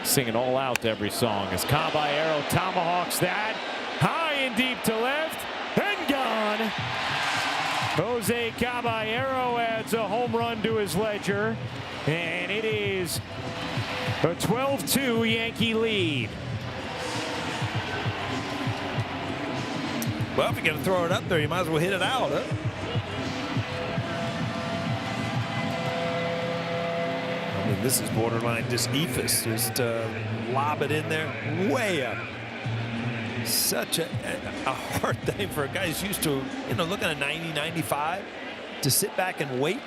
Singing all out to every song as Caballero tomahawks that high and deep to left and gone. Jose Caballero adds a home run to his ledger, and it is a 12-2 Yankee lead. Well, if you're going to throw it up there, you might as well hit it out, huh? I mean, this is borderline just ephus. Just lob it in there, way up. Such a hard thing for a guy who's used to, looking at 90, 95, to sit back and wait.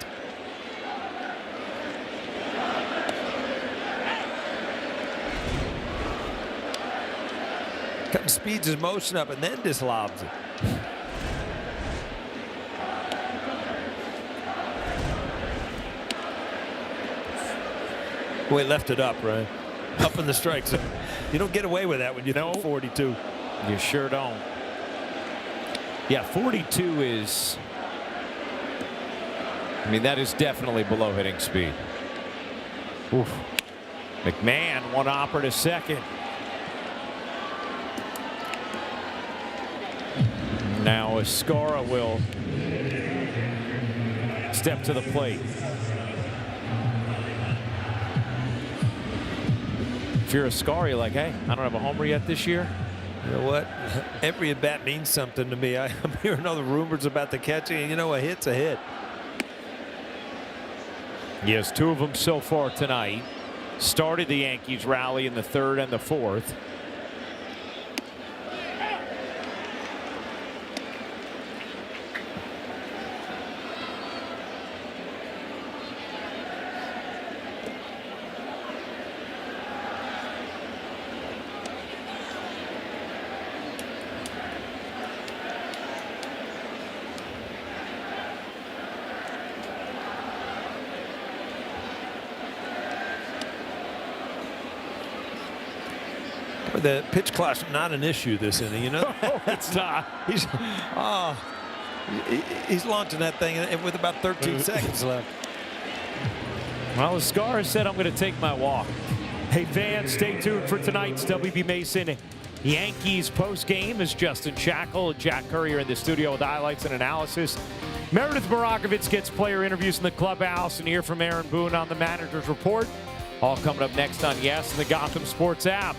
Comes, speeds his motion up and then just lobs it. Boy, left it up, right? Up in the strike zone. You don't get away with that when you throw 42. You sure don't. Yeah, 42 is, that is definitely below hitting speed. Oof. McMahon, one hopper to second. Now Escara will step to the plate. If you're Escara, you're like, hey, I don't have a homer yet this year. You know what? Every at bat means something to me. I'm hearing all the rumors about the catching, and a hit's a hit. He has 2 of them so far tonight. Started the Yankees rally in the 3rd and the 4th. The pitch clock's not an issue this inning, No, it's not. He's launching that thing with about 13 seconds left. Well, Escara said, I'm going to take my walk. Hey, fans, stay tuned for tonight's WB Mason Yankees post-game as Justin Shackle and Jack Curry are in the studio with highlights and analysis. Meredith Marakovitz gets player interviews in the clubhouse, and hear from Aaron Boone on the manager's report. All coming up next on Yes and the Gotham Sports app.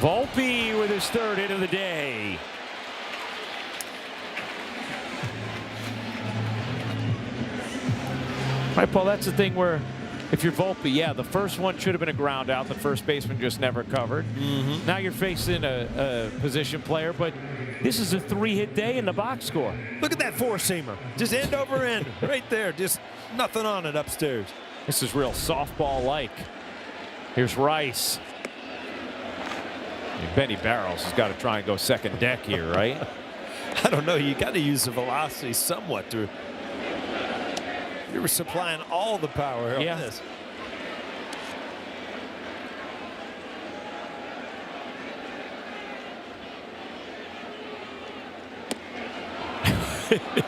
Volpe with his 3rd hit of the day. All right, Paul, that's the thing where if you're Volpe, yeah, the first one should have been a ground out. The first baseman just never covered. Now you're facing a position player, but this is a 3-hit day in the box score. Look at that four-seamer. Just end over end right there. Just nothing on it upstairs. This is real softball-like. Here's Rice. Benny Barrels has got to try and go second deck here, right? I don't know. You got to use the velocity somewhat to. You were supplying all the power on this.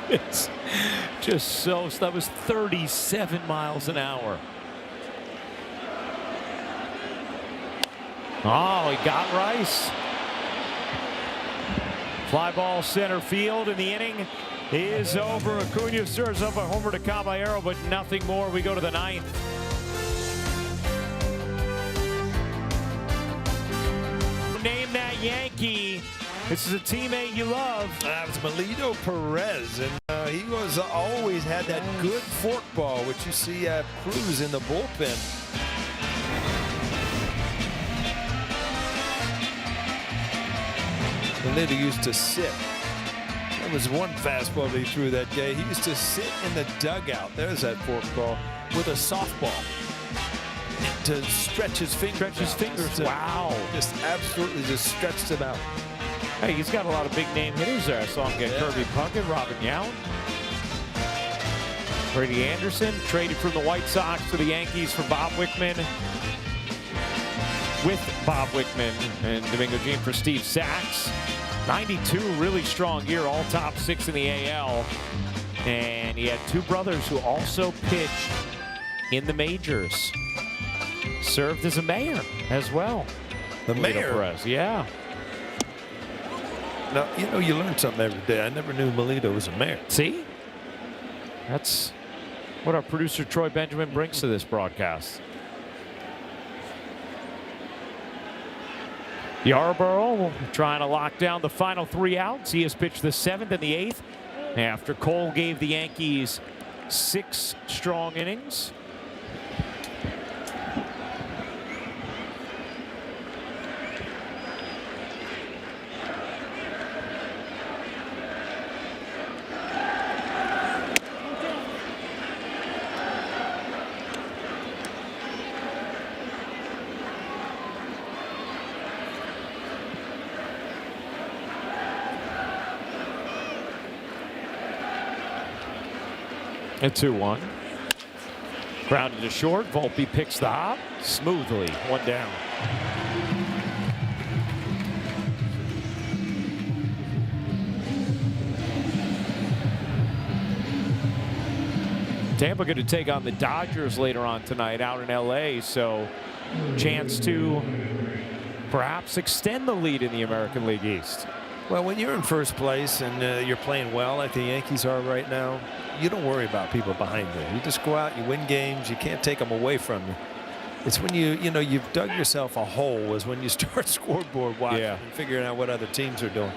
It's just so. That was 37 miles an hour. Oh, he got Rice. Fly ball center field, and the inning is over. Acuna serves up a homer to Caballero, but nothing more. We go to the 9th. Name that Yankee. This is a teammate you love. That was Melito Perez, and he was always had that good forkball, which you see Cruz in the bullpen. Melito used to sit. There was one fastball that he threw that day. He used to sit in the dugout. There's that forkball with a softball to stretch his fingers. Wow. Just absolutely just stretched them out. Hey, he's got a lot of big name hitters there. I saw him get Kirby Puckett, Robin Yount, Brady Anderson, traded from the White Sox to the Yankees for Bob Wickman. With Bob Wickman and Domingo Jean for Steve Sachs. 92, really strong year, all top 6 in the AL. And he had 2 brothers who also pitched in the majors. Served as a mayor as well. The mayor? Perez, yeah. Now, you learn something every day. I never knew Melito was a mayor. See? That's what our producer Troy Benjamin brings to this broadcast. Yarborough trying to lock down the final 3 outs. He has pitched the 7th and the 8th after Cole gave the Yankees 6 strong innings. And 2-1. Grounded to short. Volpe picks the hop smoothly. 1 down. Tampa going to take on the Dodgers later on tonight out in LA, so chance to perhaps extend the lead in the American League East. Well, when you're in first place and you're playing well like the Yankees are right now, you don't worry about people behind you. You just go out, you win games, you can't take them away from you. It's when you've dug yourself a hole is when you start scoreboard watching and figuring out what other teams are doing.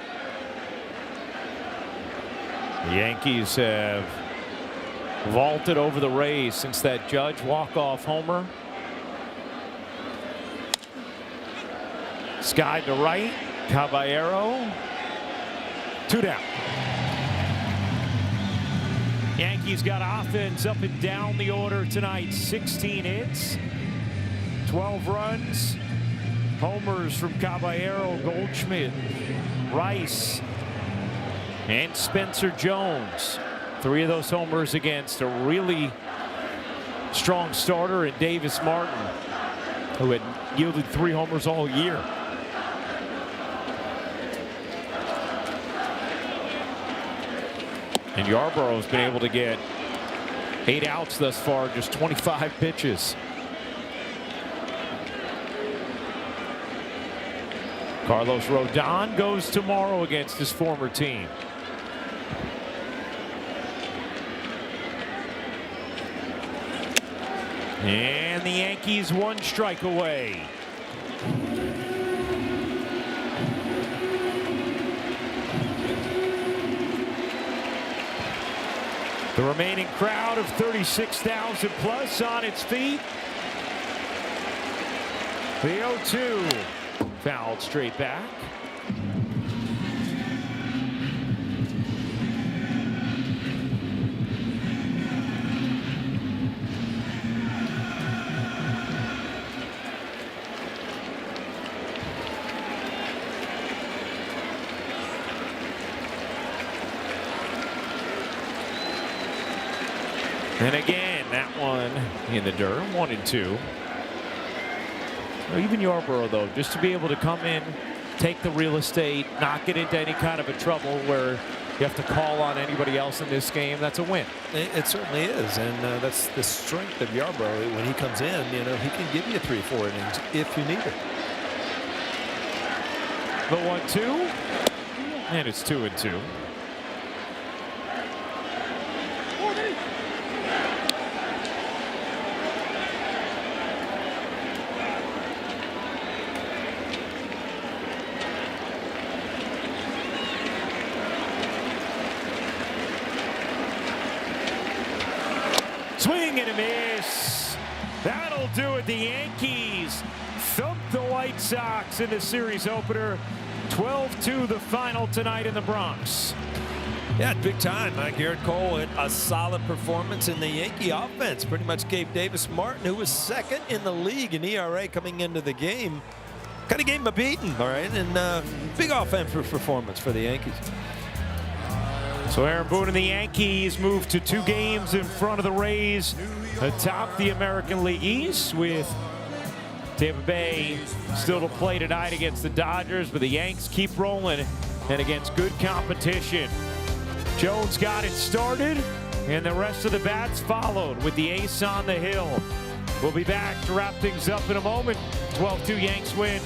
The Yankees have vaulted over the Rays since that Judge walk-off homer. Sky to right, Caballero. 2 down. Yankees got offense up and down the order tonight. 16 hits, 12 runs, homers from Caballero, Goldschmidt, Rice, and Spencer Jones. 3 of those homers against a really strong starter in Davis Martin, who had yielded 3 homers all year. And Yarborough's been able to get 8 outs thus far, just 25 pitches. Carlos Rodon goes tomorrow against his former team. And the Yankees 1 strike away. The remaining crowd of 36,000 plus on its feet. The 0-2 fouled straight back. And again, that one in the dirt, 1-2. Even Yarborough, though, just to be able to come in, take the real estate, not get into any kind of a trouble where you have to call on anybody else in this game, that's a win. It certainly is, and that's the strength of Yarborough. When he comes in, he can give you 3-4 innings if you need it. The 1-2, and it's 2-2. Swing and a miss. That'll do it. The Yankees thump the White Sox in the series opener. 12-2 the final tonight in the Bronx. Yeah, big time. Garrett Cole had a solid performance in the Yankee offense. Pretty much gave Davis Martin, who was 2nd in the league in ERA coming into the game, kind of gave him a beating, all right? And big offensive performance for the Yankees. So Aaron Boone and the Yankees move to 2 games in front of the Rays atop the American League East, with Tampa Bay still to play tonight against the Dodgers, but the Yanks keep rolling and against good competition. Jones got it started, and the rest of the bats followed with the ace on the hill. We'll be back to wrap things up in a moment. 12-2 Yanks win.